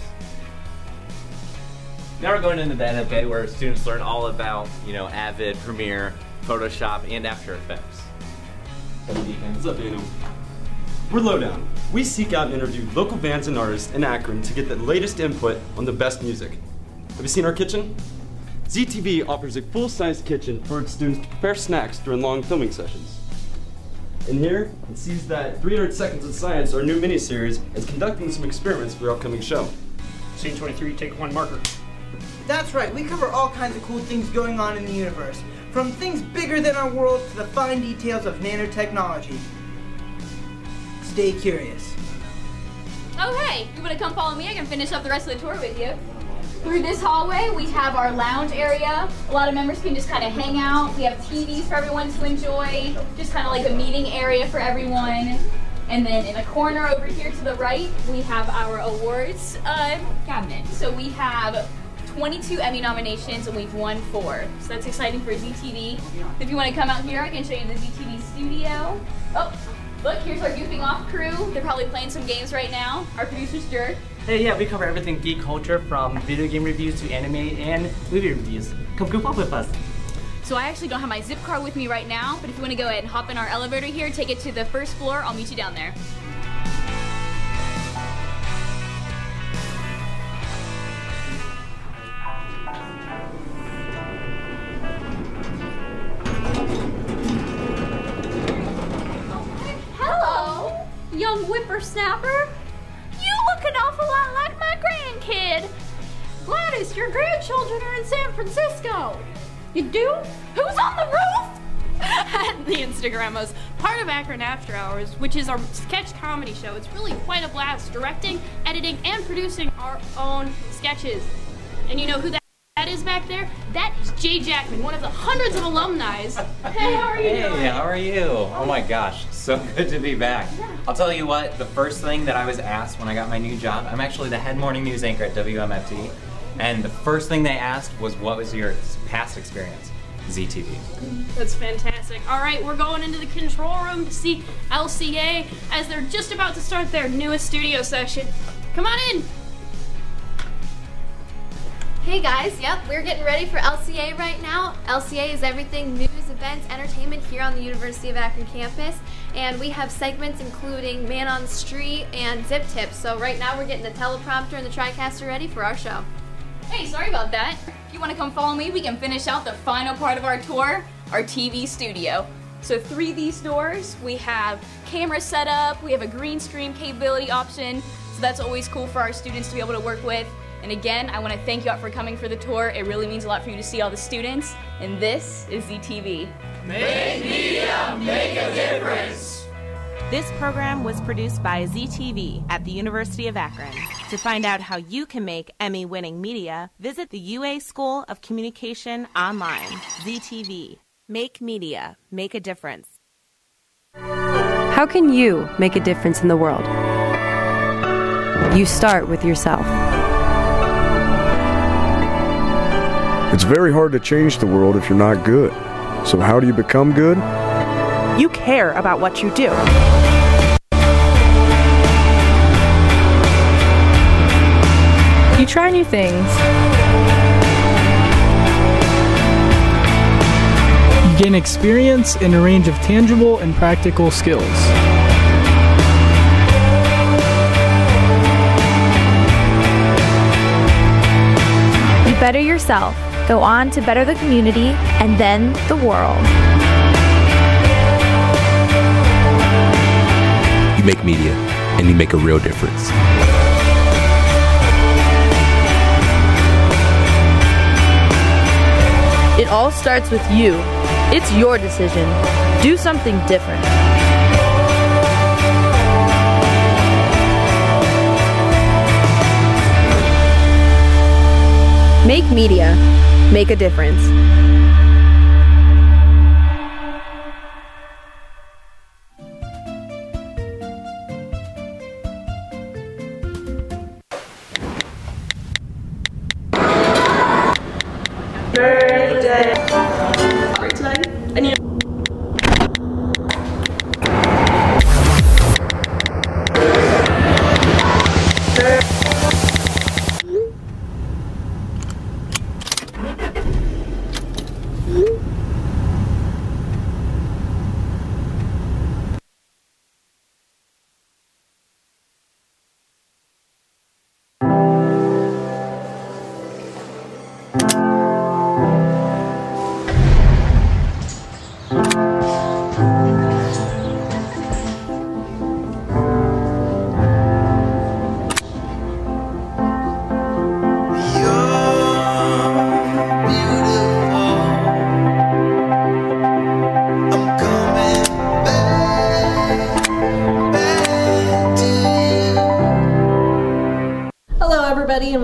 Now we're going into the end of the day where students learn all about, Avid, Premiere, Photoshop, and After Effects. What's up, Daniel? We're Lowdown. We seek out and interview local bands and artists in Akron to get the latest input on the best music. Have you seen our kitchen? ZTV offers a full-size kitchen for its students to prepare snacks during long filming sessions. In here, it sees that 300 Seconds of Science, our new miniseries, is conducting some experiments for our upcoming show. Scene 23, take 1 marker. That's right, we cover all kinds of cool things going on in the universe, from things bigger than our world to the fine details of nanotechnology. Stay curious. Oh hey, you want to come follow me? I can finish up the rest of the tour with you. Through this hallway, we have our lounge area. A lot of members can just kind of hang out. We have TVs for everyone to enjoy, just kind of like a meeting area for everyone. And then in a corner over here to the right, we have our awards cabinet. So we have 22 Emmy nominations and we've won 4. So that's exciting for ZTV. If you want to come out here, I can show you the ZTV studio. Oh, look, here's our goofing off crew. They're probably playing some games right now. Our producer's Dirk. Hey, yeah, we cover everything geek culture, from video game reviews to anime and movie reviews. Come goof off with us. So I actually don't have my zip card with me right now, but if you want to go ahead and hop in our elevator here, take it to the first floor, I'll meet you down there. Hello, young whippersnapper. You look an awful lot like my grandkid. Gladys, your grandchildren are in San Francisco. You do? Who's on the roof? The Instagrammos, part of Akron After Hours, which is our sketch comedy show. It's really quite a blast directing, editing, and producing our own sketches. And you know who that is back there? That is Jay Jackman, one of the hundreds of alumni. Hey, how are you doing? Hey, how are you? Oh my gosh, so good to be back. Yeah. I'll tell you what, the first thing that I was asked when I got my new job, I'm actually the head morning news anchor at WMFT, and the first thing they asked was, what was your past experience? ZTV. That's fantastic. All right, we're going into the control room to see LCA as they're just about to start their newest studio session. Come on in. Hey guys, yep, we're getting ready for LCA right now. LCA is everything news, events, entertainment here on the University of Akron campus. And we have segments including Man on the Street and Zip Tips. So right now we're getting the teleprompter and the TriCaster ready for our show. Hey, sorry about that. If you want to come follow me, we can finish out the final part of our tour, our TV studio. So through these doors, we have camera set up, we have a green screen capability option, so that's always cool for our students to be able to work with. And again, I want to thank you all for coming for the tour. It really means a lot for you to see all the students. And this is ZTV. Make media, make a difference. This program was produced by ZTV at the University of Akron. To find out how you can make Emmy-winning media, visit the UA School of Communication online. ZTV. Make media, make a difference. How can you make a difference in the world? You start with yourself. It's very hard to change the world if you're not good. So how do you become good? You care about what you do. You try new things. You gain experience in a range of tangible and practical skills. You better yourself, go on to better the community, and then the world. You make media, and you make a real difference. It all starts with you. It's your decision. Do something different. Make media, make a difference.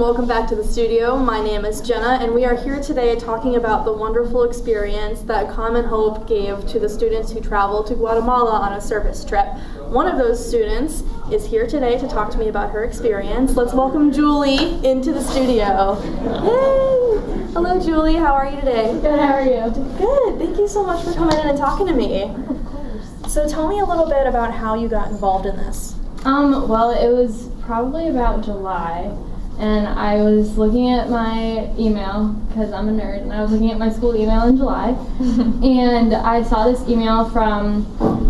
welcome back to the studio. My name is Jenna, and we are here today talking about the wonderful experience that Common Hope gave to the students who traveled to Guatemala on a service trip. One of those students is here today to talk to me about her experience. Let's welcome Julie into the studio. Yay! Hello, Julie. How are you today? Good. How are you? Good. Thank you so much for coming in and talking to me. Of course. So tell me a little bit about how you got involved in this. Well, it was probably about July, and I was looking at my email, because I'm a nerd, and I was looking at my school email in July, and I saw this email from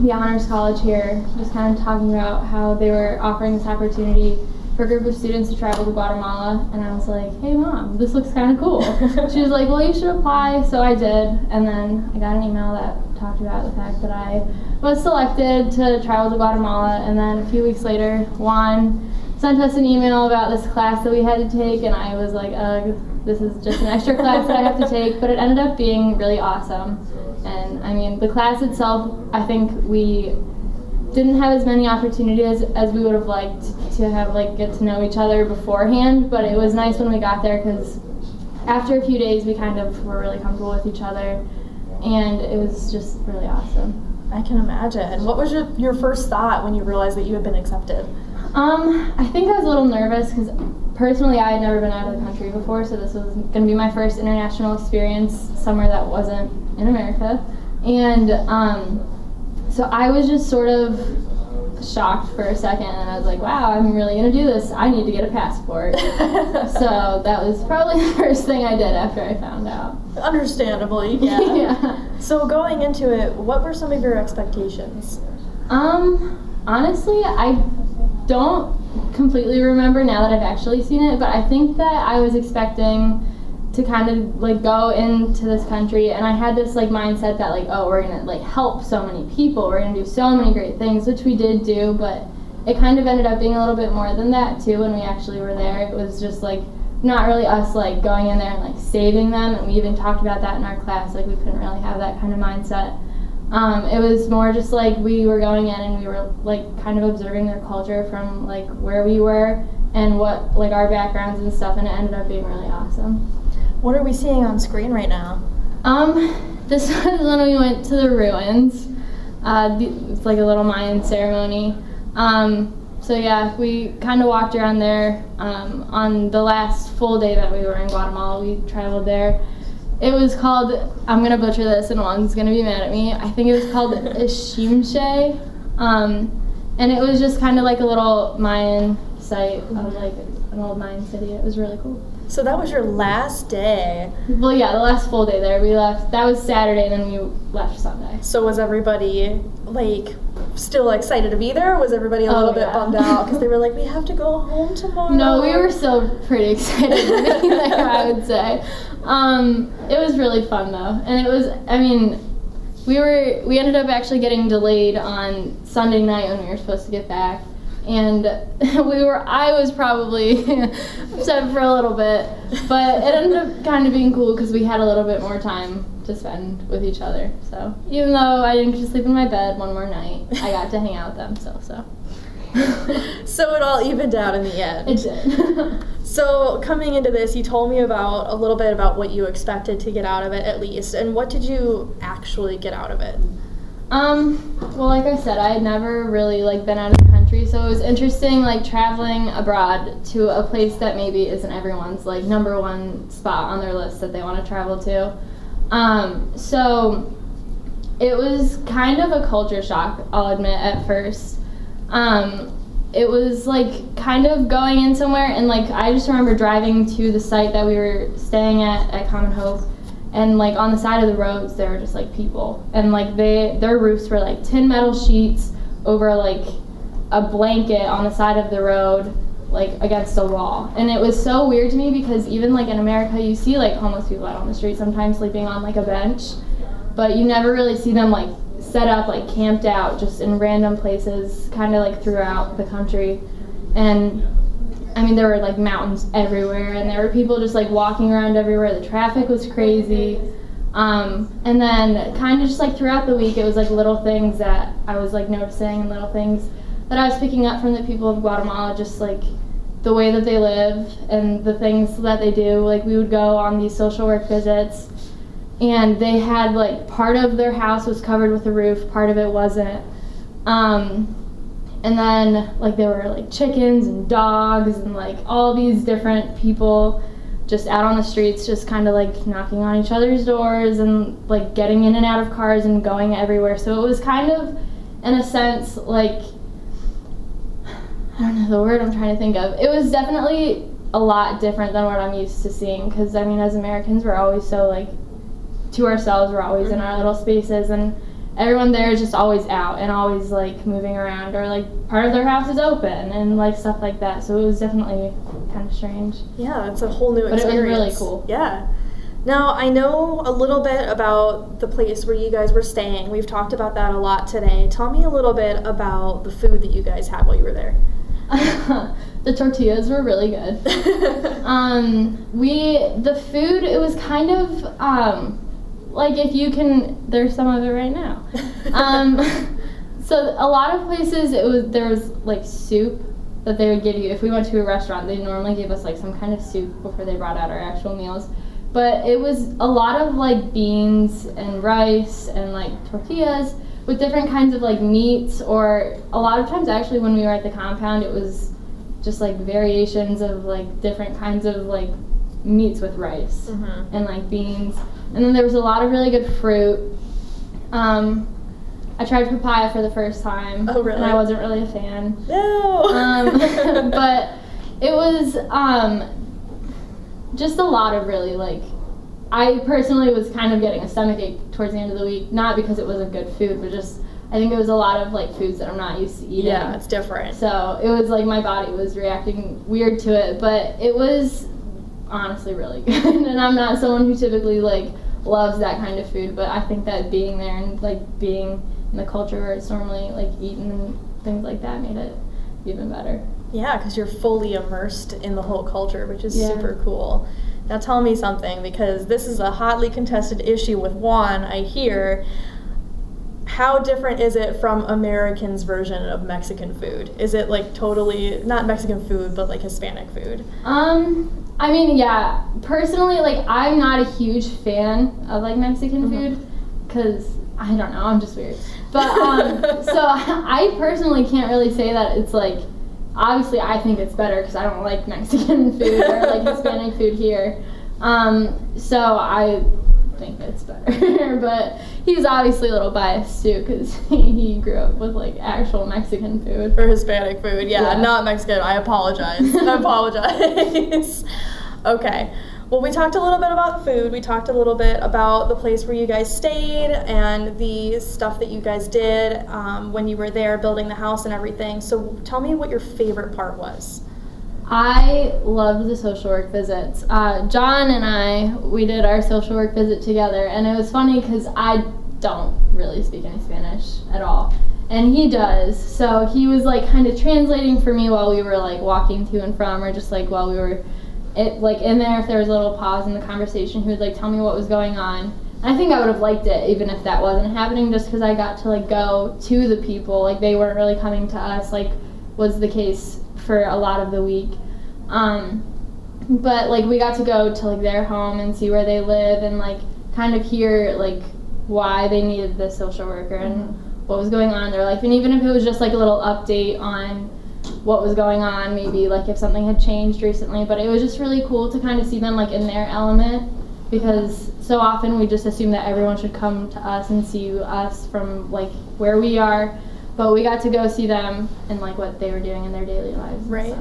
the Honors College here, just kind of talking about how they were offering this opportunity for a group of students to travel to Guatemala, and I was like, hey Mom, this looks kind of cool. She was like, well, you should apply, so I did, and then I got an email that talked about the fact that I was selected to travel to Guatemala, and then a few weeks later, Juan sent us an email about this class that we had to take, and I was like, this is just an extra class that I have to take, but it ended up being really awesome. And I mean, the class itself, I think we didn't have as many opportunities as we would have liked to have, like, get to know each other beforehand, but it was nice when we got there because after a few days we kind of were really comfortable with each other, and it was just really awesome. I can imagine. What was your first thought when you realized that you had been accepted? I think I was a little nervous because personally I had never been out of the country before, so this was going to be my first international experience somewhere that wasn't in America. And so I was just sort of shocked for a second, and I was like, wow, I'm really going to do this. I need to get a passport. So that was probably the first thing I did after I found out. Understandably, yeah. Yeah. So going into it, what were some of your expectations? Honestly, I don't completely remember now that I've actually seen it, but I think that I was expecting to kind of like go into this country, and I had this like mindset that like, oh, we're gonna like help so many people, we're gonna do so many great things, which we did do, but it kind of ended up being a little bit more than that too when we actually were there. It was just like not really us like going in there and like saving them, and we even talked about that in our class, like we couldn't really have that kind of mindset. It was more just like we were going in and we were like kind of observing their culture from like where we were and what like our backgrounds and stuff, and it ended up being really awesome. What are we seeing on screen right now? This was when we went to the ruins. It's like a little Mayan ceremony. So yeah, we kind of walked around there. On the last full day that we were in Guatemala, we traveled there. It was called, I'm going to butcher this and Juan's going to be mad at me, I think it was called Ishimche. And it was just kind of like a little Mayan site of like an old Mayan city. It was really cool. So that was your last day? Well, yeah, the last full day there. We left, that was Saturday, and then we left Sunday. So was everybody like still excited to be there, or was everybody a little bit bummed out because they were like, we have to go home tomorrow? No, we were still pretty excited to be there, I would say. It was really fun though, and it was, I mean, we ended up actually getting delayed on Sunday night when we were supposed to get back, and I was probably upset for a little bit, but it ended up kind of being cool because we had a little bit more time to spend with each other. So even though I didn't get to sleep in my bed one more night, I got to hang out with them still. So. So it all evened out in the end. It did. So coming into this, you told me about a little bit about what you expected to get out of it at least, and what did you actually get out of it? Well, like I said, I had never really like been out of the country, so it was interesting like traveling abroad to a place that maybe isn't everyone's like #1 spot on their list that they want to travel to. So it was kind of a culture shock, I'll admit, at first. It was like kind of going in somewhere, and like I just remember driving to the site that we were staying at Common Hope, and like on the side of the roads there were just like people, and like their roofs were like tin metal sheets over like a blanket on the side of the road, like against a wall. And it was so weird to me because even like in America you see like homeless people out on the street sometimes sleeping on like a bench, but you never really see them like set up like camped out just in random places kind of like throughout the country. And I mean, there were like mountains everywhere, and there were people just like walking around everywhere. The traffic was crazy. And then kind of just like throughout the week, it was like little things that I was like noticing, and little things that I was picking up from the people of Guatemala, just like the way that they live and the things that they do. Like we would go on these social work visits, and they had like part of their house was covered with a roof, part of it wasn't. And then like there were like chickens and dogs and like all these different people just out on the streets, just kind of like knocking on each other's doors and like getting in and out of cars and going everywhere. So it was kind of, in a sense, like, I don't know the word I'm trying to think of. It was definitely a lot different than what I'm used to seeing, because I mean, as Americans, we're always so like to ourselves, we're always in our little spaces, and everyone there is just always out and always like moving around, or like part of their house is open and like stuff like that. So it was definitely kind of strange. Yeah, it's a whole new experience. But it was really cool. Yeah. Now, I know a little bit about the place where you guys were staying. We've talked about that a lot today. Tell me a little bit about the food that you guys had while you were there. The tortillas were really good. The food, it was kind of, like if you can, there's some of it right now. So a lot of places there was like soup that they would give you. If we went to a restaurant, they normally gave us like some kind of soup before they brought out our actual meals. But it was a lot of like beans and rice and like tortillas with different kinds of like meats, or a lot of times actually when we were at the compound, it was just like variations of like different kinds of like meats with rice and like beans. And then there was a lot of really good fruit. I tried papaya for the first time. Oh, really? And I wasn't really a fan. No! But it was just a lot of really like, I personally was kind of getting a stomachache towards the end of the week, not because it wasn't good food, but just I think it was a lot of like foods that I'm not used to eating. Yeah, it's different. So it was like my body was reacting weird to it, but it was honestly really good. And I'm not someone who typically like loves that kind of food, but I think that being there and like being in the culture where it's normally like eaten and things like that made it even better. Yeah, because you're fully immersed in the whole culture, which is super cool. Now tell me something, because this is a hotly contested issue with Juan, I hear. How different is it from Americans' version of Mexican food? Is it like totally, not Mexican food, but like Hispanic food? I mean, yeah, personally, like I'm not a huge fan of like Mexican food, because I don't know, I'm just weird. But so I personally can't really say that it's like, obviously I think it's better because I don't like Mexican food or like Hispanic food here. So I think it's better. But he's obviously a little biased too, because he grew up with like actual Mexican food. Or Hispanic food, yeah. Not Mexican. I apologize. I apologize. Okay. Well, we talked a little bit about the food. We talked a little bit about the place where you guys stayed and the stuff that you guys did when you were there building the house and everything. So tell me what your favorite part was. I loved the social work visits. John and we did our social work visit together, and it was funny because I don't really speak any Spanish at all, and he does. So he was like kind of translating for me while we were like walking to and from, or just like while we were like in there. If there was a little pause in the conversation, he would like tell me what was going on. And I think I would have liked it even if that wasn't happening, just because I got to like go to the people. Like they weren't really coming to us, like was the case for a lot of the week. But like we got to go to like their home and see where they live and like kind of hear like why they needed this social worker and what was going on in their life. And even if it was just like a little update on what was going on, maybe like if something had changed recently, but it was just really cool to kind of see them like in their element, because so often we just assume that everyone should come to us and see us from like where we are, but we got to go see them and like what they were doing in their daily lives. Right.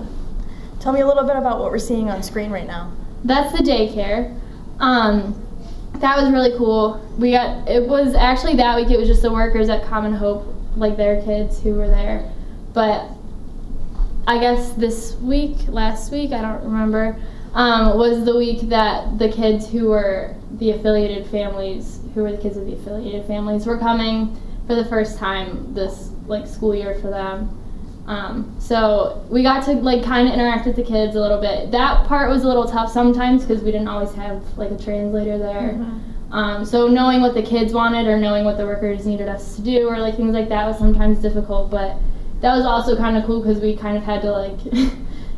Tell me a little bit about what we're seeing on screen right now. That's the daycare. That was really cool. It was actually that week, it was just the workers at Common Hope, like their kids who were there. But I guess last week, I don't remember, was the week that the kids who were the affiliated families, kids of the affiliated families, were coming for the first time this like school year for them. So we got to like kind of interact with the kids a little bit. That part was a little tough sometimes because we didn't always have like a translator there. So knowing what the kids wanted or knowing what the workers needed us to do or like things like that was sometimes difficult, but that was also kind of cool because we kind of had to like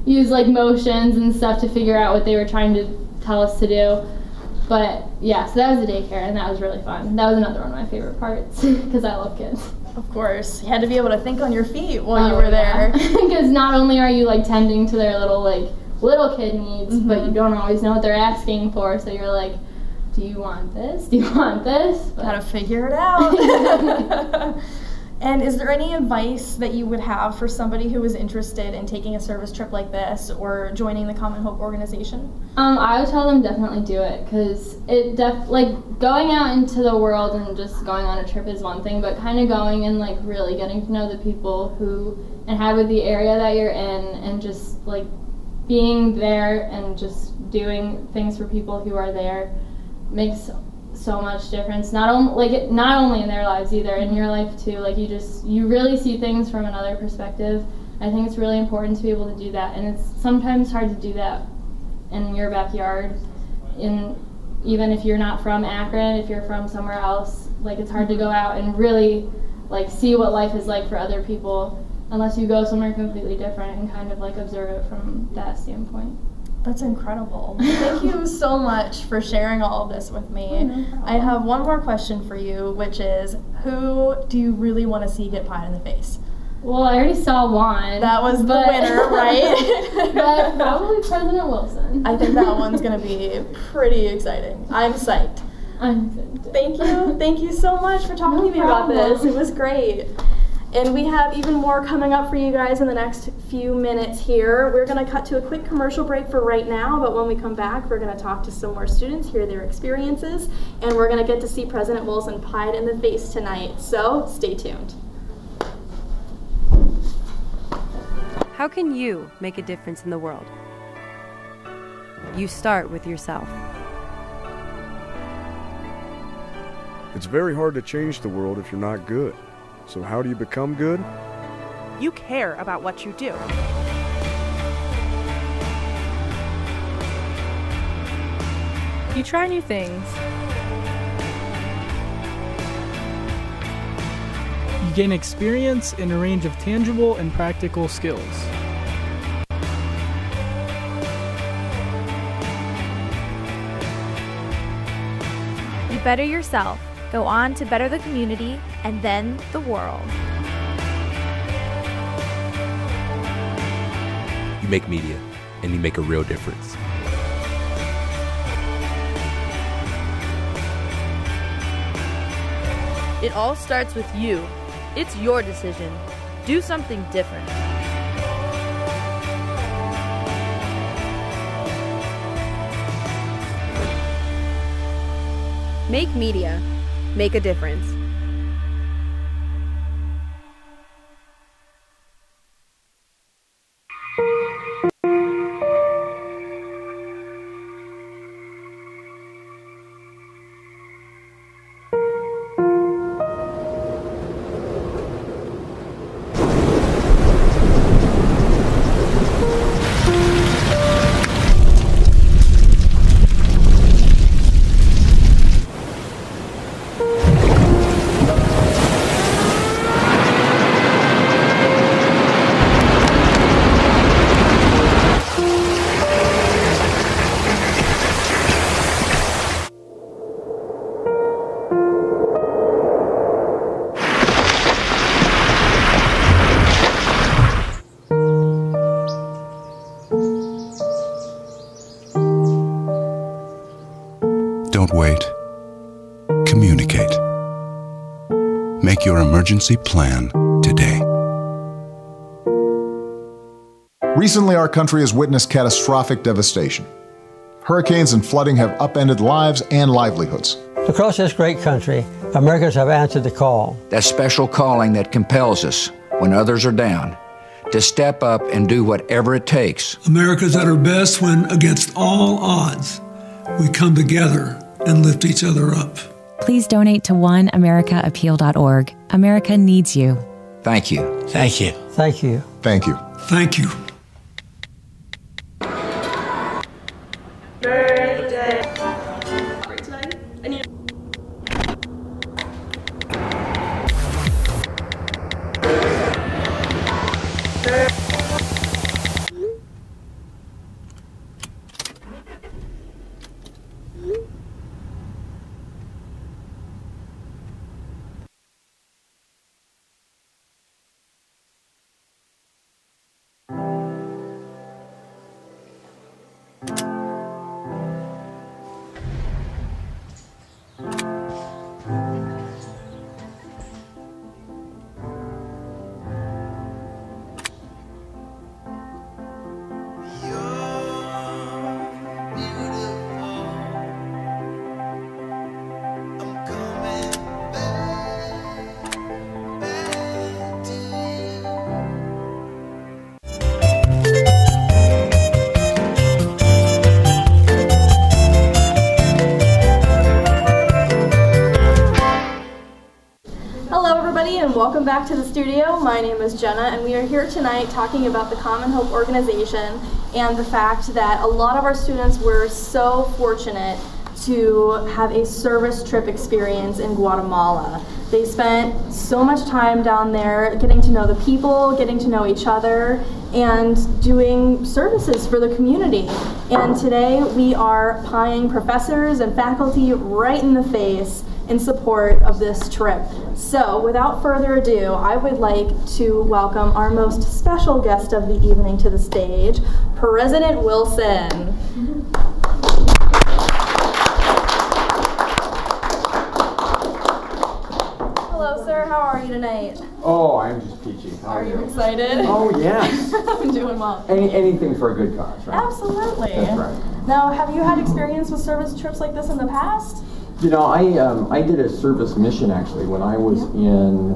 use like motions and stuff to figure out what they were trying to tell us to do. But yeah, so that was the daycare, and that was really fun. That was another one of my favorite parts because I love kids. Of course, you had to be able to think on your feet while you were there. Because not only are you like tending to their little kid needs, but you don't always know what they're asking for. So you're like, do you want this? Do you want this? But gotta figure it out. And is there any advice that you would have for somebody who is interested in taking a service trip like this or joining the Common Hope organization? I would tell them definitely do it, because going out into the world and just going on a trip is one thing, but kind of going and like really getting to know the people who inhabit the area that you're in, and just like being there and just doing things for people who are there makes so much difference. Not only in their lives either, in your life too. Like you really see things from another perspective. I think it's really important to be able to do that, and it's sometimes hard to do that in your backyard. Even if you're not from Akron, if you're from somewhere else, like it's hard to go out and really like see what life is like for other people unless you go somewhere completely different and kind of like observe it from that standpoint. That's incredible. Thank you so much for sharing all of this with me. No, I have one more question for you, which is, who do you really want to see get pied in the face? Well, I already saw one. That was the winner, right? But probably President Wilson. I think that one's going to be pretty exciting. I'm psyched. I'm excited. Thank you so much for talking to me about this. It was great. And we have even more coming up for you guys in the next few minutes here. We're going to cut to a quick commercial break for right now, but when we come back, we're going to talk to some more students, hear their experiences, and we're going to get to see President Wilson pied in the face tonight. So stay tuned. How can you make a difference in the world? You start with yourself. It's very hard to change the world if you're not good. So how do you become good? You care about what you do. You try new things. You gain experience in a range of tangible and practical skills. You better yourself. Go on to better the community and then the world. You make media, and you make a real difference. It all starts with you. It's your decision. Do something different. Make media. Make a difference. Don't wait. Communicate. Make your emergency plan today. Recently, our country has witnessed catastrophic devastation. Hurricanes and flooding have upended lives and livelihoods. Across this great country, Americans have answered the call. That special calling that compels us, when others are down, to step up and do whatever it takes. America's at her best when, against all odds, we come together and lift each other up. Please donate to oneamericaappeal.org. America needs you. Thank you. Thank you. Thank you. Thank you. Thank you. back to the studio. My name is Jenna, and we are here tonight talking about the Common Hope organization and the fact that a lot of our students were so fortunate to have a service trip experience in Guatemala. They spent so much time down there getting to know the people, getting to know each other, and doing services for the community. And today we are pieing professors and faculty right in the face in support of this trip. So without further ado, I would like to welcome our most special guest of the evening to the stage, President Wilson. Hello, sir. How are you tonight? Oh, I'm just peachy. How are you excited? Oh, yes. I'm doing well. Anything for a good cause, right? Absolutely. That's right. Now, have you had experience with service trips like this in the past? You know, I did a service mission actually when I was in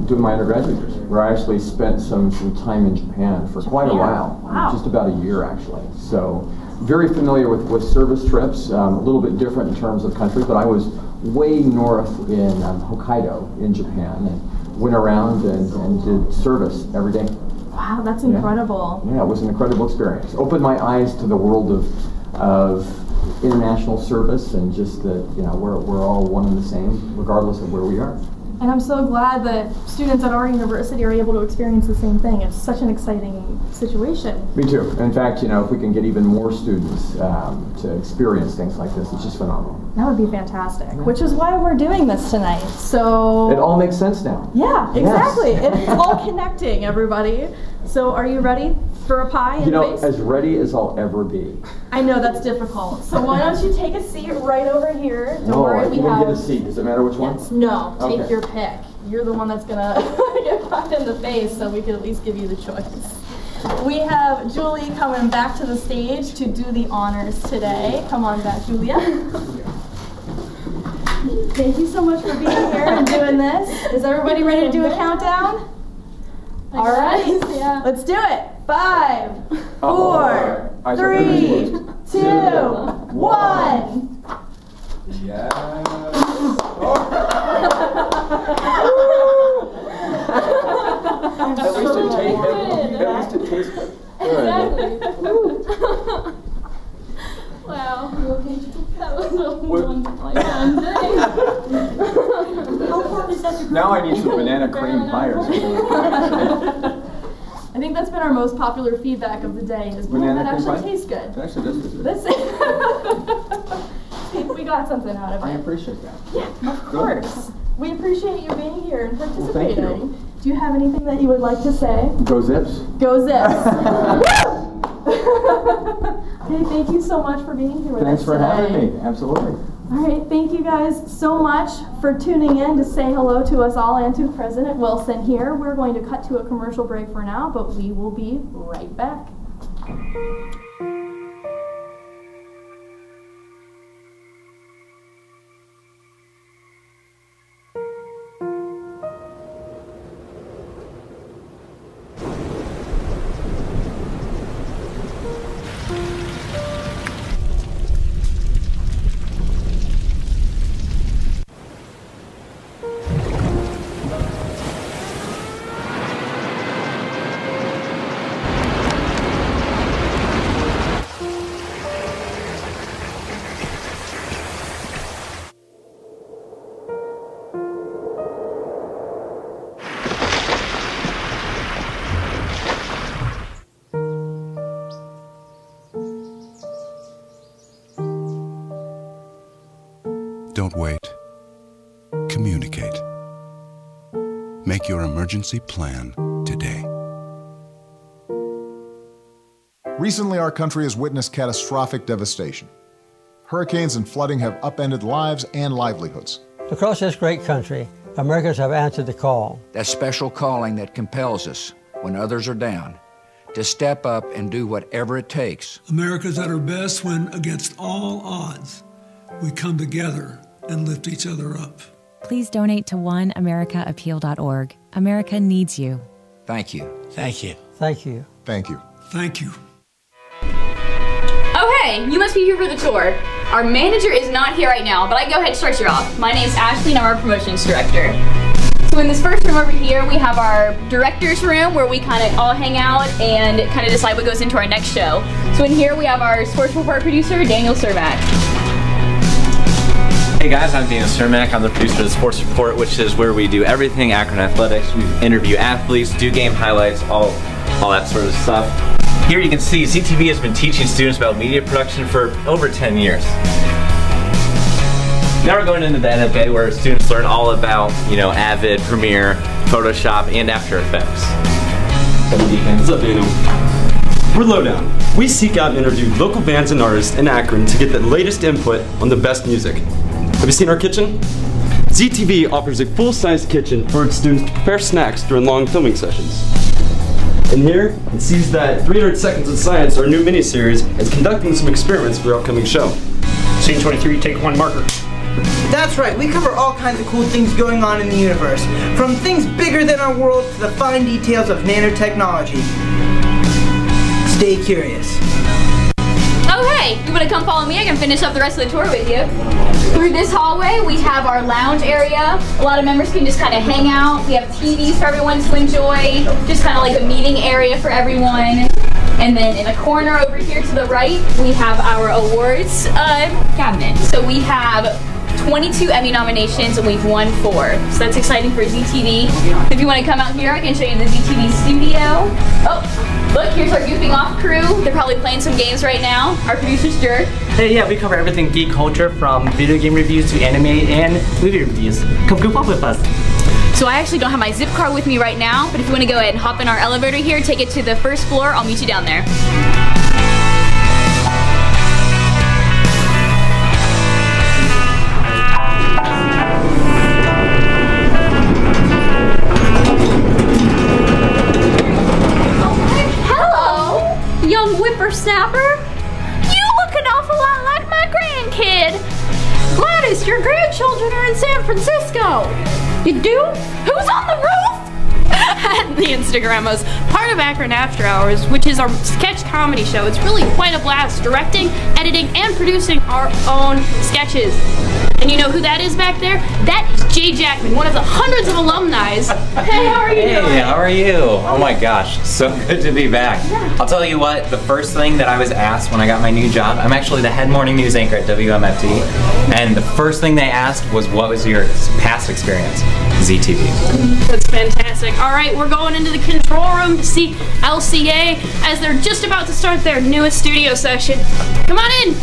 doing my undergraduate years, where I actually spent some time in Japan for quite a while. Wow. Just about a year actually. So very familiar with service trips, a little bit different in terms of country, but I was way north in Hokkaido in Japan and went around and did service every day. Wow, that's incredible. Yeah, it was an incredible experience. Opened my eyes to the world of international service and just that, you know, we're all one and the same regardless of where we are. And I'm so glad that students at our university are able to experience the same thing. It's such an exciting situation. Me too. In fact, you know, if we can get even more students to experience things like this, it's just phenomenal. That would be fantastic, which is why we're doing this tonight. So it all makes sense now. Yeah, exactly. Yes. It's all connecting, everybody. So are you ready for a pie in the face? As ready as I'll ever be. I know that's difficult. So why don't you take a seat right over here? Don't worry, we have... get a seat. Does it matter which one? No, take your pick. You're the one that's gonna get pie in the face, so we can at least give you the choice. We have Julie coming back to the stage to do the honors today. Come on back, Julia. Thank you so much for being here and doing this. Is everybody ready to do a countdown? All right, let's do it. 5, 4, 3, 2, 1. Yes. At least it tastes good. Exactly. Wow. That was a one-time thing. How hard is that to Now I need some banana cream pie or something. I think that's been our most popular feedback of the day is banana that actually tastes good. It actually does taste good. See, we got something out of it. I appreciate that. Yeah, of course. We appreciate you being here and participating. Well, thank you. Do you have anything that you would like to say? Go Zips. Go Zips. Okay, thank you so much for being here with us today. Thanks for having me. Absolutely. All right, thank you guys so much for tuning in to say hello to us all and to President Wilson here. We're going to cut to a commercial break for now, but we will be right back. Don't wait. Communicate. Make your emergency plan today. Recently, our country has witnessed catastrophic devastation. Hurricanes and flooding have upended lives and livelihoods. Across this great country, Americans have answered the call. That special calling that compels us, when others are down, to step up and do whatever it takes. America's at her best when, against all odds, we come together and lift each other up. Please donate to oneamericaappeal.org. America needs you. Thank you. Thank you. Thank you. Thank you. Thank you. Oh, hey, you must be here for the tour. Our manager is not here right now, but I can go ahead and start you off. My name's Ashley and I'm our promotions director. So in this first room over here, we have our director's room where we kind of all hang out and kind of decide what goes into our next show. So in here we have our sports report producer, Daniel Cermak. Hey guys, I'm Daniel Cermak. I'm the producer of the Sports Report, which is where we do everything Akron athletics. We interview athletes, do game highlights, all that sort of stuff. Here you can see ZTV has been teaching students about media production for over 10 years. Now we're going into the NFA where students learn all about, Avid, Premiere, Photoshop, and After Effects. What's up, Daniel? We're Lowdown. We seek out and interview local bands and artists in Akron to get the latest input on the best music. Have you seen our kitchen? ZTV offers a full-size kitchen for its students to prepare snacks during long filming sessions. And here, it sees that 300 Seconds of Science, our new miniseries, is conducting some experiments for our upcoming show. Scene 23, take 1 marker. That's right, we cover all kinds of cool things going on in the universe, from things bigger than our world to the fine details of nanotechnology. Stay curious. Oh hey, you wanna come follow me? I can finish up the rest of the tour with you. Through this hallway, we have our lounge area. A lot of members can just kind of hang out. We have TVs for everyone to enjoy, just kind of like a meeting area for everyone. And then in a corner over here to the right, we have our awards cabinet. So we have 22 Emmy nominations and we've won 4. So that's exciting for ZTV. If you want to come out here, I can show you the ZTV studio. Oh, look, here's our goofing off crew. They're probably playing some games right now. Our producer's Jerk. Hey, yeah, we cover everything geek culture from video game reviews to anime and movie reviews. Come goof off with us. So I actually don't have my zip card with me right now, but if you want to go ahead and hop in our elevator here, take it to the first floor, I'll meet you down there. Young whippersnapper, you look an awful lot like my grandkid. Gladys, your grandchildren are in San Francisco. You do? Who's on the roof? The Instagrammos, part of Akron After Hours, which is our sketch comedy show. It's really quite a blast directing, editing, and producing our own sketches. And you know who that is back there? That is Jay Jackman, one of the hundreds of alumni. Hey, how are you doing? Hey, how are you? Oh my gosh, so good to be back. Yeah. I'll tell you what, the first thing that I was asked when I got my new job, I'm actually the head morning news anchor at WMFT, and the first thing they asked was, what was your past experience? ZTV. That's fantastic. All right, we're going into the control room to see LCA as they're just about to start their newest studio session. Come on in.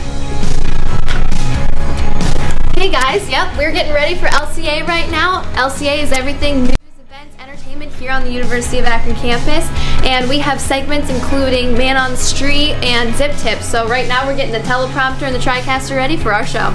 Hey guys, yep, we're getting ready for LCA right now. LCA is everything news, events, entertainment here on the University of Akron campus, and we have segments including Man on the Street and Zip Tips. So right now we're getting the teleprompter and the TriCaster ready for our show.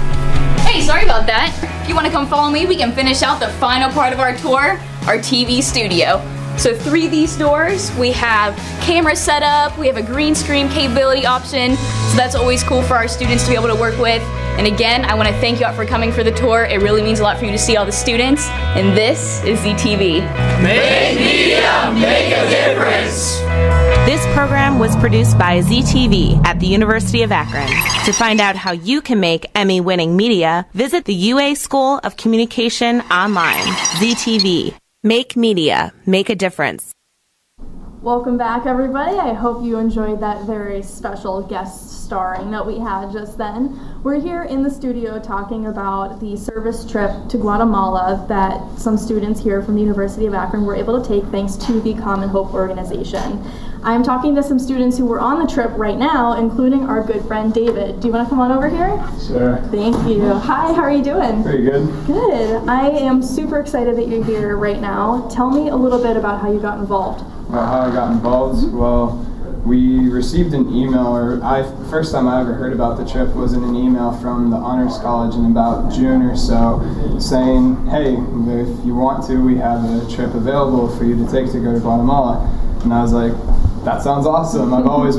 Hey, sorry about that. If you want to come follow me, we can finish out the final part of our tour, our TV studio. So through these doors, we have camera set up, we have a green screen capability option, so that's always cool for our students to be able to work with. And again, I want to thank you all for coming for the tour. It really means a lot for you to see all the students. And this is ZTV. Make media, make a difference. This program was produced by ZTV at the University of Akron. To find out how you can make Emmy-winning media, visit the UA School of Communication online. ZTV. Make media, make a difference. Welcome back, everybody. I hope you enjoyed that very special guest starring that we had just then. We're here in the studio talking about the service trip to Guatemala that some students here from the University of Akron were able to take thanks to the Common Hope organization. I'm talking to some students who were on the trip right now, including our good friend David. Do you want to come on over here? Sure. Thank you. Hi, how are you doing? Pretty good. Good. I am super excited that you're here right now. Tell me a little bit about how you got involved. Well, how I got involved? Well, we received an email, or first time I ever heard about the trip was in an email from the Honors College in about June or so, saying, hey, if you want to, we have a trip available for you to take to go to Guatemala. And I was like, that sounds awesome. I always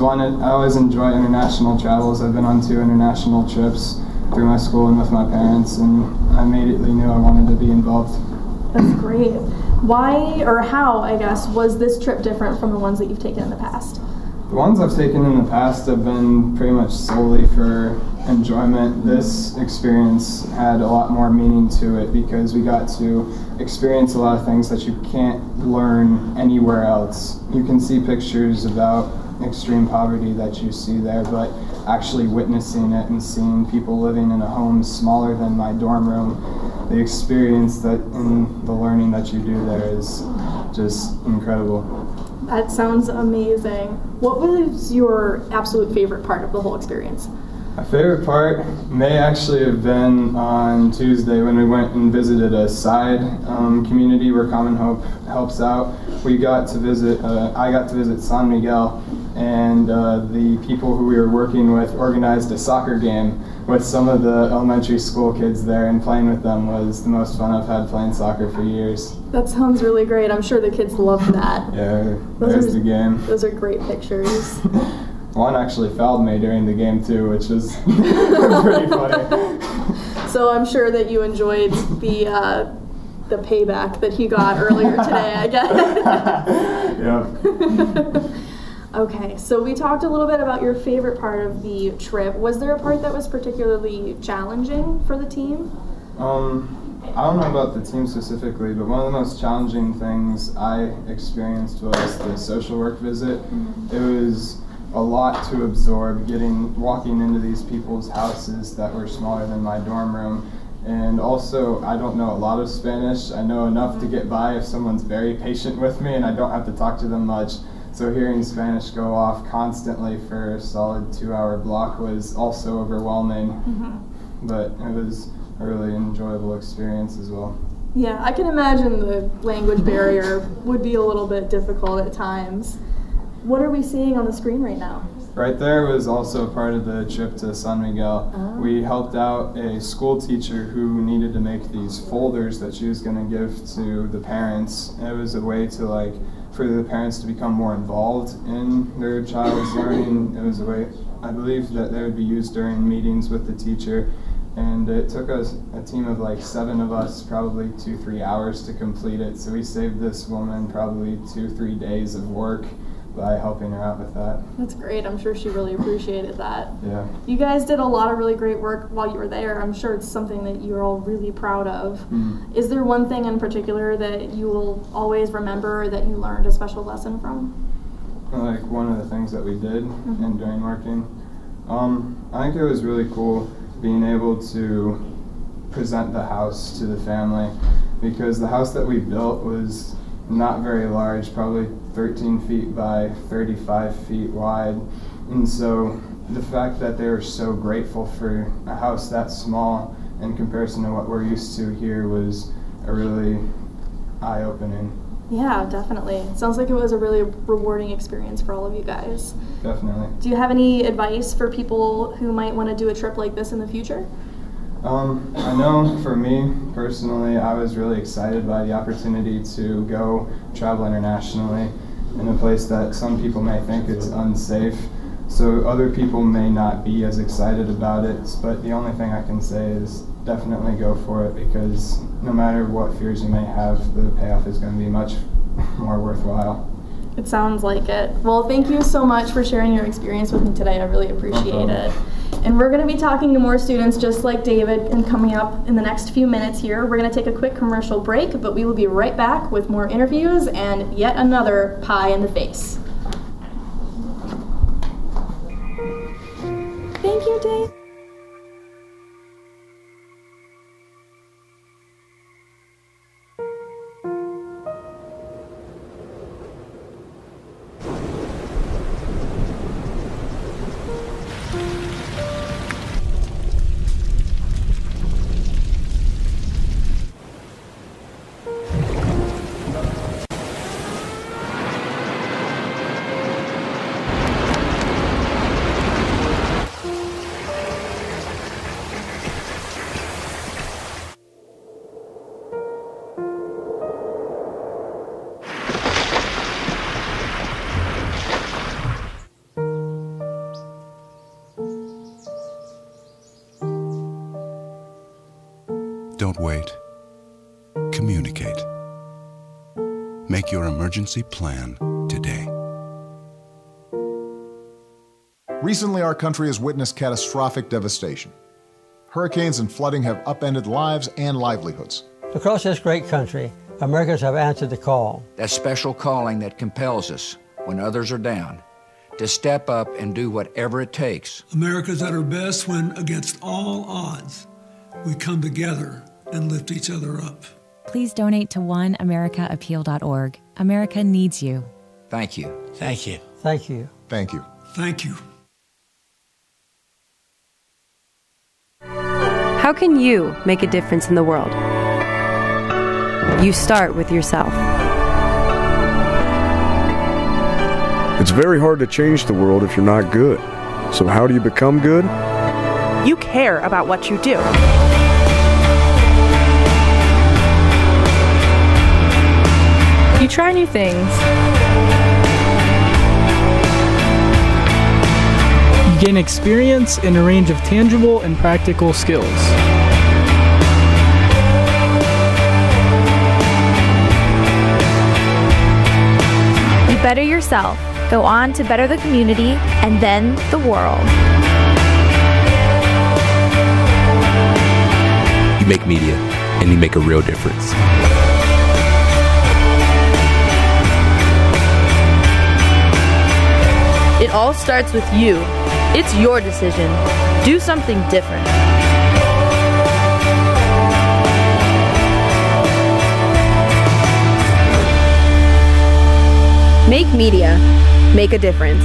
enjoy international travels. I've been on 2 international trips through my school and with my parents, and I immediately knew I wanted to be involved. That's great. Why, or how, I guess, was this trip different from the ones that you've taken in the past? The ones I've taken in the past have been pretty much solely for enjoyment. This experience had a lot more meaning to it because we got to experience a lot of things that you can't learn anywhere else. You can see pictures about extreme poverty that you see there, but actually witnessing it and seeing people living in a home smaller than my dorm room, the experience that and the learning that you do there is just incredible. That sounds amazing. What was your absolute favorite part of the whole experience? My favorite part may actually have been on Tuesday when we went and visited a side community where Common Hope helps out. We got to visit, I got to visit San Miguel, and the people who we were working with organized a soccer game with some of the elementary school kids there, and playing with them was the most fun I've had playing soccer for years. That sounds really great. I'm sure the kids loved that. Yeah, there's the game. Those are great pictures. One actually fouled me during the game too, which was pretty funny. So I'm sure that you enjoyed the payback that he got earlier today, I guess. Yeah. Okay, so we talked a little bit about your favorite part of the trip. Was there a part that was particularly challenging for the team? I don't know about the team specifically, but one of the most challenging things I experienced was the social work visit. It was a lot to absorb, walking into these people's houses that were smaller than my dorm room. And also, I don't know a lot of Spanish. I know enough to get by if someone's very patient with me and I don't have to talk to them much. So hearing Spanish go off constantly for a solid 2-hour block was also overwhelming. But it was a really enjoyable experience as well. Yeah, I can imagine the language barrier would be a little bit difficult at times. What are we seeing on the screen right now? Right there was also part of the trip to San Miguel. Oh. We helped out a school teacher who needed to make these folders that she was going to give to the parents. And it was a way to for the parents to become more involved in their child's learning. It was a way, I believe, that they would be used during meetings with the teacher. And it took us a team of 7 of us probably 2-3 hours to complete it. So we saved this woman probably 2-3 days of work by helping her out with that. That's great. I'm sure she really appreciated that. Yeah. You guys did a lot of really great work while you were there. I'm sure it's something that you're all really proud of. Is there one thing in particular that you will always remember that you learned a special lesson from? One of the things that we did and during working, I think it was really cool being able to present the house to the family, because the house that we built was not very large, probably 13 feet by 35 feet wide. And so the fact that they were so grateful for a house that small in comparison to what we're used to here was a really eye-opening. Yeah, definitely. It sounds like it was a really rewarding experience for all of you guys. Definitely. Do you have any advice for people who might want to do a trip like this in the future? I know for me personally, I was really excited by the opportunity to go travel internationally in a place that some people may think is unsafe. So other people may not be as excited about it, but the only thing I can say is definitely go for it, because no matter what fears you may have, the payoff is going to be much more worthwhile. It sounds like it. Well, thank you so much for sharing your experience with me today. I really appreciate it. And we're going to be talking to more students just like David and coming up in the next few minutes here. We're going to take a quick commercial break, but we will be right back with more interviews and yet another pie in the face. Thank you, Dave. Don't wait. Communicate. Make your emergency plan today. Recently, our country has witnessed catastrophic devastation. Hurricanes and flooding have upended lives and livelihoods. Across this great country, Americans have answered the call. That special calling that compels us, when others are down, to step up and do whatever it takes. America's at her best when, against all odds, we come together and lift each other up. Please donate to oneamericaappeal.org. America needs you. Thank you. Thank you. Thank you. Thank you. Thank you. How can you make a difference in the world? You start with yourself. It's very hard to change the world if you're not good. So how do you become good? You care about what you do. You try new things. You gain experience in a range of tangible and practical skills. You better yourself, go on to better the community, and then the world. You make media, and you make a real difference. It all starts with you. It's your decision. Do something different. Make media. Make a difference.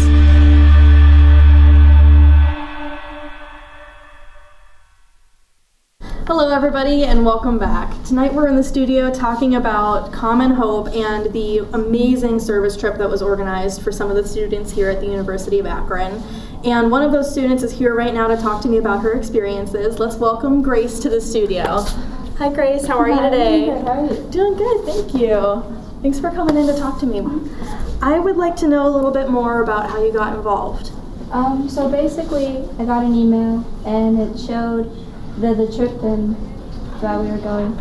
Hello everybody and welcome back. Tonight we're in the studio talking about Common Hope and the amazing service trip that was organized for some of the students here at the University of Akron. And one of those students is here right now to talk to me about her experiences. Let's welcome Grace to the studio. Hi Grace, how are you today? Good. How are you? Doing good, thank you. Thanks for coming in to talk to me. I would like to know a little bit more about how you got involved. So basically, I got an email and it showed the trip and that we were going.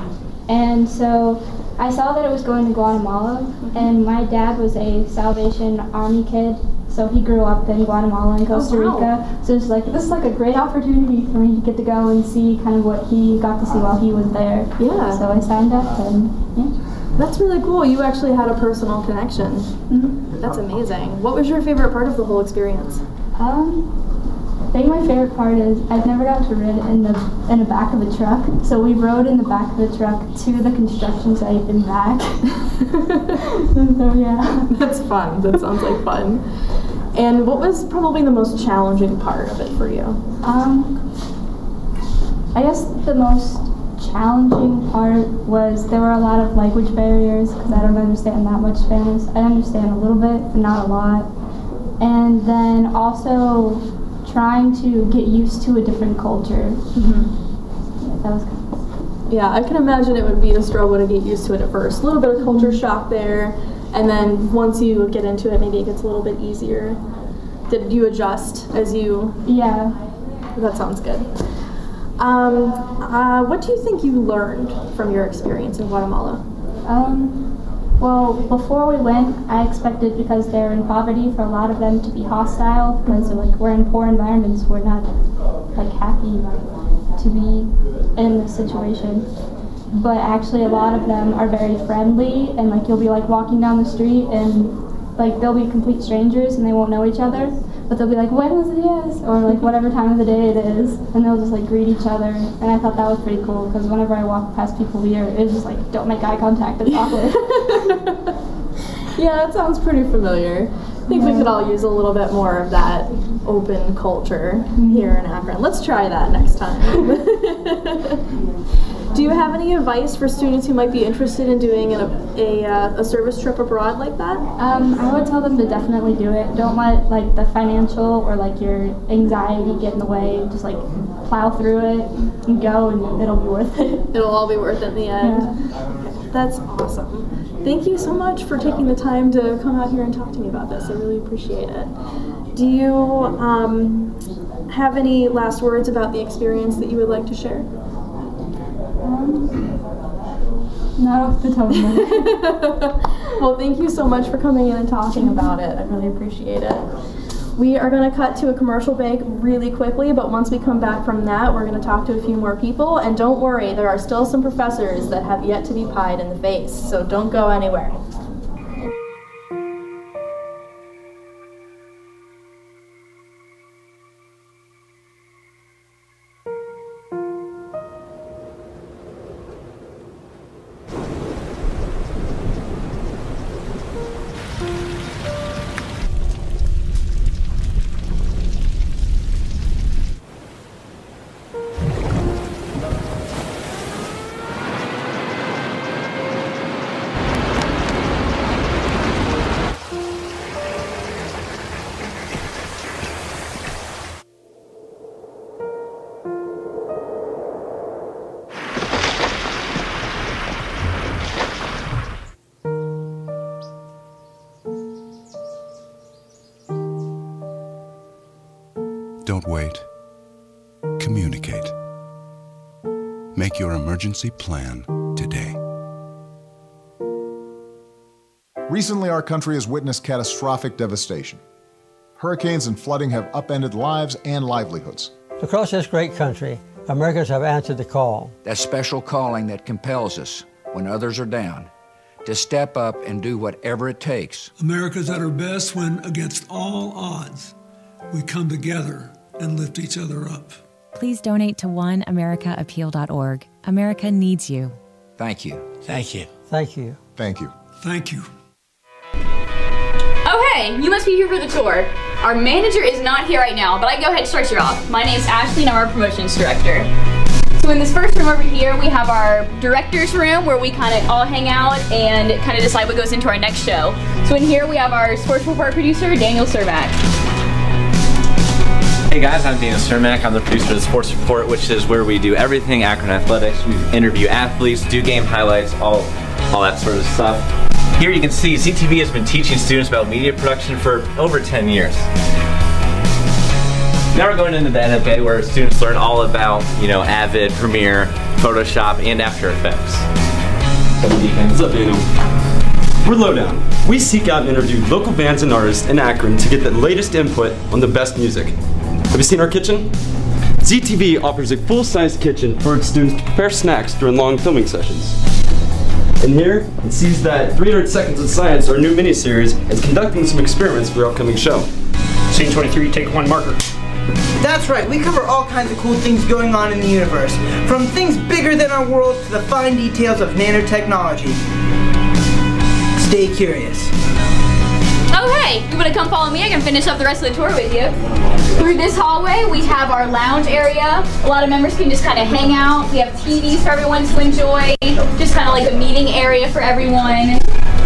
And so I saw that it was going to Guatemala, and my dad was a Salvation Army kid, so he grew up in Guatemala and Costa Rica. So it's like, this is like a great opportunity for me to get to go and see kind of what he got to see while he was there. Yeah. So I signed up and yeah. That's really cool. You actually had a personal connection. Mm-hmm. That's amazing. What was your favorite part of the whole experience? I think my favorite part is I've never got to ride in the back of a truck. So we rode in the back of the truck to the construction site and back. So yeah. That's fun. That sounds like fun. And what was probably the most challenging part of it for you? I guess the most challenging part was there were a lot of language barriers because I don't understand that much Spanish. I understand a little bit, but not a lot. And then also trying to get used to a different culture. Mm-hmm. Yeah, that was kind of... Yeah, I can imagine it would be a struggle to get used to it at first. A little bit of culture shock there, and then once you get into it, maybe it gets a little bit easier. Did you adjust as you... Yeah. That sounds good. What do you think you learned from your experience in Guatemala? Well, before we went, I expected, because they're in poverty, for a lot of them to be hostile, because we're in poor environments, we're not happy to be in this situation. But actually a lot of them are very friendly, and you'll be walking down the street and they'll be complete strangers and they won't know each other, but they'll be like, "Buenos dias," or whatever time of the day it is, and they'll just greet each other. And I thought that was pretty cool, because whenever I walk past people here, it's just don't make eye contact, it's awkward. Yeah, that sounds pretty familiar. I think we could all use a little bit more of that open culture here in Akron. Let's try that next time. Do you have any advice for students who might be interested in doing a service trip abroad like that? I would tell them to definitely do it. Don't let the financial or your anxiety get in the way. Just plow through it and go, and it'll be worth it. It'll all be worth it in the end. Yeah. That's awesome. Thank you so much for taking the time to come out here and talk to me about this. I really appreciate it. Do you have any last words about the experience that you would like to share? Not off the top of my head. Well, thank you so much for coming in and talking about it. I really appreciate it. We are going to cut to a commercial break really quickly, but once we come back from that, we're going to talk to a few more people. And don't worry, there are still some professors that have yet to be pied in the face, so don't go anywhere. Don't wait. Communicate. Make your emergency plan today. Recently, our country has witnessed catastrophic devastation. Hurricanes and flooding have upended lives and livelihoods. Across this great country, Americans have answered the call. That special calling that compels us, when others are down, to step up and do whatever it takes. America's at her best when, against all odds, we come together and lift each other up. Please donate to oneamericaappeal.org. America needs you. Thank you. Thank you. Thank you. Thank you. Thank you. Oh, hey, you must be here for the tour. Our manager is not here right now, but I can go ahead and start you off. My name's Ashley and I'm our promotions director. So in this first room over here, we have our director's room where we kind of all hang out and kind of decide what goes into our next show. So in here we have our sports report producer, Daniel Cermak. Hey guys, I'm Daniel Cermak. I'm the producer of the Sports Report, which is where we do everything Akron athletics. We interview athletes, do game highlights, all that sort of stuff. Here you can see ZTV has been teaching students about media production for over 10 years. Now we're going into the end of the day where students learn all about, Avid, Premiere, Photoshop, and After Effects. What's up, Daniel? We're Lowdown. We seek out and interview local bands and artists in Akron to get the latest input on the best music. Have you seen our kitchen? ZTV offers a full-size kitchen for its students to prepare snacks during long filming sessions. And here, it sees that 300 Seconds of Science, our new miniseries, is conducting some experiments for our upcoming show. Scene 23, take one marker. That's right, we cover all kinds of cool things going on in the universe, from things bigger than our world to the fine details of nanotechnology. Stay curious. Oh hey, you wanna come follow me? I can finish up the rest of the tour with you. Through this hallway, we have our lounge area. A lot of members can just kind of hang out. We have TVs for everyone to enjoy. Just kind of like a meeting area for everyone.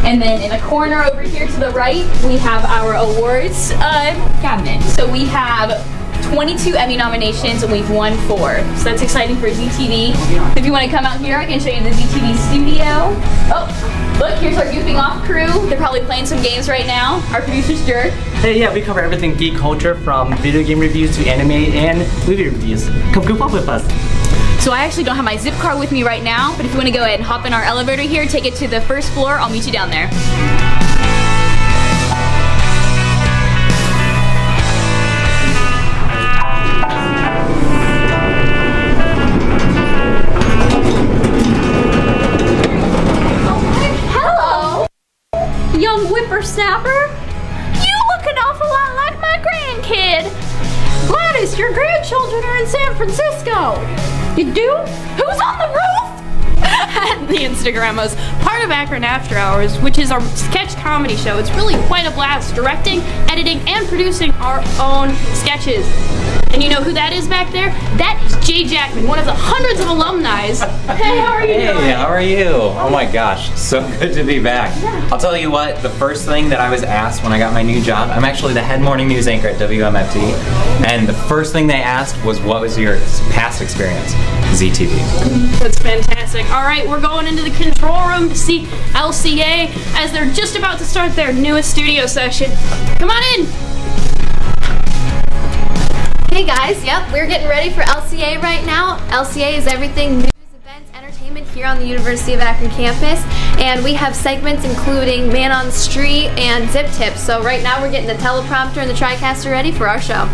And then in a corner over here to the right, we have our awards cabinet. So we have 22 Emmy nominations and we've won 4. So that's exciting for ZTV. If you want to come out here, I can show you the ZTV studio. Oh, look, here's our goofing off crew. They're probably playing some games right now. Our producer's Jerk. Hey, yeah, we cover everything geek culture, from video game reviews to anime and movie reviews. Come goof off with us. So I actually don't have my zip card with me right now, but if you want to go ahead and hop in our elevator here, take it to the first floor, I'll meet you down there. Young whippersnapper, you look an awful lot like my grandkid. Gladys, your grandchildren are in San Francisco. You do? Who's on the roof? The Instagrammos, part of Akron After Hours, which is our sketch comedy show. It's really quite a blast, directing, editing, and producing our own sketches. And you know who that is back there? That is Jay Jackman, one of the hundreds of alumni. Hey, how are you doing? Hey, how are you? Oh my gosh, so good to be back. Yeah. I'll tell you what, the first thing that I was asked when I got my new job, I'm actually the head morning news anchor at WMFT, and the first thing they asked was, what was your past experience? ZTV. That's fantastic. All right, we're going into the control room to see LCA as they're just about to start their newest studio session. Come on in. Hey guys, yep, we're getting ready for LCA right now. LCA is everything news, events, entertainment here on the University of Akron campus, and we have segments including Man on the Street and Zip Tips. So right now we're getting the teleprompter and the TriCaster ready for our show.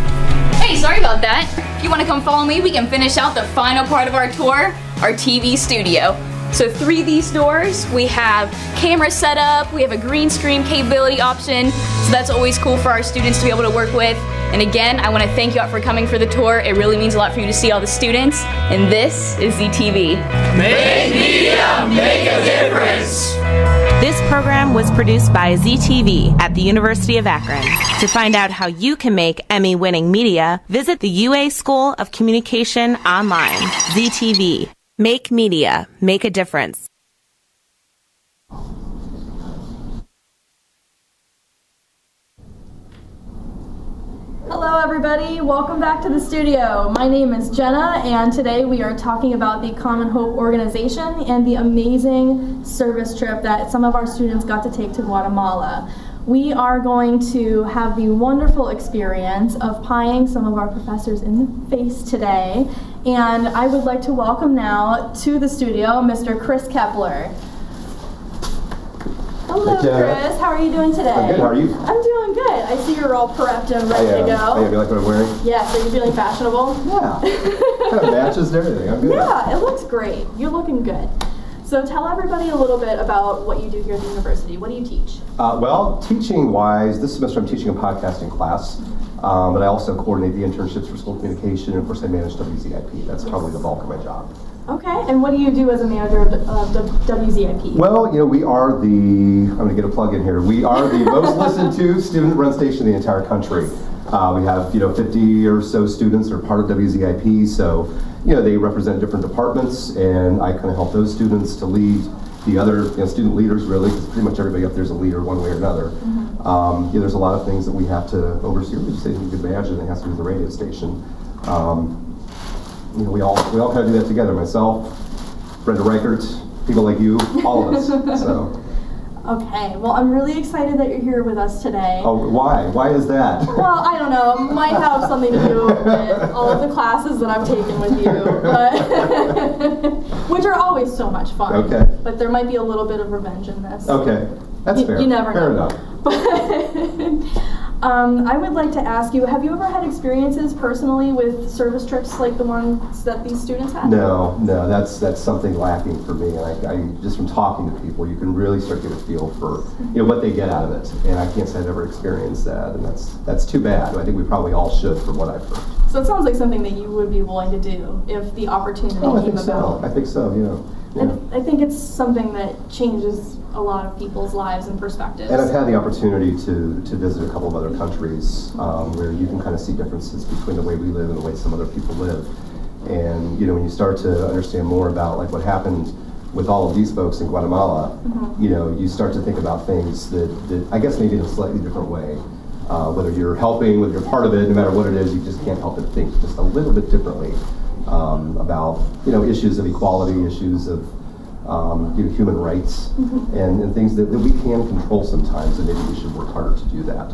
Hey, sorry about that. If you want to come follow me, we can finish out the final part of our tour, our TV studio. So through these doors, we have camera set up, we have a green screen capability option, so that's always cool for our students to be able to work with. And again, I want to thank you all for coming for the tour. It really means a lot for you to see all the students. And this is ZTV. Make media, make a difference. This program was produced by ZTV at the University of Akron. To find out how you can make Emmy-winning media, visit the UA School of Communication online. ZTV. Make media, make a difference. Hello everybody, welcome back to the studio. My name is Jenna, and today we are talking about the Common Hope organization and the amazing service trip that some of our students got to take to Guatemala. We are going to have the wonderful experience of pieing some of our professors in the face today, and I would like to welcome now to the studio Mr. Chris Kepler. Hello, Chris. How are you doing today? I'm good. How are you? I'm doing good. I see you're all prepped and ready to go. Oh, yeah, you like what I'm wearing? Yes. Are you feeling fashionable? Yeah. Kind of matches and everything. I'm good. Yeah, it looks great. You're looking good. So tell everybody a little bit about what you do here at the university. What do you teach? Well, teaching-wise, this semester I'm teaching a podcasting class, but I also coordinate the internships for school communication, and of course I manage WZIP. That's probably the bulk of my job. Okay, and what do you do as a manager of WZIP? Well, you know, we are the, I'm going to get a plug in here, we are the most listened to student-run station in the entire country. We have, 50 or so students that are part of WZIP, so, they represent different departments, and I kind of help those students to lead the other student leaders, really, because pretty much everybody up there is a leader one way or another. Mm-hmm. There's a lot of things that we have to oversee, or just say you could imagine, it has to do with the radio station. We all kind of do that together. Myself, Brenda Reichert, people like you, all of us. So. Okay, well, I'm really excited that you're here with us today. Oh, why? Why is that? Well, I don't know. It might have something to do with all of the classes that I've taken with you, but which are always so much fun. Okay. But there might be a little bit of revenge in this. Okay, that's fair. You never know. Fair enough. I would like to ask you, have you ever had experiences personally with service trips like the ones that these students had? No, that's something lacking for me. And I just from talking to people, you can really start to get a feel for what they get out of it. And I can't say I've ever experienced that, and that's too bad. I think we probably all should, from what I've heard. So it sounds like something that you would be willing to do if the opportunity came about. I think so. Yeah. And I think it's something that changes a lot of people's lives and perspectives. And I've had the opportunity to visit a couple of other countries where you can kind of see differences between the way we live and the way some other people live. And when you start to understand more about like what happened with all of these folks in Guatemala, mm-hmm. You start to think about things that I guess maybe in a slightly different way. Whether you're helping, whether you're part of it, no matter what it is, you just can't help but think just a little bit differently about issues of equality, issues of human rights, mm-hmm. and things that we can control sometimes, and maybe we should work harder to do that.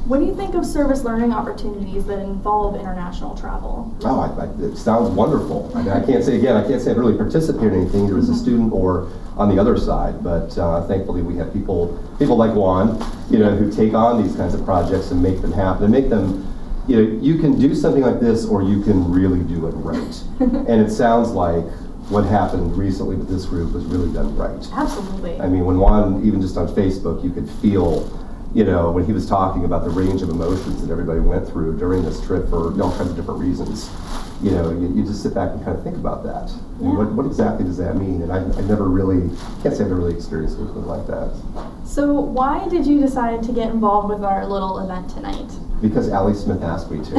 What do you think of service learning opportunities that involve international travel? Oh, it sounds wonderful. I mean, I can't say I've really participated in anything either as a student or on the other side, but thankfully we have people like Juan, who take on these kinds of projects and make them happen, and make them, you can do something like this or you can really do it right. And it sounds like what happened recently with this group was really done right. Absolutely. I mean, when Juan, even just on Facebook, you could feel, when he was talking about the range of emotions that everybody went through during this trip for all kinds of different reasons. You just sit back and kind of think about that. Yeah. What exactly does that mean? And I never really, can't say I've ever really experienced anything like that. So why did you decide to get involved with our little event tonight? Because Allie Smith asked me to.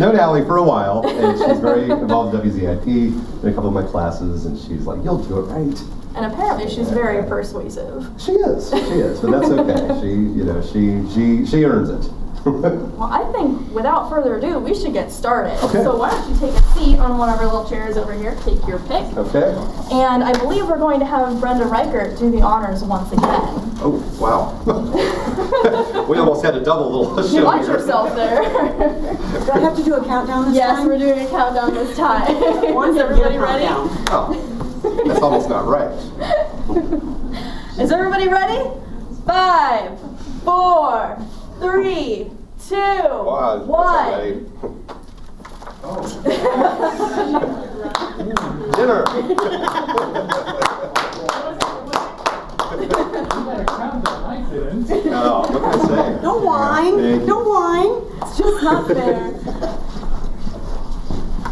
Known Allie for a while, and she's very involved in WZIP in a couple of my classes, and she's like, "You'll do it right." And apparently, she's very persuasive. She is, but that's okay. She earns it. Well, I think without further ado, we should get started. Okay. So why don't you take a seat on one of our little chairs over here? Take your pick. Okay. And I believe we're going to have Brenda Reichert do the honors once again. Oh, wow. We almost had a double little show. Watch here. yourself there. Do I have to do a countdown this yes, time? we're doing a countdown this time. Is everybody ready? Oh, that's almost not right. Is everybody ready? 5, 4, 3, 2, 1. Dinner. Oh, what can I say? Don't whine. Don't whine. It's just not fair.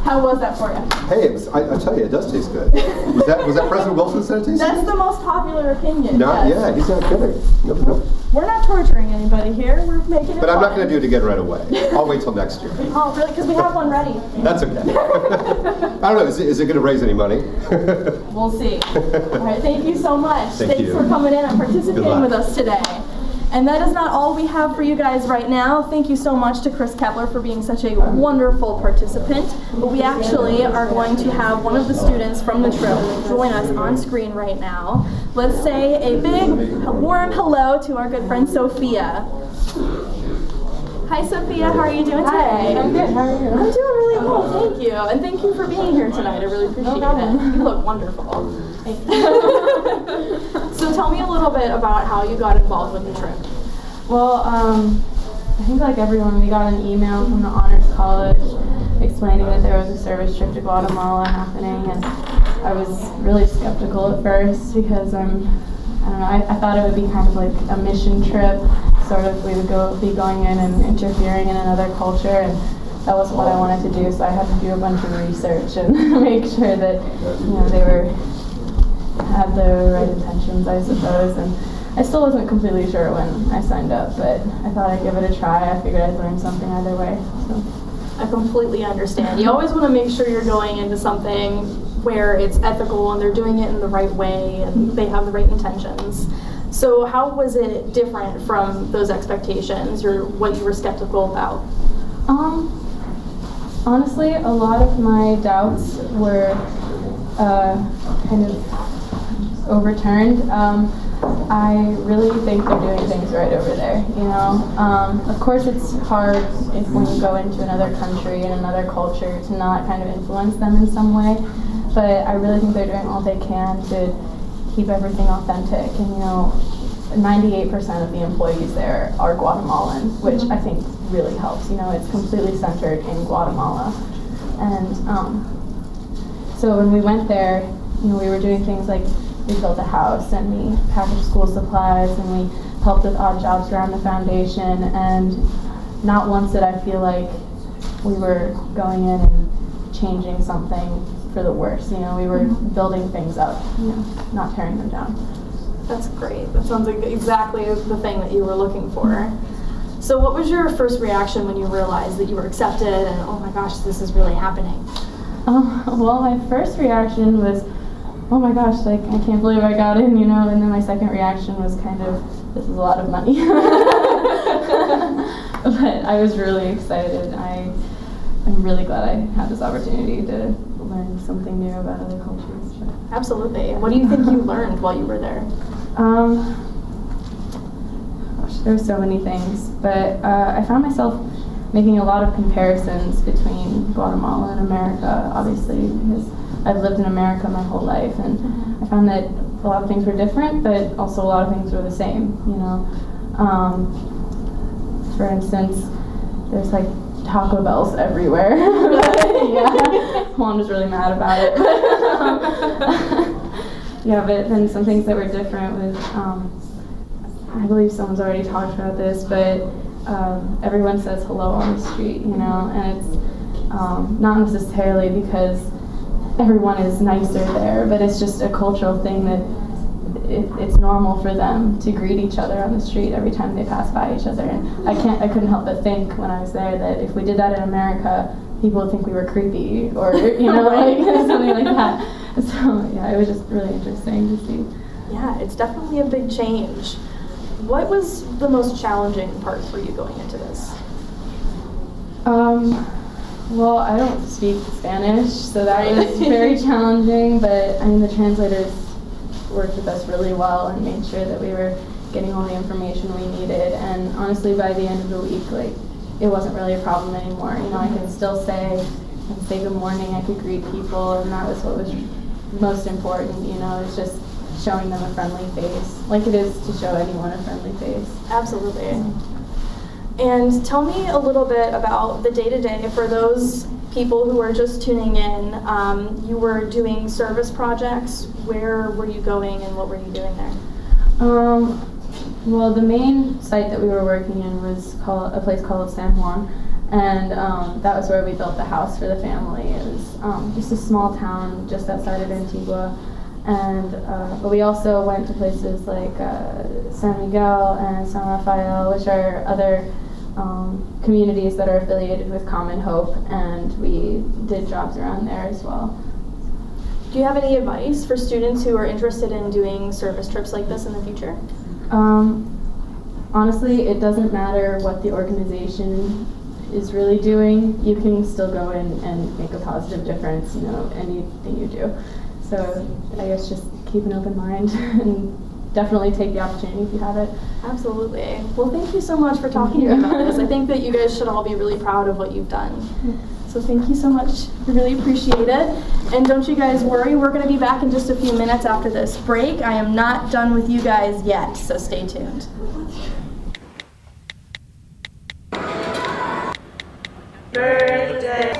How was that for you? Hey, it was, I tell you, it does taste good. Was that President Wilson said it tasted That's good? the most popular opinion. Not, yes. Yeah, he's not kidding. Nope. We're not torturing anybody here. We're making it But I'm not fun. going to do it again right away. I'll wait till next year. Oh, really? Because we have one ready. That's okay. I don't know. Is it going to raise any money? We'll see. All right. Thank you so much. Thanks for coming in and participating with us today. And that is not all we have for you guys right now. Thank you so much to Chris Kepler for being such a wonderful participant. But we actually are going to have one of the students from the trip join us on screen right now. Let's say a big, warm hello to our good friend Sophia. Hi Sophia, how are you doing today? Hi, I'm good. How are you? I'm doing really well, thank you. And thank you for being here tonight. I really appreciate it. You look wonderful. Thank you. So tell me a little bit about how you got involved with the trip. Well, I think like everyone, we got an email from the Honors College explaining that there was a service trip to Guatemala happening, and I was really skeptical at first because I don't know, I thought it would be kind of like a mission trip, sort of we would be going in and interfering in another culture, and that wasn't what I wanted to do, so I had to do a bunch of research and make sure that, you know, they had the right intentions, I suppose, and I still wasn't completely sure when I signed up, but I thought I'd give it a try. I figured I'd learn something either way. So. I completely understand. You always want to make sure you're going into something where it's ethical and they're doing it in the right way and they have the right intentions. So how was it different from those expectations or what you were skeptical about? Honestly, a lot of my doubts were kind of overturned. I really think they're doing things right over there, you know. Of course it's hard when you go into another country and another culture to not kind of influence them in some way, but I really think they're doing all they can to keep everything authentic, and you know, 98% of the employees there are Guatemalan, which I think really helps. You know, it's completely centered in Guatemala. And so when we went there, you know, we were doing things like we built a house and we packaged school supplies and we helped with odd jobs around the foundation, and not once did I feel like we were going in and changing something for the worse. You know, we were building things up, you know, not tearing them down. That's great. That sounds like exactly the thing that you were looking for. So what was your first reaction when you realized that you were accepted and, oh my gosh, this is really happening? Well, my first reaction was, oh my gosh, like, I can't believe I got in, you know, and then my second reaction was kind of, this is a lot of money. But I was really excited. I'm really glad I had this opportunity to learn something new about other cultures. Absolutely. What do you think you learned while you were there? Gosh, there's so many things, but I found myself making a lot of comparisons between Guatemala and America, obviously, because I've lived in America my whole life, and I found that a lot of things were different, but also a lot of things were the same, you know. For instance, there's like Taco Bells everywhere. Yeah, Juan was really mad about it. Yeah, but then some things that were different was, I believe someone's already talked about this, but everyone says hello on the street, you know, and it's not necessarily because everyone is nicer there, but it's just a cultural thing that it's normal for them to greet each other on the street every time they pass by each other. And I couldn't help but think when I was there that if we did that in America, people would think we were creepy, or you know, like something like that. So yeah, it was just really interesting to see. Yeah, it's definitely a big change. What was the most challenging part for you going into this? Well, I don't speak Spanish, so that was very challenging, but I mean the translators worked with us really well and made sure that we were getting all the information we needed. And honestly, by the end of the week, like, it wasn't really a problem anymore. You know, I could still say good morning, I could greet people, and that was what was most important. You know, it's just showing them a friendly face, like it is to show anyone a friendly face. Absolutely. And tell me a little bit about the day-to-day for those people who are just tuning in. You were doing service projects. Where were you going and what were you doing there? Well, the main site that we were working in was a place called San Juan, and that was where we built the house for the family. It was just a small town just outside of Antigua, and but we also went to places like San Miguel and San Rafael, which are other communities that are affiliated with Common Hope, and we did jobs around there as well. Do you have any advice for students who are interested in doing service trips like this in the future? Honestly, it doesn't matter what the organization is really doing. You can still go in and make a positive difference, you know, anything you do. So I guess just keep an open mind and definitely take the opportunity if you have it. Absolutely. Well, thank you so much for talking to me about this. I think that you guys should all be really proud of what you've done. So thank you so much. We really appreciate it. And don't you guys worry, we're going to be back in just a few minutes after this break. I am not done with you guys yet, so stay tuned. Birthday.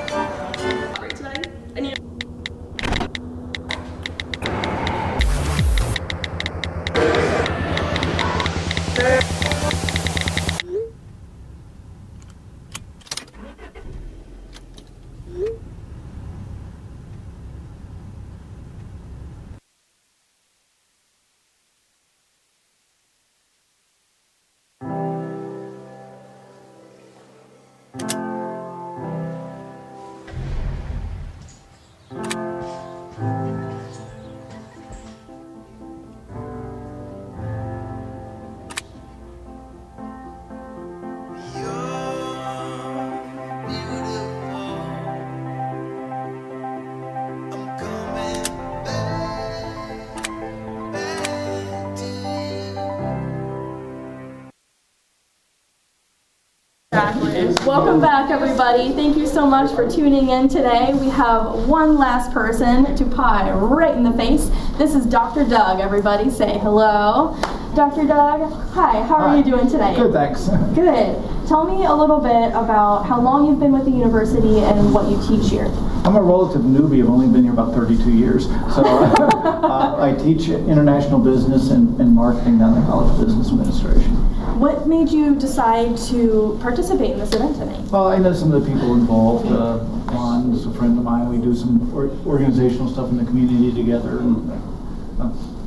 Welcome back, everybody. Thank you so much for tuning in today. We have one last person to pie right in the face. This is Dr. Doug. Everybody say hello. Dr. Doug, hi, how are you doing today? Good, thanks. Good. Tell me a little bit about how long you've been with the university and what you teach here. I'm a relative newbie. I've only been here about 32 years. So I teach international business and marketing down the College of Business Administration. What made you decide to participate in this event tonight? Well, I know some of the people involved. Juan is a friend of mine. We do some organizational stuff in the community together and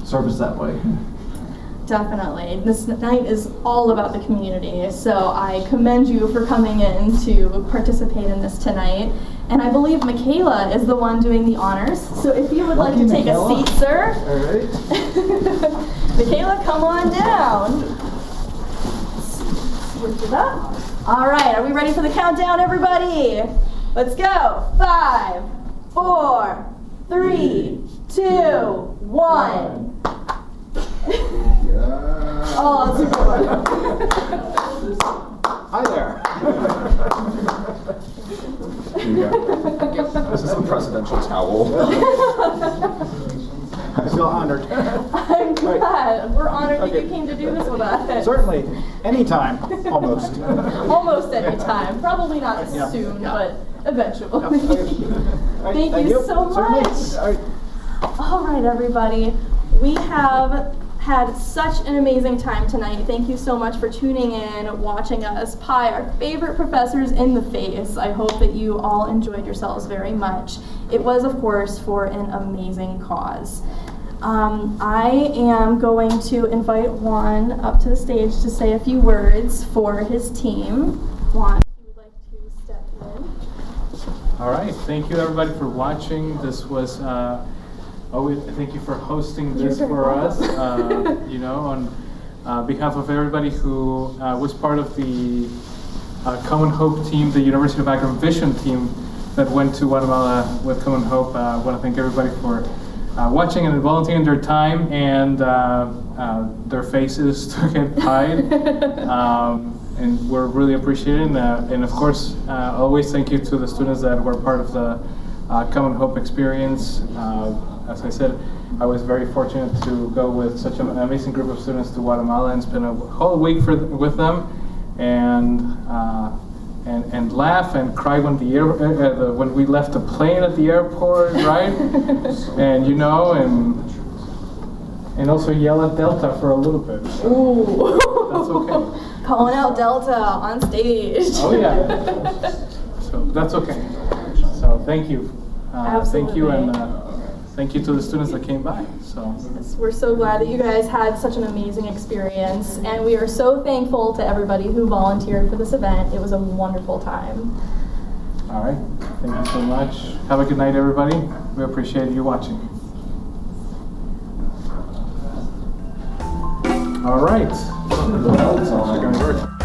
service that way. Definitely. This night is all about the community, so I commend you for coming in to participate in this tonight. And I believe Michaela is the one doing the honors, so if you would like to take a seat, sir. All right. Michaela, come on down. Switch it up. All right, are we ready for the countdown, everybody? Let's go. 5, 4, 3, 2, 1. Oh, that's a good one. Hi there. This is some presidential towel. I feel honored. I'm glad. We're honored that you came to do this with us. Certainly. Anytime. Almost. Almost any time. Probably not soon, but eventually. Thank you so much. All right, everybody. We have had such an amazing time tonight. Thank you so much for tuning in, watching us pie our favorite professors in the face. I hope that you all enjoyed yourselves very much. It was, of course, for an amazing cause. I am going to invite Juan up to the stage to say a few words for his team. Juan, if you would like to step in. All right, thank you everybody for watching. This was thank you for hosting this for us. You know, on behalf of everybody who was part of the Common Hope team, the University of Akron Vision team that went to Guatemala with Common Hope. I want to thank everybody for watching and volunteering their time and their faces to get pied. And we're really appreciating that. And of course, always thank you to the students that were part of the Common Hope experience. As I said, I was very fortunate to go with such an amazing group of students to Guatemala and spend a whole week with them, and laugh and cry when when we left the plane at the airport, right? And you know, and also yell at Delta for a little bit. So ooh. That's okay. Calling out Delta on stage. Oh yeah. So that's okay. So thank you. Thank you, and thank you to the students that came by. So yes, we're so glad that you guys had such an amazing experience, and we are so thankful to everybody who volunteered for this event. It was a wonderful time. All right. Thank you so much. Have a good night, everybody. We appreciate you watching. All right. It's all not going to work.